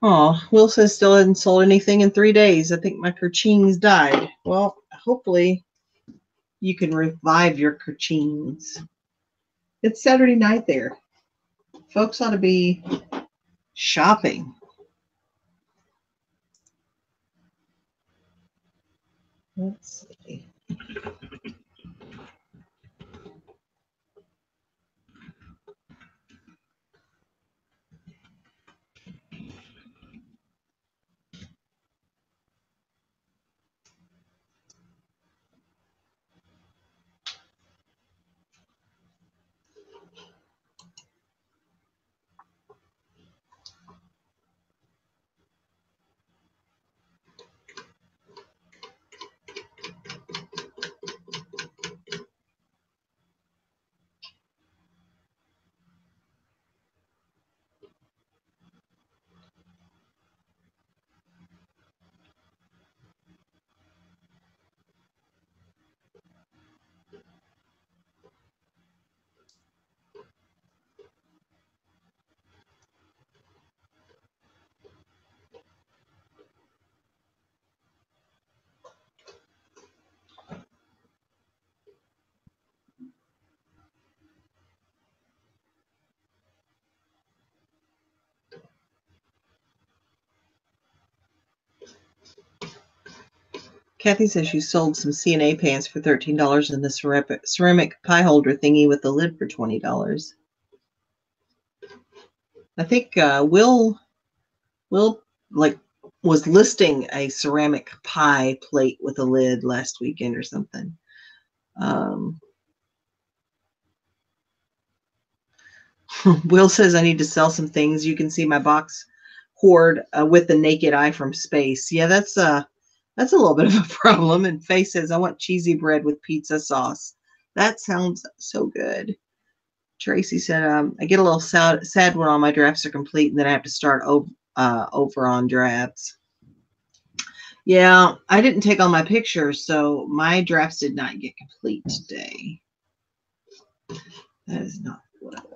Oh, Will says still hasn't sold anything in 3 days. I think my Kerchings died. Well, hopefully you can revive your Kerchings. It's Saturday night there. Folks ought to be shopping. Let's see. Kathy says she sold some CNA pants for $13 and the ceramic pie holder thingy with the lid for $20. I think Will like was listing a ceramic pie plate with a lid last weekend or something. Will says I need to sell some things. You can see my box hoard with the naked eye from space. Yeah, that's a little bit of a problem. And Faye says I want cheesy bread with pizza sauce. That sounds so good. Tracy said I get a little sad when all my drafts are complete and then I have to start over on drafts. Yeah, I didn't take all my pictures, so my drafts did not get complete today. That is not what I want.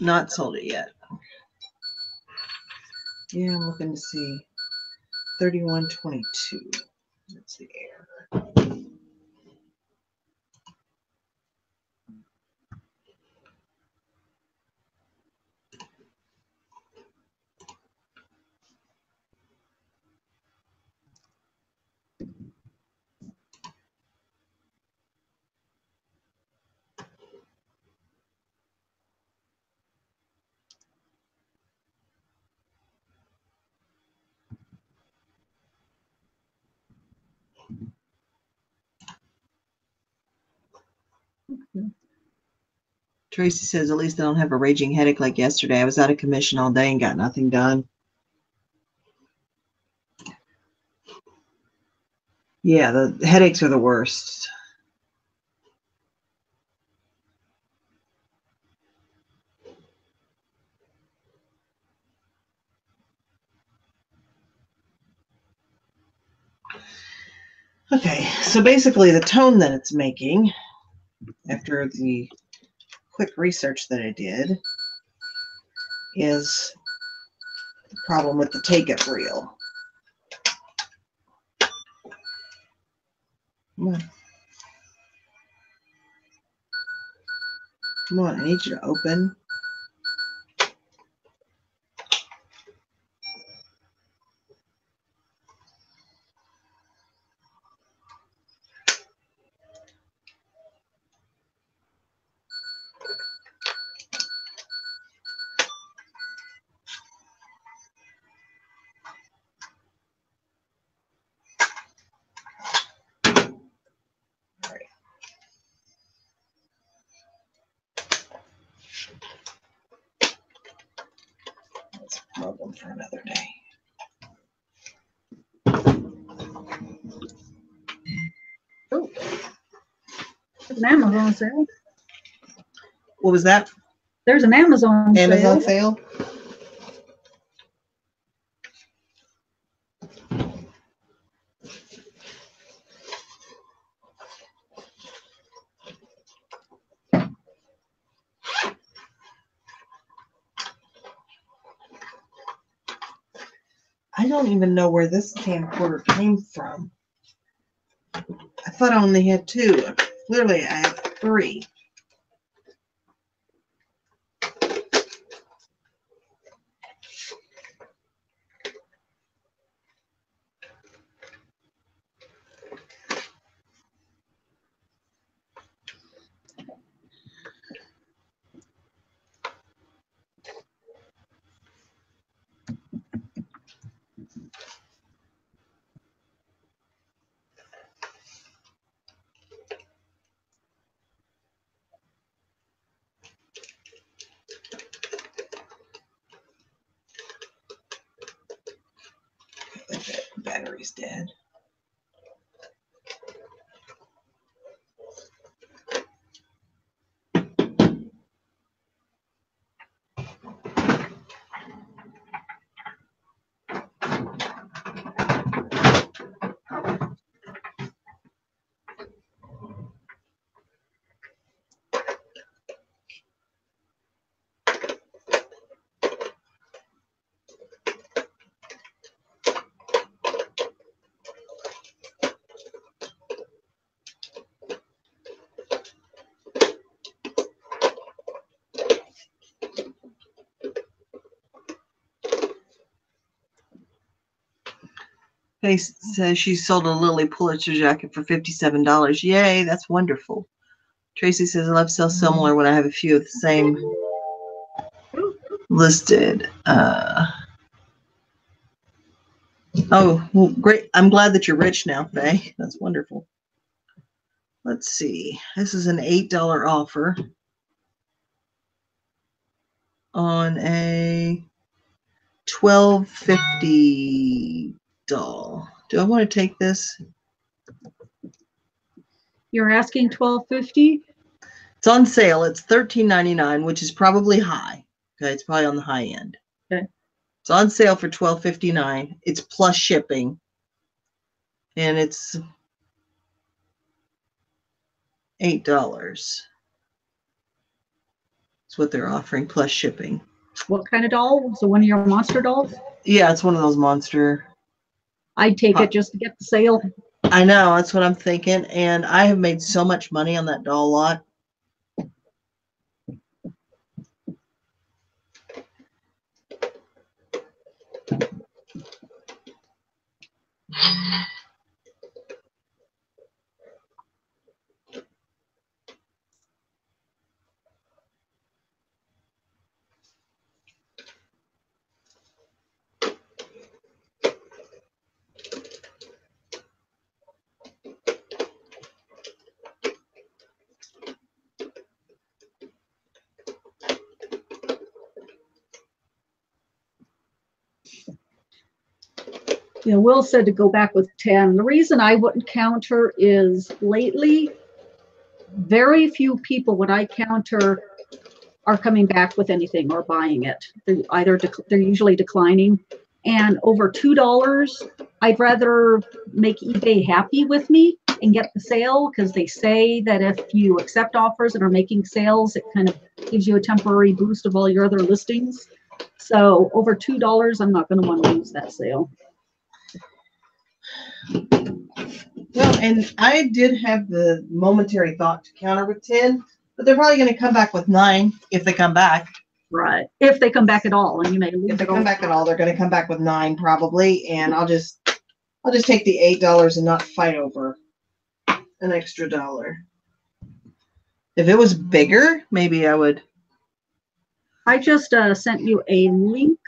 Not sold it yet. Yeah, I'm looking to see 3122. That's the error. Tracy says, at least I don't have a raging headache like yesterday. I was out of commission all day and got nothing done. Yeah, the headaches are the worst. Okay, so basically the tone that it's making after the quick research that I did is the problem with the take-up reel. Come on. Come on, I need you to open. That's a problem for another day. Oh, there's an Amazon sale. What was that? There's an Amazon sale? I don't even know where this camcorder came from. I thought I only had two. Clearly, I have three. Battery's dead. Faye says she sold a Lily Pulitzer jacket for $57. Yay, that's wonderful. Tracy says I love sell similar when I have a few of the same listed. Oh, well, great. I'm glad that you're rich now, Faye. That's wonderful. Let's see. This is an $8 offer on a 1250 doll. Do I want to take this? You're asking $12.50? It's on sale. It's $13.99, which is probably high. Okay, it's probably on the high end. Okay. It's on sale for $12.59. It's plus shipping, and it's $8. That's what they're offering plus shipping. What kind of doll? So one of your monster dolls? Yeah, it's one of those monster. I'd take it just to get the sale. I know, that's what I'm thinking. And I have made so much money on that doll lot. You know, Will said to go back with 10. The reason I wouldn't counter is lately, very few people when I counter are coming back with anything or buying it. They're usually declining. And over $2, I'd rather make eBay happy with me and get the sale, because they say that if you accept offers and are making sales, it kind of gives you a temporary boost of all your other listings. So over $2, I'm not going to want to lose that sale. Well, and I did have the momentary thought to counter with 10, but they're probably going to come back with 9 if they come back. Right. If they come back at all, and you may lose. If they come back at all, they're going to come back with 9 probably, and I'll just take the $8 and not fight over an extra $1. If it was bigger, maybe I would. I just sent you a link.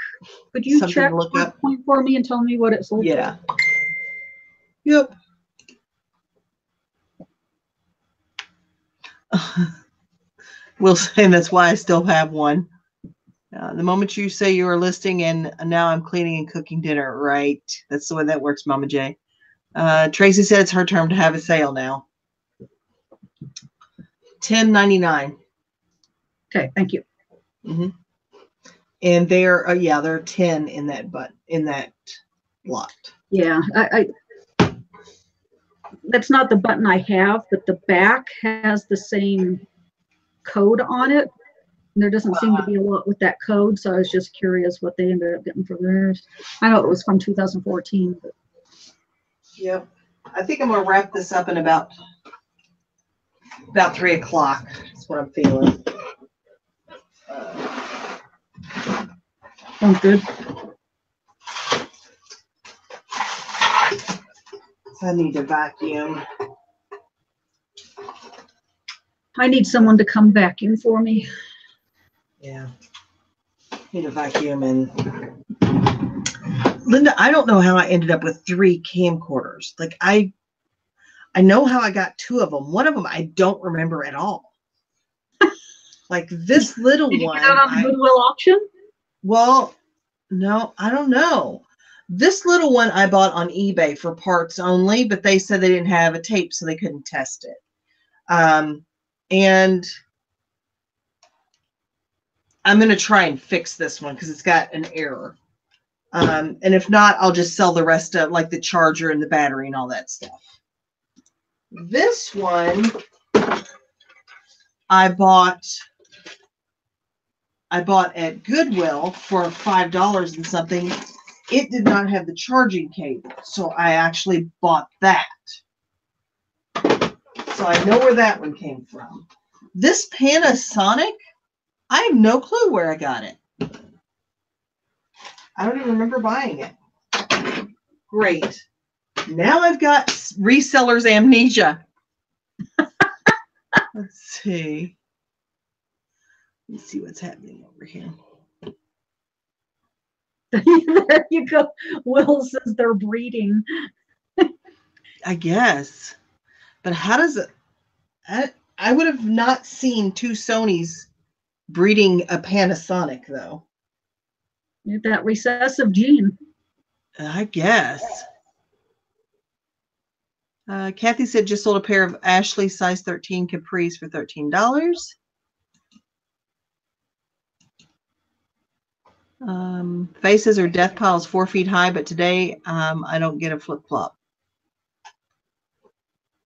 Could you check that point for me and tell me what it sold? Yeah. Yep. We'll say that's why I still have one. The moment you say you are listing, and now I'm cleaning and cooking dinner, right? That's the way that works, Mama J. Tracy said it's her turn to have a sale now. $10.99. Okay, thank you. Mm-hmm. And there are 10 in that lot. Yeah, I that's not the button I have, but the back has the same code on it. There doesn't seem to be a lot with that code, so I was just curious what they ended up getting for theirs. I know it was from 2014. But. Yep. I think I'm going to wrap this up in about 3 o'clock. That's what I'm feeling. Sounds good. I need to vacuum. I need someone to come vacuum for me. Yeah. Need to vacuum. And Linda, I don't know how I ended up with 3 camcorders. Like I know how I got 2 of them. One of them I don't remember at all. Like this little Did you one. get that on the Goodwill auction? Well, no, I don't know. This little one I bought on eBay for parts only, but they said they didn't have a tape, so they couldn't test it. And I'm going to try and fix this one because it's got an error. And if not, I'll just sell the rest of like the charger and the battery and all that stuff. This one I bought at Goodwill for $5 and something. It did not have the charging cable, so I actually bought that. So I know where that one came from. This Panasonic, I have no clue where I got it. I don't even remember buying it. Great. Now I've got resellers amnesia. Let's see. Let's see what's happening over here. There you go. Will says they're breeding. I guess. But how does it? I would have not seen two Sonys breeding a Panasonic, though. That recessive gene. I guess. Kathy said just sold a pair of Ashley size 13 capris for $13. Faces or death piles 4 feet high, but today I don't get a flip-flop.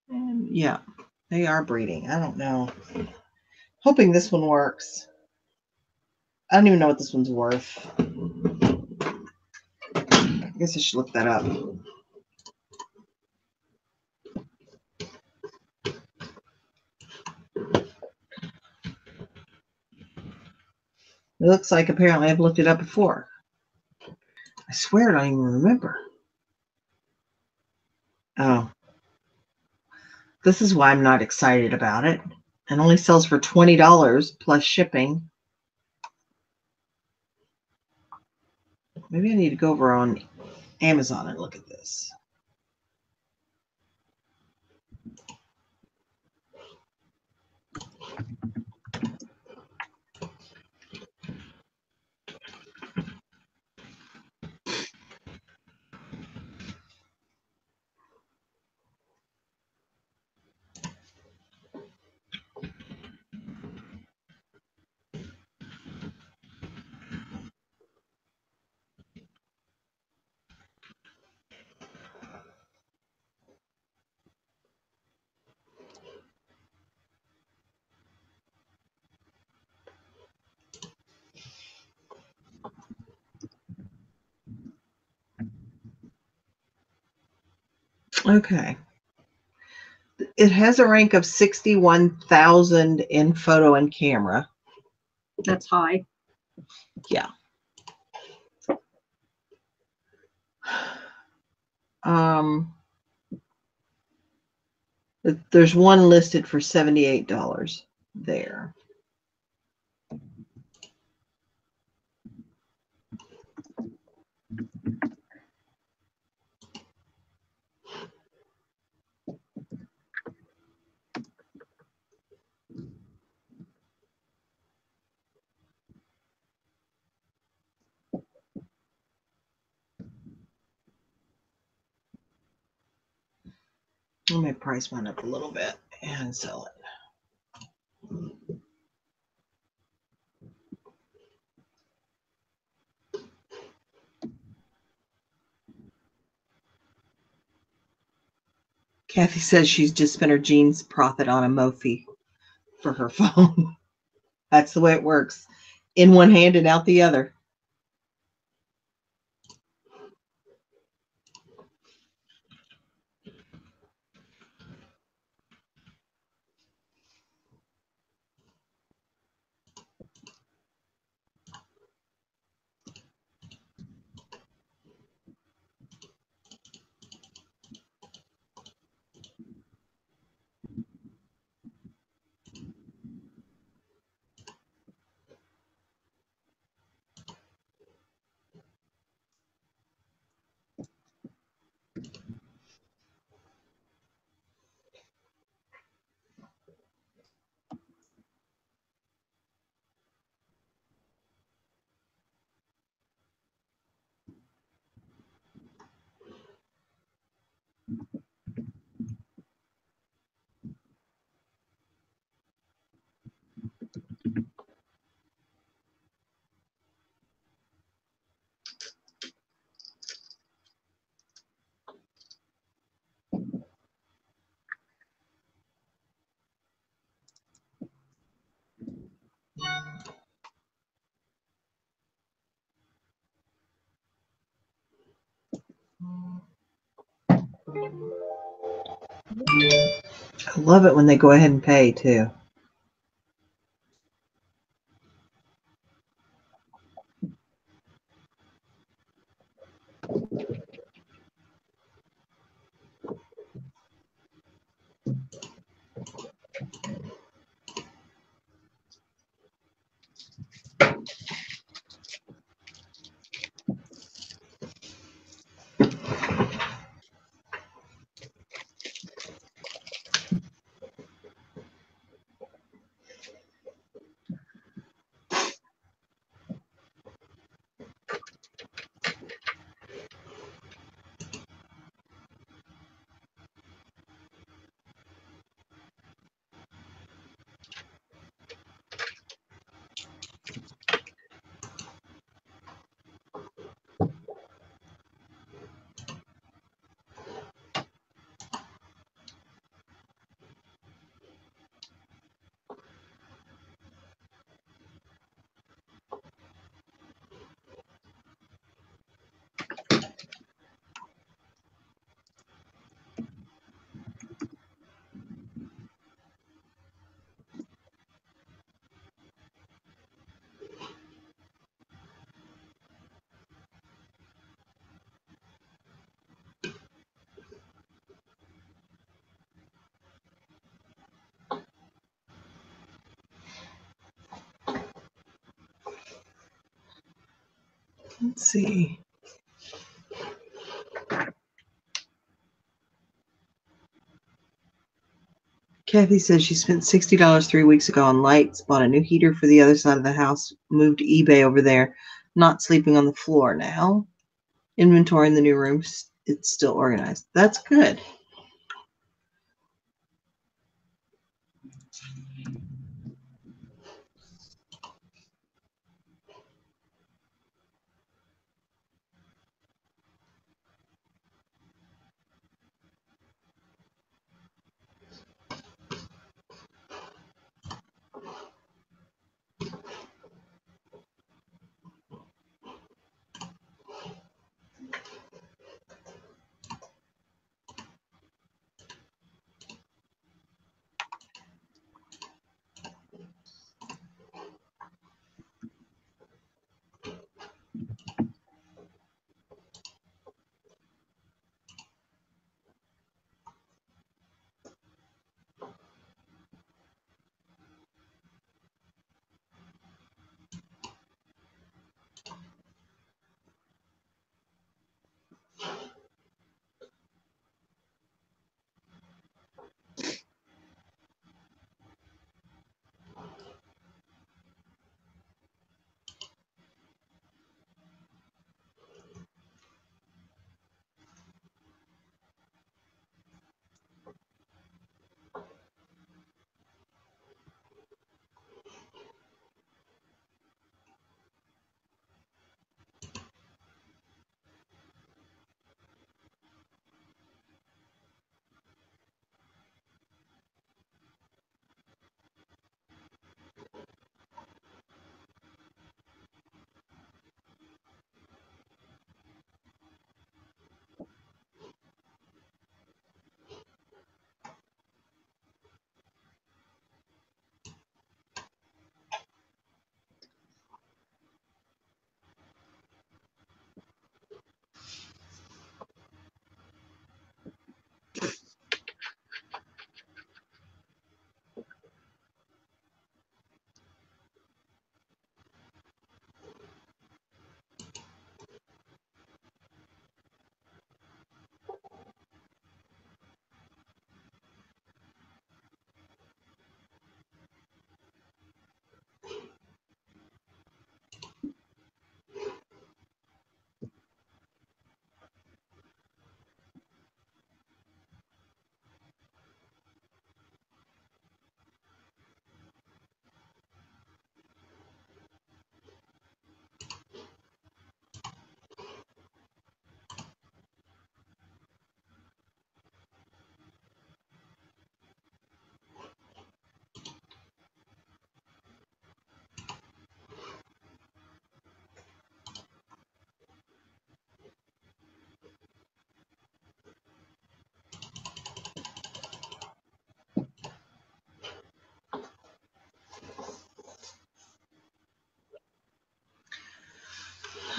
And yeah, they are breeding. I don't know. Hoping this one works. I don't even know what this one's worth. I guess I should look that up. It looks like apparently I've looked it up before. I swear I don't even remember. Oh. This is why I'm not excited about it. It only sells for $20 plus shipping. Maybe I need to go over on Amazon and look at this. Okay. It has a rank of 61,000 in photo and camera. That's high. Yeah. There's one listed for $78 there. Let me price mine up a little bit and sell it. Kathy says she's just spent her jeans profit on a Mophie for her phone. That's the way it works. In one hand and out the other. I love it when they go ahead and pay too. Let's see. Kathy says she spent $60 3 weeks ago on lights, bought a new heater for the other side of the house, moved eBay over there, not sleeping on the floor now. Inventory in the new room, it's still organized. That's good.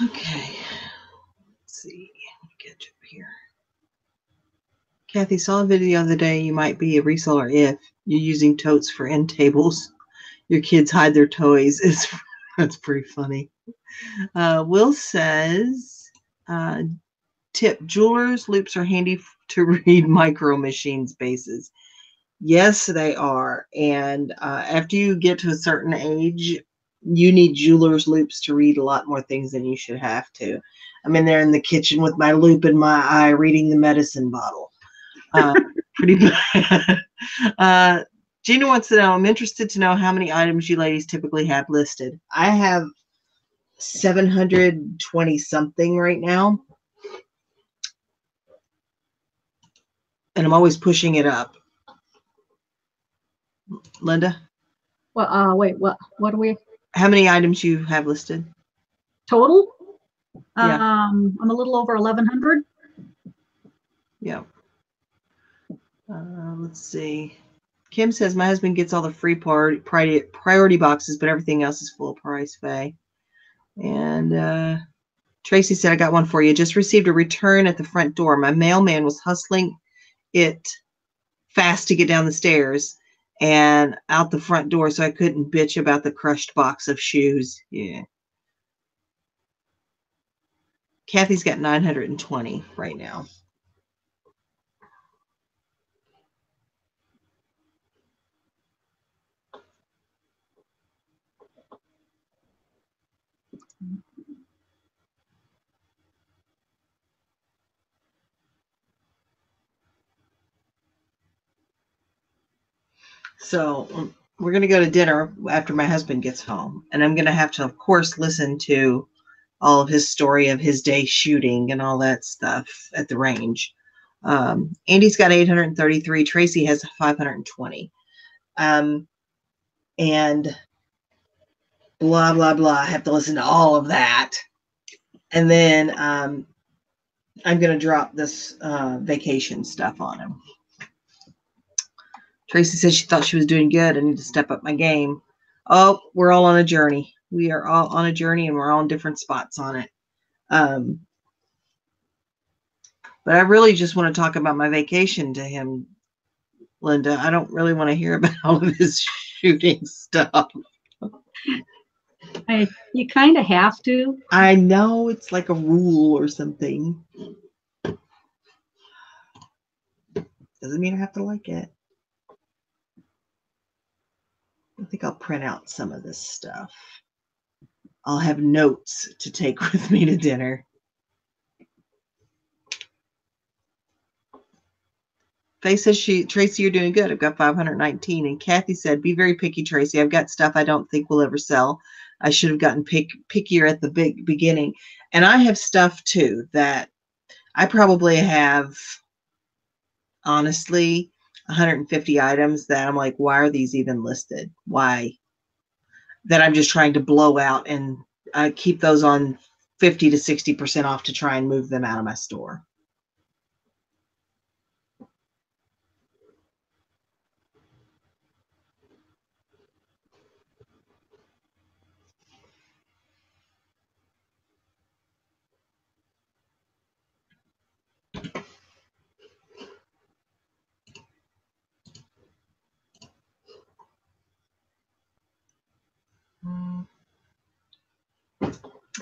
Okay. Let's see. Catch up here. Kathy, saw a video the other day. You might be a reseller if you're using totes for end tables. Your kids hide their toys. That's pretty funny. Will says, tip, jewelers loops are handy to read micro machine spaces. Yes, they are. And after you get to a certain age, you need jeweler's loops to read a lot more things than you should have to. I'm in there in the kitchen with my loop in my eye reading the medicine bottle. Pretty bad. Gina wants to know, I'm interested to know how many items you ladies typically have listed. I have 720 something right now. And I'm always pushing it up. Linda? Well, wait, what do we? How many items you have listed? Total? Yeah. I'm a little over 1,100. Yeah. Let's see. Kim says, my husband gets all the free priority boxes, but everything else is full price, Faye. And Tracy said, I got one for you. Just received a return at the front door. My mailman was hustling it fast to get down the stairs and out the front door, so I couldn't bitch about the crushed box of shoes. Yeah. Kathy's got 920 right now. So we're going to go to dinner after my husband gets home. And I'm going to have to, of course, listen to all of his story of his day shooting and all that stuff at the range. Andy's got 833. Tracy has 520. And blah, blah, blah. I have to listen to all of that. And then I'm going to drop this vacation stuff on him. Tracy said she thought she was doing good. I need to step up my game. Oh, we're all on a journey. We are all on a journey, and we're all in different spots on it. But I really just want to talk about my vacation to him, Linda. I don't really want to hear about all of his shooting stuff. You kind of have to. I know it's like a rule or something. Doesn't mean I have to like it. I think I'll print out some of this stuff. I'll have notes to take with me to dinner. Faye says, Tracy, you're doing good. I've got 519. And Kathy said, be very picky, Tracy. I've got stuff I don't think will ever sell. I should have gotten pickier at the beginning. And I have stuff too that I probably have, honestly, 150 items that I'm like, why are these even listed? Why? That I'm just trying to blow out and keep those on 50 to 60% off to try and move them out of my store.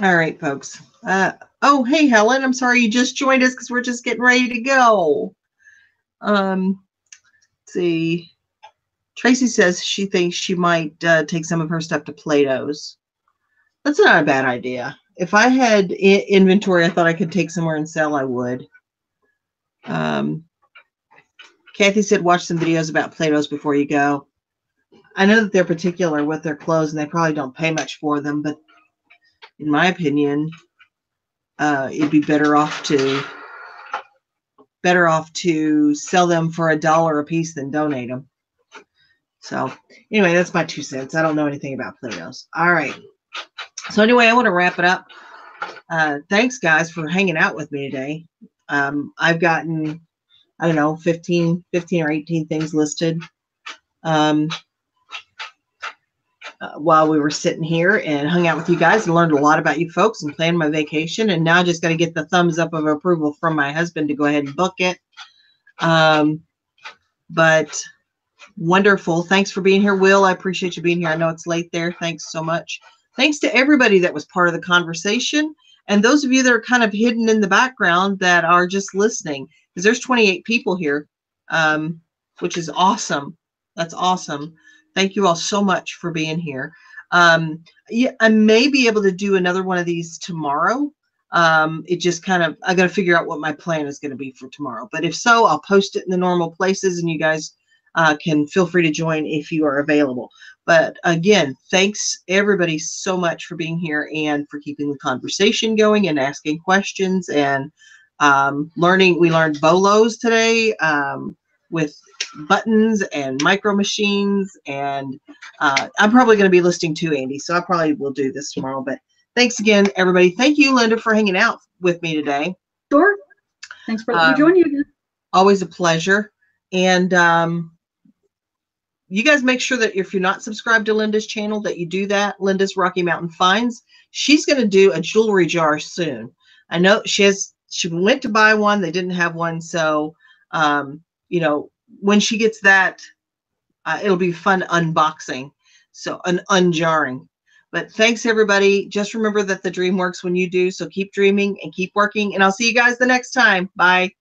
All right, folks. Oh, hey, Helen. I'm sorry you just joined us because we're just getting ready to go. Let's see. Tracy says she thinks she might take some of her stuff to Plato's. That's not a bad idea. If I had inventory I thought I could take somewhere and sell, I would. Kathy said watch some videos about Plato's before you go. I know that they're particular with their clothes and they probably don't pay much for them, but in my opinion, it'd be better off to sell them for $1 a piece than donate them. So anyway, that's my 2 cents. I don't know anything about Plato's. All right. So anyway, I want to wrap it up. Thanks, guys, for hanging out with me today. I've gotten, I don't know, 15 or 18 things listed while we were sitting here and hung out with you guys and learned a lot about you folks and planned my vacation. And now I just got to get the thumbs up of approval from my husband to go ahead and book it. But wonderful. Thanks for being here, Will. I appreciate you being here. I know it's late there. Thanks so much. Thanks to everybody that was part of the conversation. And those of you that are kind of hidden in the background that are just listening, because there's 28 people here, which is awesome. That's awesome. Thank you all so much for being here. Yeah, I may be able to do another one of these tomorrow. It just kind of, I got to figure out what my plan is going to be for tomorrow. But if so, I'll post it in the normal places and you guys can feel free to join if you are available. But again, thanks everybody so much for being here and for keeping the conversation going and asking questions and learning. We learned bolos today with buttons and micro machines, and I'm probably going to be listing too, Andy, so I probably will do this tomorrow. But thanks again, everybody. Thank you, Linda, for hanging out with me today. Sure. Thanks for letting me join you again. Always a pleasure. And you guys make sure that if you're not subscribed to Linda's channel, that you do that. Linda's Rocky Mountain Finds. She's going to do a jewelry jar soon. I know she went to buy one. They didn't have one. So, you know, when she gets that, it'll be fun unboxing. So an unjarring. But thanks, everybody. Just remember that the dream works when you do. So keep dreaming and keep working. And I'll see you guys the next time. Bye.